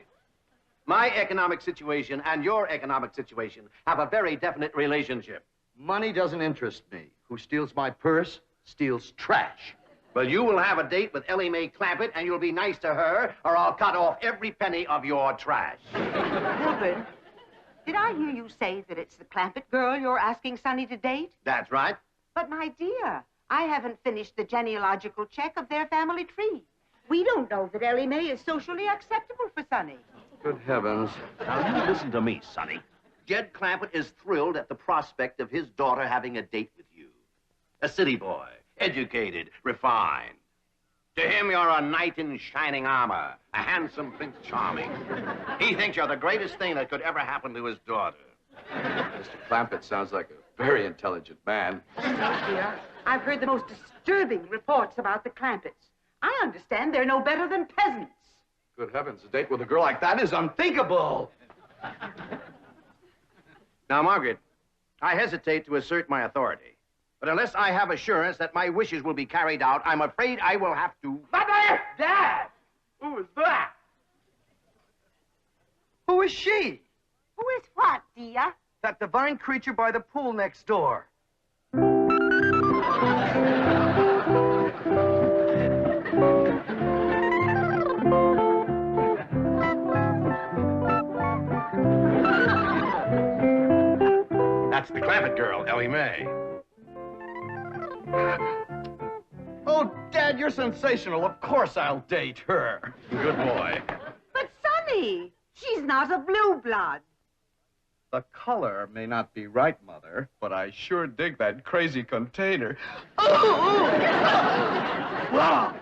My economic situation and your economic situation have a very definite relationship. Money doesn't interest me. Who steals my purse steals trash. Well, you will have a date with Ellie Mae Clampett, and you'll be nice to her, or I'll cut off every penny of your trash. Milburn, did I hear you say that it's the Clampett girl you're asking Sonny to date? That's right. But, my dear, I haven't finished the genealogical check of their family tree. We don't know that Ellie Mae is socially acceptable for Sonny. Good heavens. Now, you listen to me, Sonny. Jed Clampett is thrilled at the prospect of his daughter having a date with you. A city boy, educated, refined. To him, you're a knight in shining armor, a handsome Prince Charming. He thinks you're the greatest thing that could ever happen to his daughter. Mr. Clampett sounds like a very intelligent man. No, dear. I've heard the most disturbing reports about the Clampetts. I understand they're no better than peasants. Good heavens, a date with a girl like that is unthinkable. Now, Margaret, I hesitate to assert my authority. But unless I have assurance that my wishes will be carried out, I'm afraid I will have to... Mother! Dad! Who is that? Who is she? Who is what, dear? That divine creature by the pool next door. That's the Clampett girl, Ellie Mae. Oh, Dad, you're sensational. Of course I'll date her. Good boy. But, Sonny, she's not a blue blood. The color may not be right, Mother, but I sure dig that crazy container. Wow!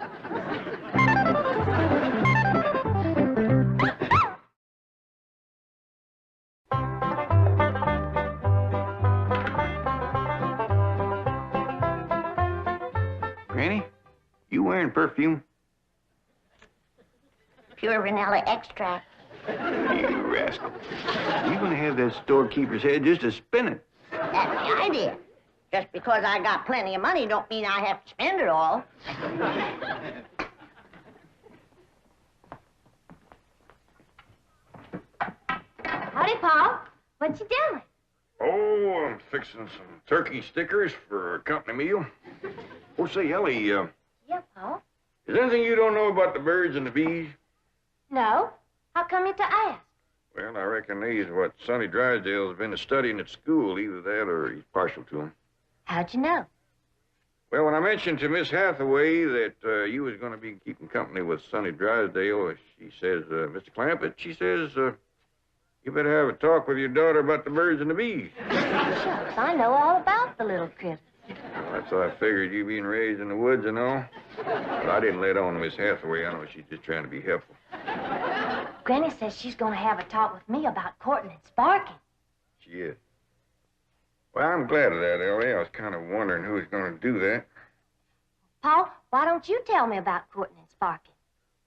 Granny, you wearing perfume? Pure vanilla extract. You rascal. You're gonna have that storekeeper's head just a spinning. That's the idea. Just because I got plenty of money don't mean I have to spend it all. Howdy, Paul. What you doing? Oh, I'm fixing some turkey stickers for a company meal. Oh, say, Ellie, Yeah, Pa? is there anything you don't know about the birds and the bees? No. How come you to ask? Well, I reckon these what Sonny Drysdale's been studying at school. Either that or he's partial to them. How'd you know? Well, when I mentioned to Miss Hathaway that you was going to be keeping company with Sonny Drysdale, she says, Mr. Clampett, she says, you better have a talk with your daughter about the birds and the bees. Shucks, I know all about the little critters. Well, that's how I figured you being raised in the woods and all. But I didn't let on to Miss Hathaway. I know she's just trying to be helpful. Granny says she's going to have a talk with me about courting and sparking. She is. Well, I'm glad of that, Ellie. I was kind of wondering who was going to do that. Pa, why don't you tell me about courting and sparking?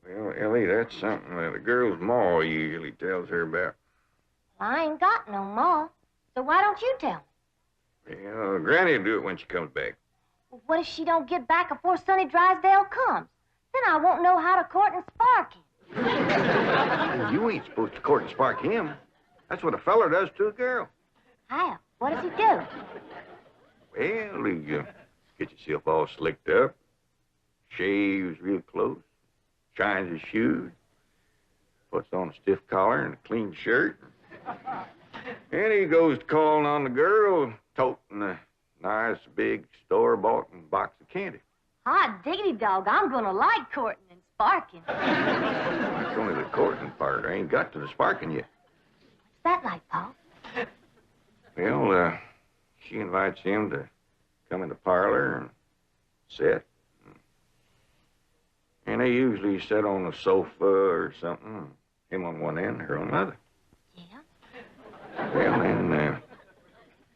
Well, Ellie, that's something that a girl's ma usually tells her about. Well, I ain't got no ma, so why don't you tell me? Well, Granny'll do it when she comes back. Well, what if she don't get back before Sonny Drysdale comes? Then I won't know how to court and spark him. You ain't supposed to court and spark him. That's what a feller does to a girl. How? What does he do? Well, he gets himself all slicked up, shaves real close, shines his shoes, puts on a stiff collar and a clean shirt. And he goes to calling on the girl, toting a nice big store-bought box of candy. Hot diggity dog, I'm gonna like courting and sparking. It's only the courting part. I ain't got to the sparking yet. What's that like, Pa? Well, she invites him to come in the parlor and sit. And they usually sit on a sofa or something, him on one end, her on the other. Yeah? Well, then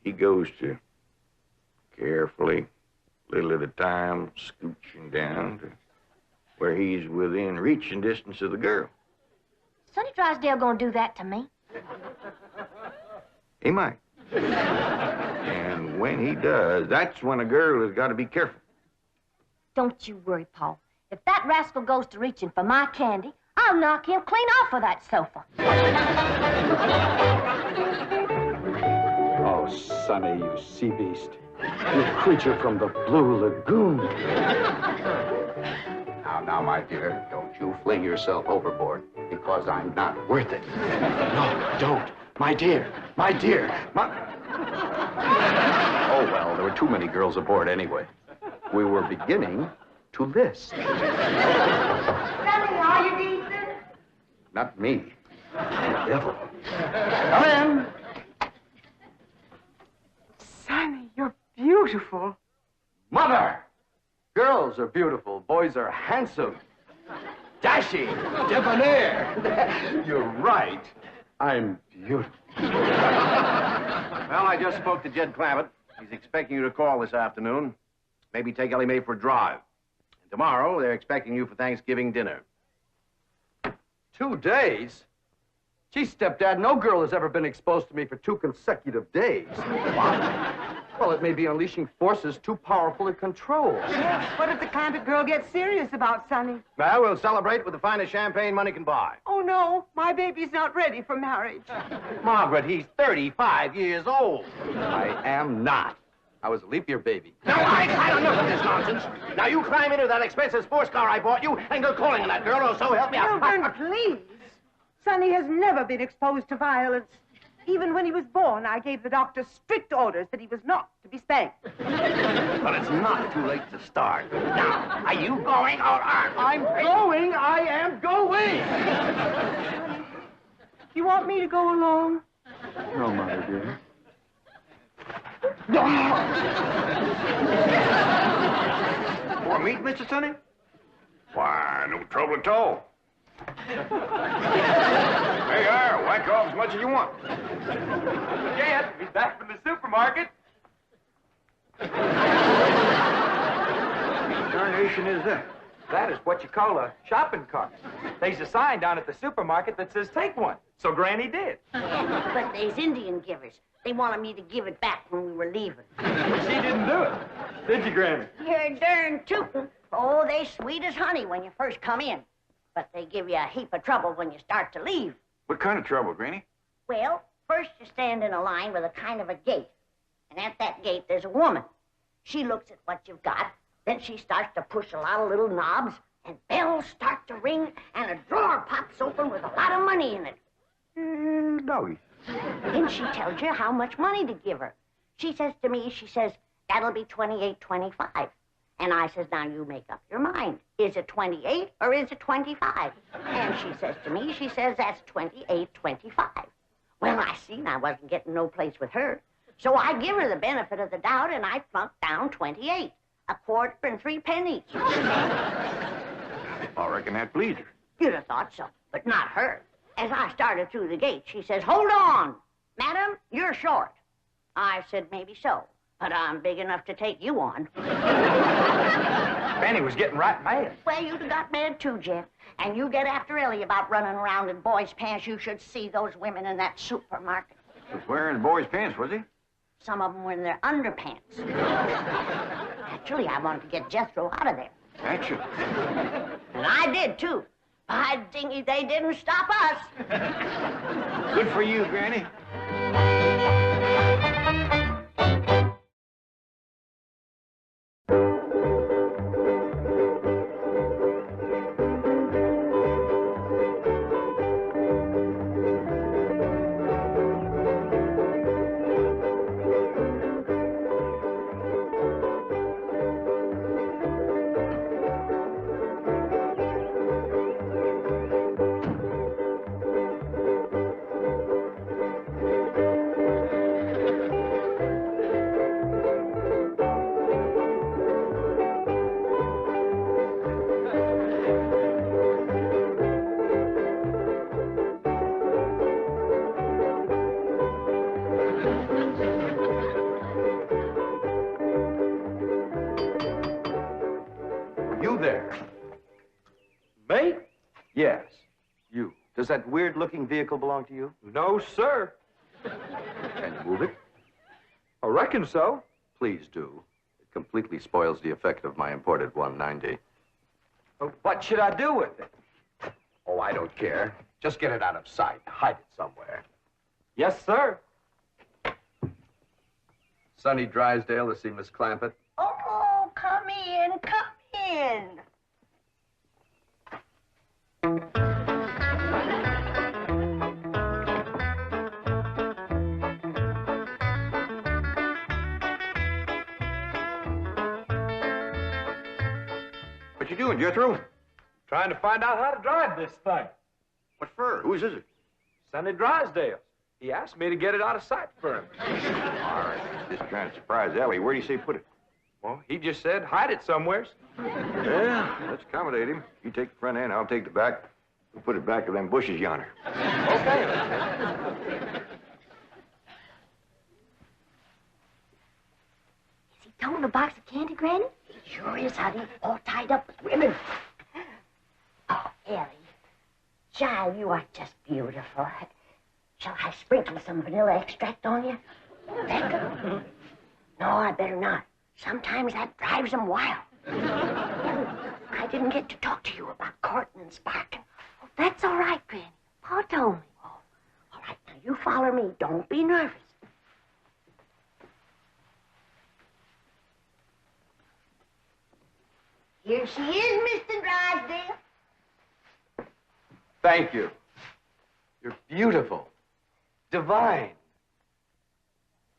he goes to carefully, little at a time, scooching down to where he's within reaching distance of the girl. Sonny Drysdale gonna do that to me? He might. And when he does, that's when a girl has got to be careful. Don't you worry, Pa. If that rascal goes to reaching for my candy, I'll knock him clean off of that sofa. Oh, Sonny, you sea beast. You creature from the Blue Lagoon. Now, my dear, don't you fling yourself overboard, because I'm not worth it. No, don't. My dear, my... Oh, well, there were too many girls aboard anyway. We were beginning to list. Sonny, are you decent? Not me. The devil. Come in. Sonny, you're beautiful. Mother! Girls are beautiful. Boys are handsome. Dashing. Debonair. You're right. I'm beautiful. Well, I just spoke to Jed Clampett. He's expecting you to call this afternoon. Maybe take Ellie Mae for a drive. And tomorrow, they're expecting you for Thanksgiving dinner. 2 days? Gee, stepdad, no girl has ever been exposed to me for 2 consecutive days. Well, it may be unleashing forces too powerful to control. What if the Clampett girl gets serious about Sonny? Well, we'll celebrate with the finest champagne money can buy. Oh, no. My baby's not ready for marriage. Margaret, he's 35 years old. I am not. I was a leap year baby. Now, I've had enough of this nonsense. Now, you climb into that expensive sports car I bought you and go calling on that girl, or so help me out. Children, please. Sonny has never been exposed to violence. Even when he was born, I gave the doctor strict orders that he was not to be spanked. But it's not too late to start. Now, are you going or aren't? I'm going. I am going. You want me to go along? No, my dear. For meat, Mr. Sonny? Why, no trouble at all. Hey, whack off as much as you want. Jed, he's back from the supermarket. What darnation is that? That is what you call a shopping cart. There's a sign down at the supermarket that says take one. So Granny did. But there's Indian givers. They wanted me to give it back when we were leaving. She didn't do it. Did you, Granny? You're darn tootin'. Oh, they sweet as honey when you first come in. But they give you a heap of trouble when you start to leave. What kind of trouble, Granny? Well, First, you stand in a line with a kind of a gate. And at that gate, there's a woman. She looks at what you've got. Then she starts to push a lot of little knobs, and bells start to ring, and a drawer pops open with a lot of money in it. Doggy. Then she tells you how much money to give her. She says to me, she says, that'll be $28.25. And I says, now you make up your mind. Is it 28 or is it 25? And she says to me, she says, that's 28.25. Well, I seen I wasn't getting no place with her. So I give her the benefit of the doubt, and I plunked down 28. A quarter and 3 pennies. I reckon that pleased her. You'd have thought so, but not her. As I started through the gate, she says, hold on. Madam, you're short. I said, maybe so, but I'm big enough to take you on. Fanny was getting right mad. Well, you'd have got mad too, Jeff. And you get after Ellie about running around in boys' pants. You should see those women in that supermarket. Was wearing boys' pants, was he? Some of them were in their underpants. Actually, I wanted to get Jethro out of there. Actually. And I did, too. By dingy, they didn't stop us. Good for you, Granny. You there. Me? Yes, you. Does that weird-looking vehicle belong to you? No, sir. Can you move it? I reckon so. Please do. It completely spoils the effect of my imported 190. What should I do with it? Oh, I don't care. Just get it out of sight. Hide it somewhere. Yes, sir. Sonny Drysdale to see Miss Clampett. Oh, come in, come in. What you doing, Jethro? Trying to find out how to drive this thing. What for? Whose is it? Sonny Drysdale. He asked me to get it out of sight for him. All right. Just trying to surprise Ellie. Where do you say put it? Well, he just said hide it somewheres. Yeah, let's accommodate him. You take the front end, I'll take the back. We'll put it back of them bushes yonder. Okay. Is he toting a box of candy, Granny? He sure is, honey. All tied up with ribbon. Oh, Ellie. Child, you are just beautiful. Shall I sprinkle some vanilla extract on you? Becca? No, I better not. Sometimes that drives them wild. I didn't get to talk to you about courting and sparking. Oh, that's all right, Granny. Pa told me. Oh, all right, now you follow me. Don't be nervous. Here she is, Mr. Drysdale. Thank you. You're beautiful. Divine.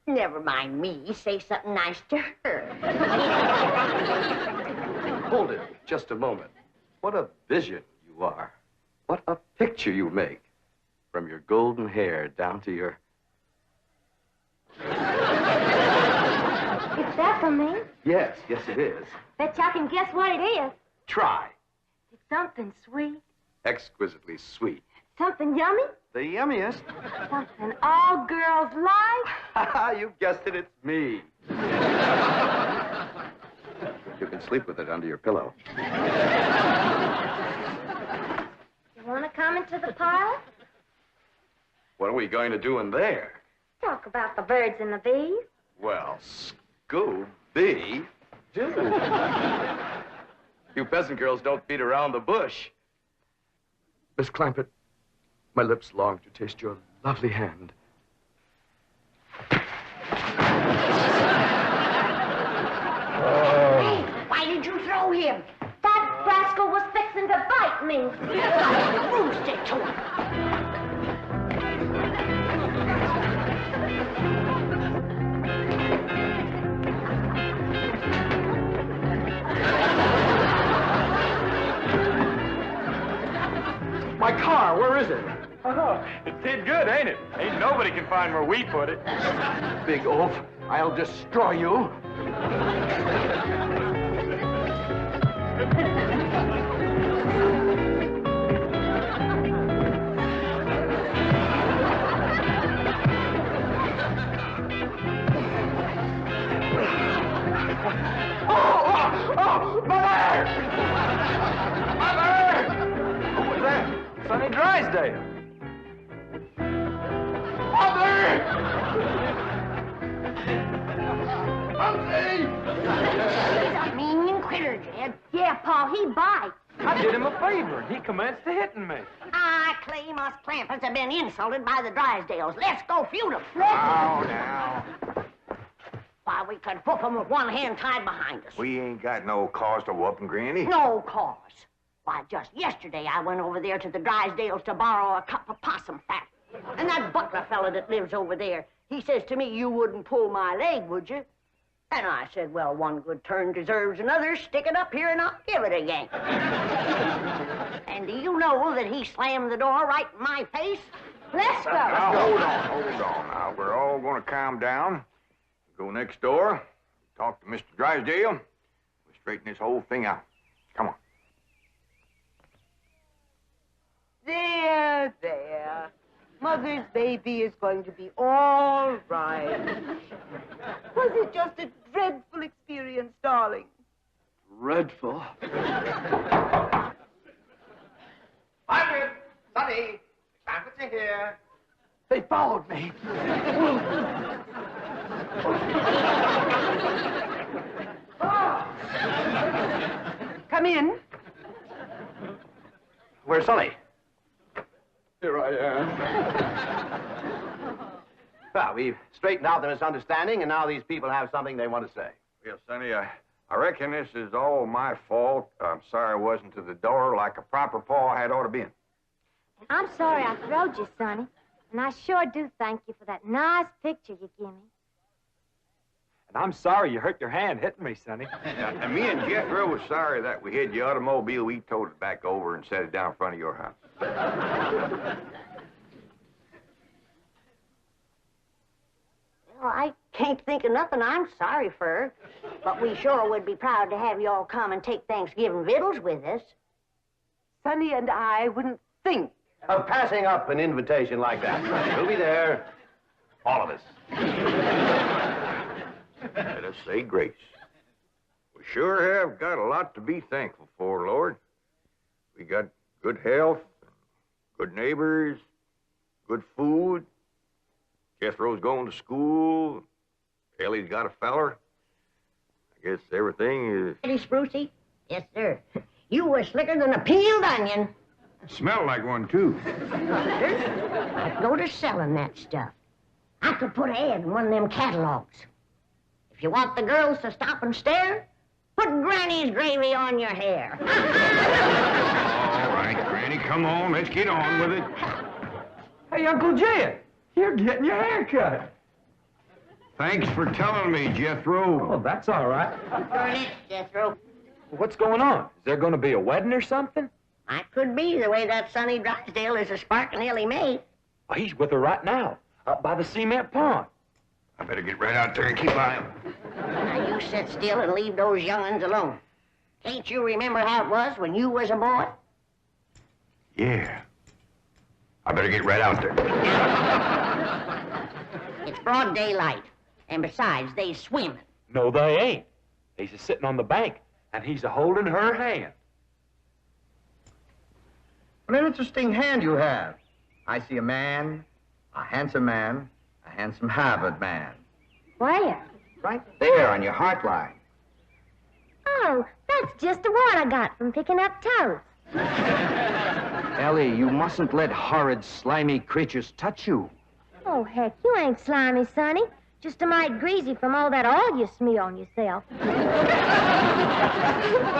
Never mind me. Say something nice to her. Hold it just a moment. What a vision you are. What a picture you make. From your golden hair down to your... Is that for me? Yes, it is. Bet y'all can guess what it is. Try. It's something sweet. Exquisitely sweet. Something yummy. The yummiest. Something all girls like. You guessed it, it's me. You can sleep with it under your pillow. You want to come into the parlor? What are we going to do in there? Talk about the birds and the bees. Well, Scooby do. You peasant girls don't beat around the bush. Miss Clampett, my lips long to taste your lovely hand about me. Stick to it. My car, where is it? Oh, it did good, ain't it? Ain't nobody can find where we put it. Big oaf, I'll destroy you. Oh, Mother! Mother! Who was that? Sonny Drysdale. Mother! He's a mean critter, Jed. Yeah, Pa, he bites. I did him a favor, and he commenced to hitting me. I claim us Clampets have been insulted by the Drysdales. Let's go feud them. Now. Why, we could whoop them with one hand tied behind us. We ain't got no cause to whoop 'em, Granny. No cause. Why, just yesterday I went over there to the Drysdales to borrow a cup of possum fat. And that butler fella that lives over there, he says to me, you wouldn't pull my leg, would you? And I said, well, one good turn deserves another. Stick it up here and I'll give it a yank. And do you know that he slammed the door right in my face? Let's go. Now, hold on. Now, we're all going to calm down. Go next door, talk to Mr. Drysdale. We'll straighten this whole thing out. Come on. There. Mother's baby is going to be all right. Was it just a dreadful experience, darling? Dreadful. Margaret, Sonny, Clampets are here. They followed me. Come in. Where's Sonny? Here I am. Well, we've straightened out the misunderstanding, and now these people have something they want to say. Well, Sonny, I reckon this is all my fault. I'm sorry I wasn't to the door like a proper paw had ought to been. I'm sorry I throwed you, Sonny. And I sure do thank you for that nice picture you give me. And I'm sorry you hurt your hand hitting me, Sonny. And me and Jethro was sorry that we hid the automobile. We towed it back over and set it down in front of your house. Well, I can't think of nothing I'm sorry for. But we sure would be proud to have you all come and take Thanksgiving victuals with us. Sonny and I wouldn't think of passing up an invitation like that. We'll be there, all of us. Let us say grace. We sure have got a lot to be thankful for, Lord. We got good health, good neighbors, good food. Jethro's going to school. Ellie's got a feller. I guess everything is... Ready, Sprucey? Yes, sir. You were slicker than a peeled onion. Smell like one, too. I'd go to selling that stuff. I could put an ad in one of them catalogs. If you want the girls to stop and stare, put Granny's gravy on your hair. All right, Granny, come on. Let's get on with it. Hey, Uncle Jed, you're getting your hair cut. Thanks for telling me, Jethro. Oh, that's all right. Burn it, Jethro. What's going on? Is there going to be a wedding or something? I could be the way that Sonny Drysdale is a sparking Ellie Mae. Oh, he's with her right now, up by the cement pond. I better get right out there and keep an eye on him. Now, you sit still and leave those young'uns alone. Can't you remember how it was when you was a boy? Yeah. I better get right out there. It's broad daylight. And besides, they swimming. No, they ain't. He's a sitting on the bank, and he's a holding her hand. What an interesting hand you have. I see a man, a handsome Harvard man. Where? Right there on your heart line. Oh, that's just the one I got from picking up toes. Ellie, you mustn't let horrid, slimy creatures touch you. Oh, heck, you ain't slimy, Sonny. Just a mite greasy from all that oil you smear on yourself. What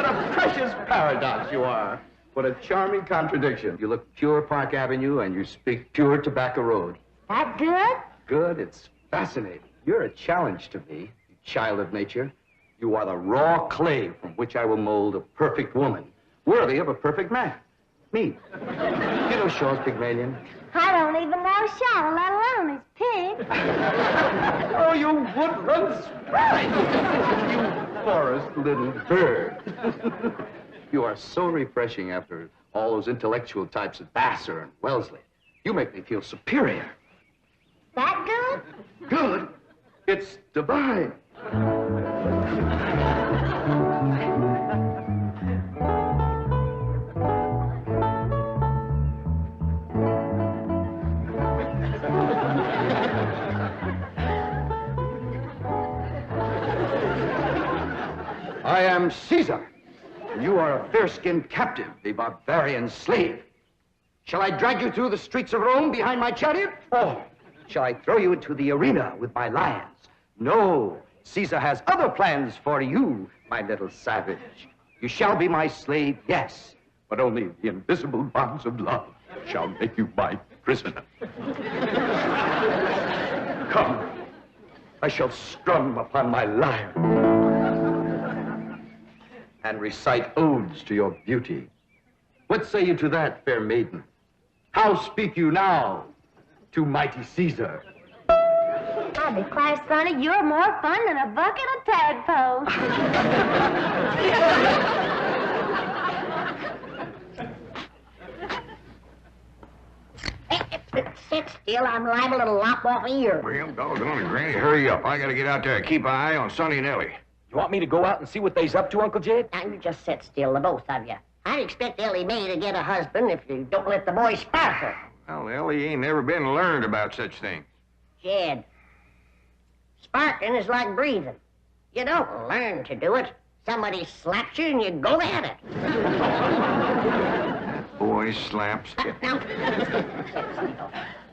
a precious paradox you are. What a charming contradiction. You look pure Park Avenue and you speak pure Tobacco Road. That good? Good, it's fascinating. You're a challenge to me, you child of nature. You are the raw clay from which I will mold a perfect woman, worthy of a perfect man. Me. You know Shaw's Pygmalion? I don't even know Shaw, let alone his pig. Oh, you woodland sprite! You forest little bird. You are so refreshing after all those intellectual types of Vassar and Wellesley. You make me feel superior. That good? Good? It's divine. I am Caesar. You are a fair-skinned captive, a barbarian slave. Shall I drag you through the streets of Rome behind my chariot? Or shall I throw you into the arena with my lions? No, Caesar has other plans for you, my little savage. You shall be my slave, yes, but only the invisible bonds of love shall make you my prisoner. Come, I shall strum upon my lyre and recite odes to your beauty. What say you to that, fair maiden? How speak you now to mighty Caesar? I declare, Sonny, you're more fun than a bucket of tadpoles. Sit still, I'm liable to lop off a ear. Well, doggone it, Granny, hurry up. I gotta get out there and keep an eye on Sonny and Ellie. You want me to go out and see what they's up to, Uncle Jed? Now, you just sit still, the both of you. I'd expect Ellie Mae to get a husband if you don't let the boy spark her. Well, Ellie ain't never been learned about such things. Jed, sparking is like breathing. You don't learn to do it. Somebody slaps you and you go at it. Boy slaps. Now,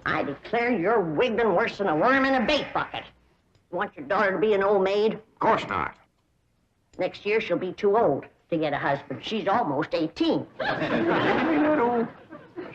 I declare you're wiggling worse than a worm in a bait bucket. You want your daughter to be an old maid? Of course not. Next year she'll be too old to get a husband. She's almost 18. That old.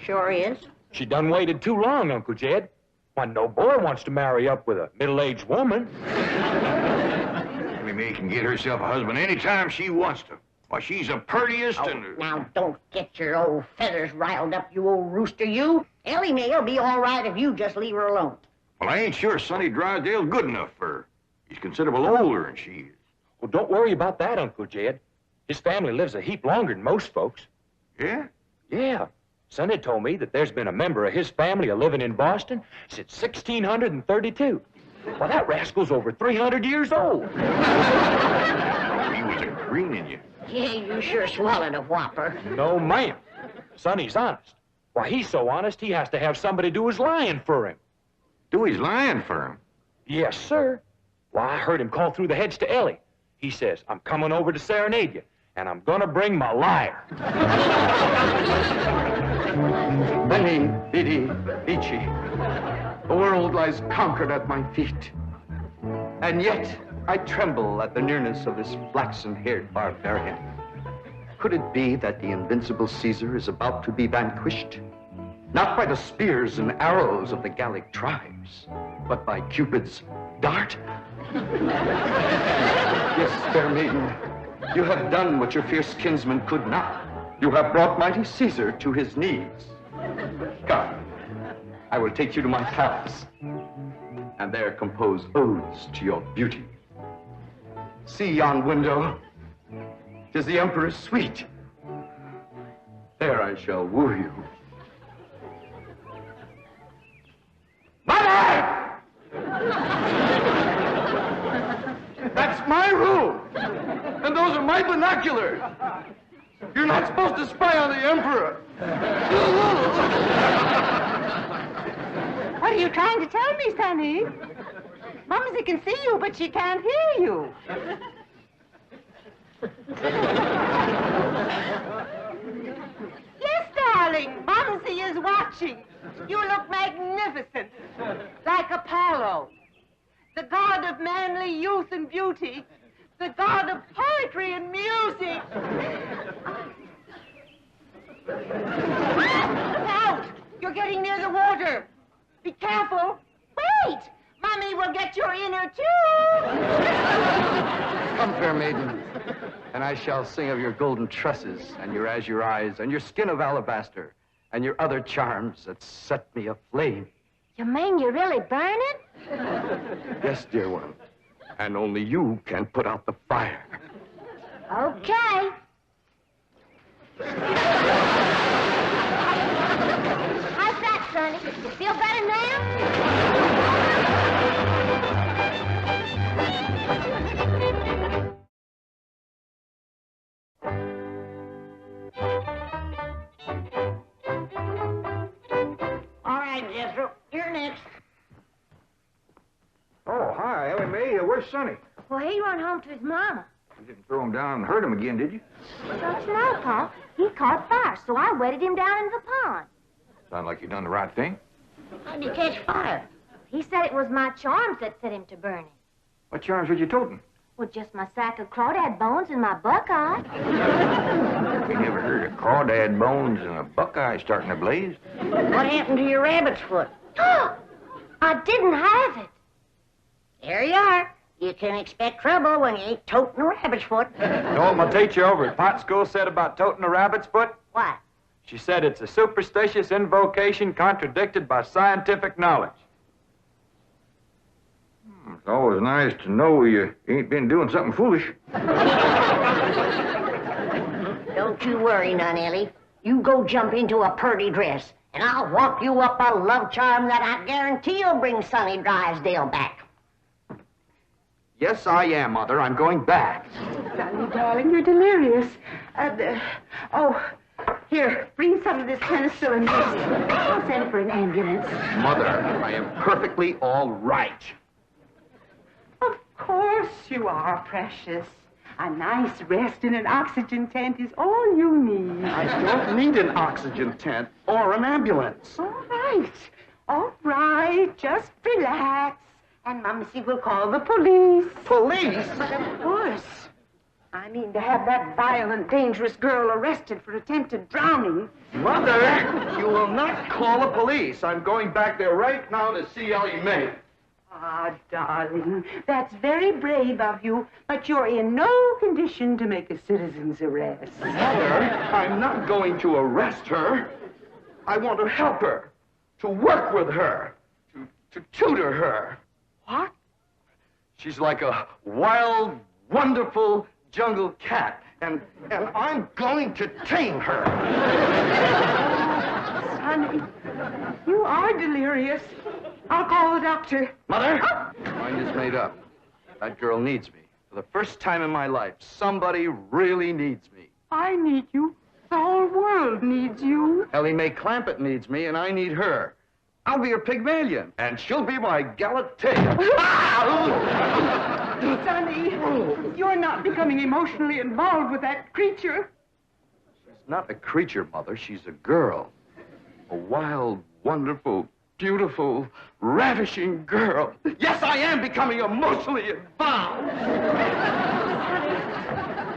Sure is. She done waited too long, Uncle Jed. Why, no boy wants to marry up with a middle-aged woman. Ellie Mae can get herself a husband anytime she wants to. Why, she's the purtiest and... Now, don't get your old feathers riled up, you old rooster, you. Ellie Mae'll be all right if you just leave her alone. Well, I ain't sure Sonny Drysdale's good enough for her. He's considerable older than she is. Well, don't worry about that, Uncle Jed. His family lives a heap longer than most folks. Yeah? Yeah. Sonny told me that there's been a member of his family a-living in Boston since 1632. Well, that rascal's over 300 years old. He was a greening you. Yeah, you sure swallowed a whopper. No, ma'am. Sonny's honest. Why, he's so honest, he has to have somebody do his lying for him. Do his lying for him? Yes, sir. Why, I heard him call through the hedge to Ellie. He says, I'm coming over to serenade you, and I'm gonna bring my lyre. Benny, Biddy, Beachy. The world lies conquered at my feet. And yet, I tremble at the nearness of this flaxen-haired barbarian. Could it be that the invincible Caesar is about to be vanquished? Not by the spears and arrows of the Gallic tribes, but by Cupid's dart? Yes, fair maiden, you have done what your fierce kinsman could not. You have brought mighty Caesar to his knees. Come, I will take you to my palace, and there compose odes to your beauty. See yon window. 'Tis the Emperor's suite. There I shall woo you. Mother! That's my room, and those are my binoculars. You're not supposed to spy on the Emperor. What are you trying to tell me, Sonny? Mumsy can see you, but she can't hear you. Yes, darling, Mumsy is watching. You look magnificent, like Apollo, the god of manly youth and beauty, the god of poetry and music. Come, fair maiden, and I shall sing of your golden tresses and your azure eyes and your skin of alabaster and your other charms that set me aflame. You mean you really burn it? Yes, dear one, and only you can put out the fire. Okay. How's that, Sonny? You feel better now? All right, Jethro, you're next. Oh, hi, Ellie Mae. Where's Sonny? Well, he run home to his mama. You didn't throw him down and hurt him again, did you? Don't you know, Pa? He caught fire, so I wetted him down in the pond. Sound like you done the right thing. How'd he catch fire? He said it was my charms that set him to burning. What charms was you toting? Well, just my sack of crawdad bones and my buckeye. We never heard of crawdad bones and a buckeye starting a blaze. What happened to your rabbit's foot? I didn't have it. There you are. You can expect trouble when you ain't toting a rabbit's foot. You know what my teacher over at Pot School said about toting a rabbit's foot? What? She said it's a superstitious invocation contradicted by scientific knowledge. It's always nice to know you ain't been doing something foolish. Don't you worry none, Ellie. You go jump into a purty dress, and I'll walk you up a love charm that I guarantee will bring Sonny Drysdale back. Yes, I am, Mother. I'm going back. Sonny, darling, you're delirious. Here, bring some of this penicillin. I'll send for an ambulance. Mother, I am perfectly all right. Of course you are, precious. A nice rest in an oxygen tent is all you need. I don't need an oxygen tent or an ambulance. All right, just relax. And Mumsy will call the police. Police? But of course. I mean to have that violent, dangerous girl arrested for attempted drowning. Mother, you will not call the police. I'm going back there right now to see Ellie Mae. Ah, darling, that's very brave of you, but you're in no condition to make a citizen's arrest. Mother, I'm not going to arrest her. I want to help her, to work with her, to tutor her. What? She's like a wild, wonderful jungle cat, and I'm going to tame her. Sonny, you are delirious. I'll call the doctor. Mother, mind is made up. That girl needs me. For the first time in my life, somebody really needs me. I need you. The whole world needs you. Ellie Mae Clampett needs me, and I need her. I'll be her Pygmalion, and she'll be my Galatea. Sonny, you're not becoming emotionally involved with that creature. She's not a creature, Mother. She's a girl. A wild, wonderful, beautiful, ravishing girl. Yes, I am becoming emotionally involved.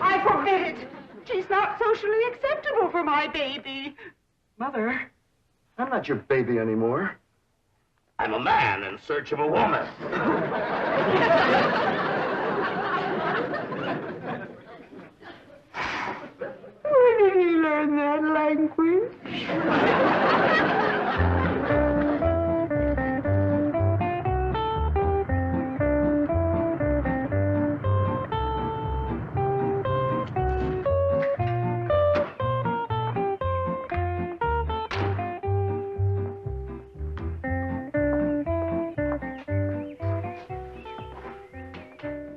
I forbid it. She's not socially acceptable for my baby. Mother, I'm not your baby anymore. I'm a man in search of a woman. Where did he learn that language?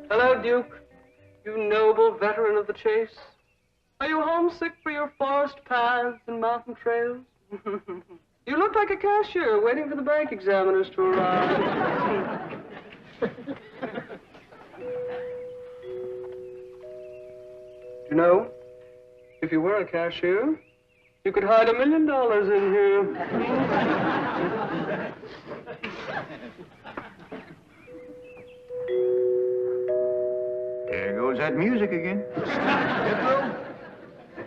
Hello, Duke. You noble veteran of the chase. Are you homesick for your forest paths and mountain trails? You look like a cashier waiting for the bank examiners to arrive. You know, if you were a cashier, you could hide $1 million in here. There goes that music again.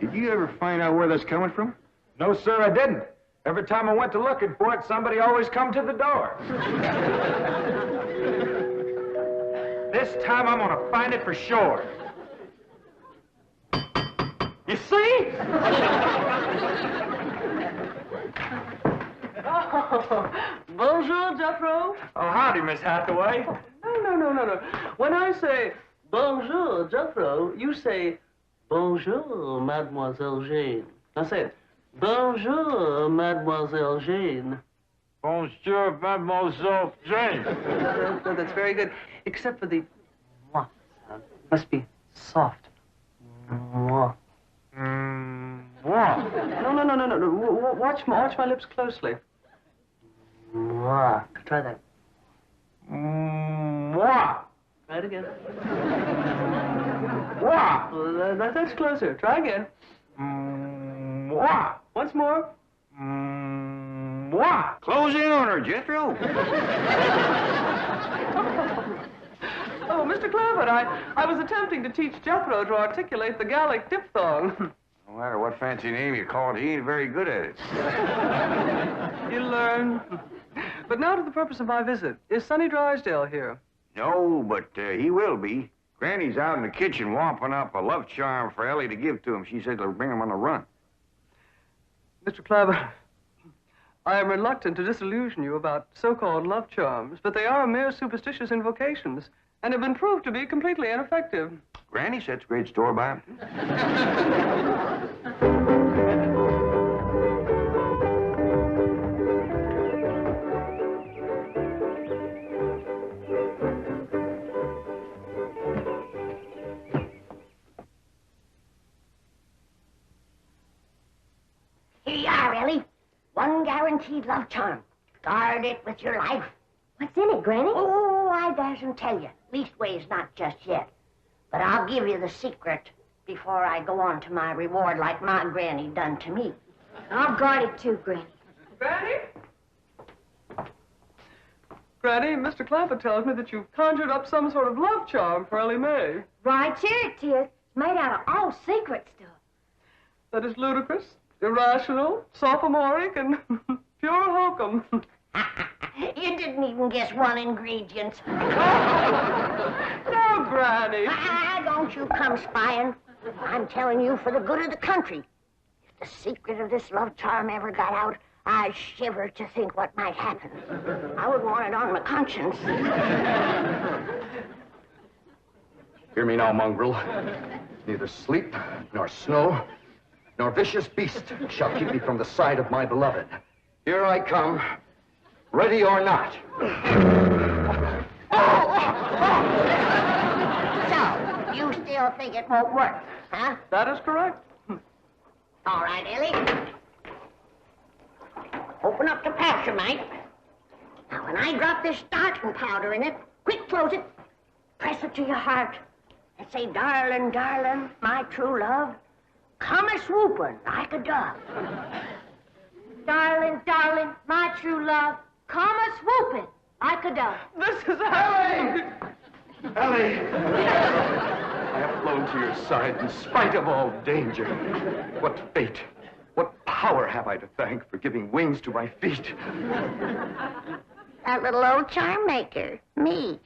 Did you ever find out where that's coming from? No, sir, I didn't. Every time I went to looking for it, somebody always come to the door. This time I'm gonna find it for sure. You see? Oh, bonjour, Jethro. Oh, howdy, Miss Hathaway. No. When I say bonjour, Jethro, you say bonjour, Mademoiselle Jane. Now say it. Bonjour, Mademoiselle Jane. Bonjour, Mademoiselle Jane. That's very good, except for the mwah sound. Must be soft. Mwah. What? No. Watch my lips closely. Mwah. Try that. Mwah. Try it again. Mwah. That's closer. Try again. Mwah. Once more. Mwah. Close in on her, Jethro. Oh, Mr. Clampett, I was attempting to teach Jethro to articulate the Gallic diphthong. No matter what fancy name you call it, he ain't very good at it. You learn. But now to the purpose of my visit. Is Sonny Drysdale here? No, but he will be. Granny's out in the kitchen womping up a love charm for Ellie to give to him. She said it'll bring him on the run. Mr. Clampett, I am reluctant to disillusion you about so-called love charms, but they are mere superstitious invocations and have been proved to be completely ineffective. Granny sets great store by him. Here you are, Ellie. One guaranteed love charm. Guard it with your life. What's in it, Granny? Oh, I dasn't tell you. Leastways, not just yet. But I'll give you the secret before I go on to my reward like my granny done to me. I'll guard it too, Granny. Granny? Granny, Mr. Clampett tells me that you've conjured up some sort of love charm for Ellie Mae. Right here it is. It's made out of all secret stuff. That is ludicrous, irrational, sophomoric, and pure hokum. You didn't even guess one ingredient. No, Granny. Don't you come spying. I'm telling you for the good of the country. If the secret of this love charm ever got out, I shiver to think what might happen. I wouldn't want it on my conscience. Hear me now, mongrel. Neither sleep, nor snow, nor vicious beast shall keep me from the side of my beloved. Here I come, ready or not. So, you still think it won't work, huh? That is correct. All right, Ellie. Open up the pouch, mate. Now, when I drop this starting powder in it, quick close it. Press it to your heart. And say, darling, darling, my true love, come a-swooping like a dove. Darling, darling, my true love, come a-swooping like a dove. This is Ellie! Ellie! I have flown to your side in spite of all danger. What fate, what power have I to thank for giving wings to my feet? That little old charm maker, me.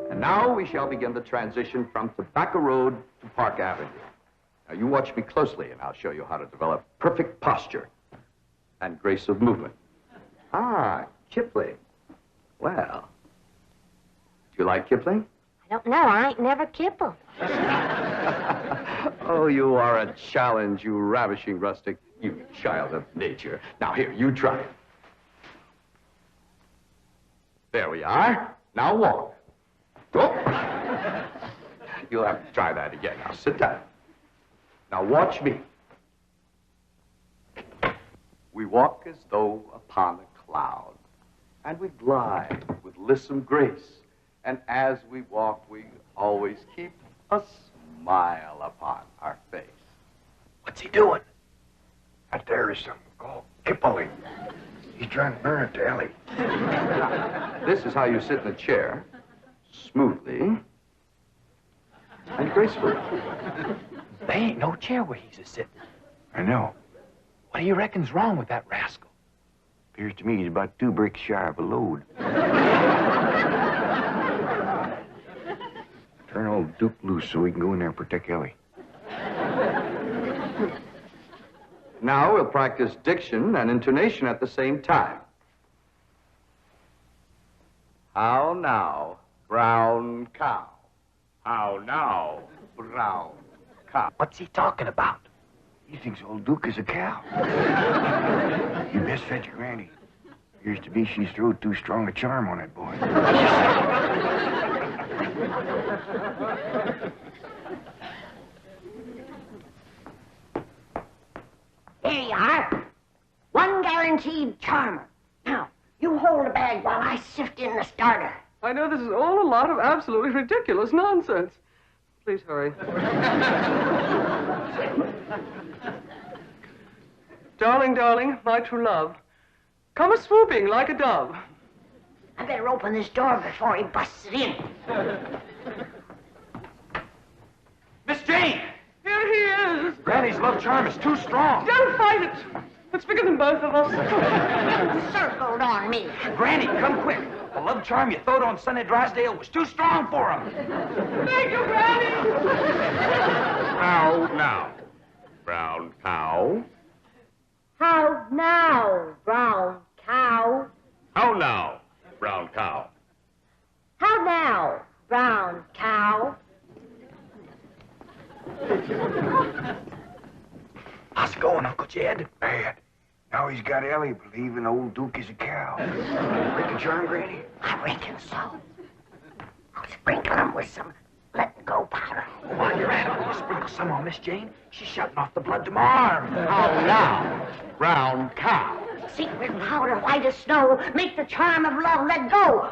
And now we shall begin the transition from Tobacco Road to Park Avenue. Now you watch me closely and I'll show you how to develop perfect posture and grace of movement. Ah, Kipling. Well, do you like Kipling? I don't know. I ain't never kippled. Oh, you are a challenge, you ravishing rustic, you child of nature. Now here, you try it. There we are. Now walk. Oh. You'll have to try that again. Now sit down. Now watch me. We walk as though upon a cloud, and we glide with lissom grace. And as we walk, we always keep a smile upon our face. What's he doing? Out there is something called Kipling. He's trying to burn it to Ellie. Now, this is how you sit in a chair, smoothly and gracefully. There ain't no chair where he's a-sitting. I know. What do you reckon's wrong with that rascal? Appears to me he's about 2 bricks shy of a load. Turn old Duke loose so we can go in there and protect Ellie. Now we'll practice diction and intonation at the same time. How now, brown cow? How now, brown cow? What's he talking about? He thinks old Duke is a cow. You best fetch your granny. Appears to be she's throwed too strong a charm on that boy. Here you are. One guaranteed charmer. Now, you hold the bag while I sift in the starter. I know this is all a lot of absolutely ridiculous nonsense. Please hurry. Darling, darling, my true love, come a-swooping like a dove. I better open this door before he busts it in. Miss Jane! Here he is. Granny's love charm is too strong. Don't fight it. It's bigger than both of us. Circled on me. Granny, come quick. The love charm you throwed on Sonny Drysdale was too strong for him. Thank you, Granny. How now, brown cow? How now, brown cow? How now, brown cow? How now, brown cow? How's it going, Uncle Jed? Bad. Now he's got Ellie believing old Duke is a cow. Break the charm, Granny? I reckon so. I'll sprinkle him with some let-go powder. While you're at it, will you sprinkle some on Miss Jane? She's shutting off the blood to my arm. How now, brown cow? Secret powder, white as snow. Make the charm of love let go.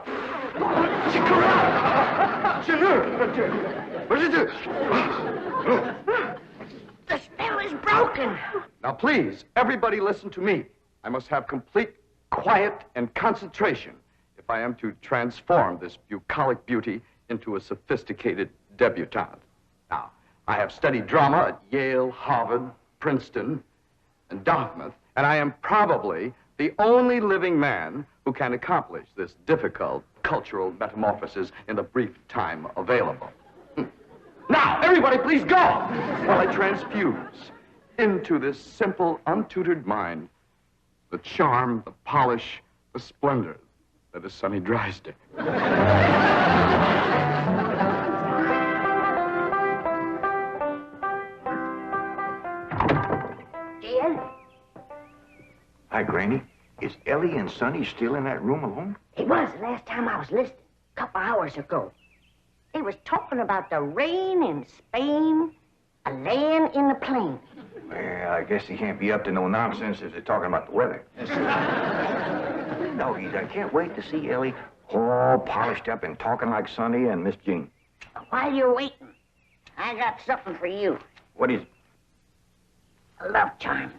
The spell is broken. Now, please, everybody listen to me. I must have complete quiet and concentration if I am to transform this bucolic beauty into a sophisticated debutante. Now, I have studied drama at Yale, Harvard, Princeton, and Dartmouth, and I am probably the only living man who can accomplish this difficult cultural metamorphosis in the brief time available. Now, everybody, please go while I transfuse into this simple, untutored mind the charm, the polish, the splendor that is Sonny Drysdale. Jed? Hi, Granny. Is Ellie and Sonny still in that room alone? It was the last time I was listening, a couple hours ago. They was talking about the rain in Spain, a land in the plain. Well, I guess he can't be up to no nonsense if they're talking about the weather. Doggies, I can't wait to see Ellie all polished up and talking like Sonny and Miss Jean. While you're waiting, I got something for you. What is it? A love charm.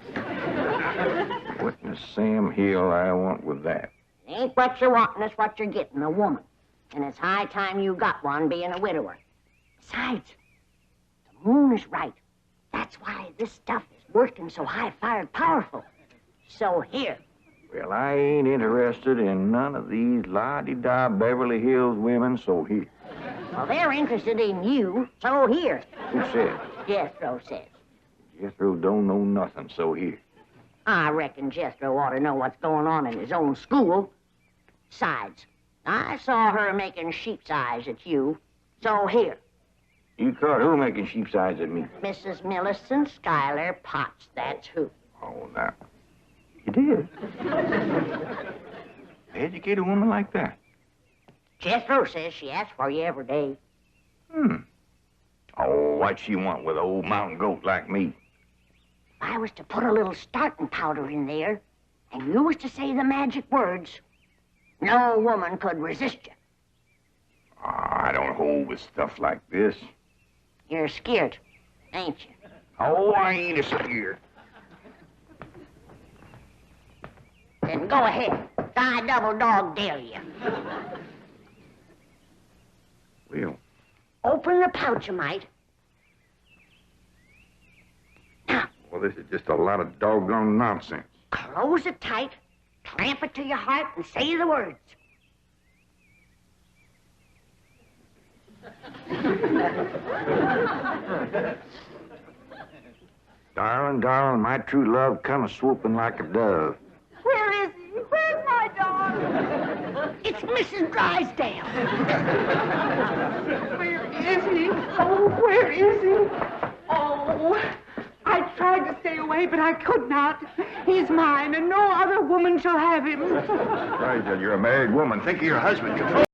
What in Sam Hill I want with that? It ain't what you're wanting, it's what you're getting, a woman. And it's high time you got one, being a widower. Besides, the moon is right. That's why this stuff is working so high-fired powerful. So here. Well, I ain't interested in none of these la-di-da Beverly Hills women, so here. Well, they're interested in you, so here. Who said? Jethro says. Jethro don't know nothing, so here. I reckon Jethro ought to know what's going on in his own school. Besides, I saw her making sheep's eyes at you, so here. You caught who making sheep's eyes at me? Mrs. Millicent Schuyler Potts, that's who. Oh, now. You did? Educate a woman like that? Jethro says she asks for you every day. Oh, what she want with an old mountain goat like me? If I was to put a little starting powder in there, and you was to say the magic words, no woman could resist you. I don't hold with stuff like this. You're scared, ain't you? Oh, I ain't scared. Then go ahead. I double dog dare you. Well. Open the pouch, you might. Well, Well, this is just a lot of doggone nonsense. Close it tight, clamp it to your heart, and say the words. Darling, darling, my true love come a-swooping like a dove. Where is he? Where's my dog? It's Mrs. Drysdale. Where is he? Oh, where is he? Oh, I tried to stay away, but I could not. He's mine, and no other woman shall have him. Drysdale, you're a married woman. Think of your husband.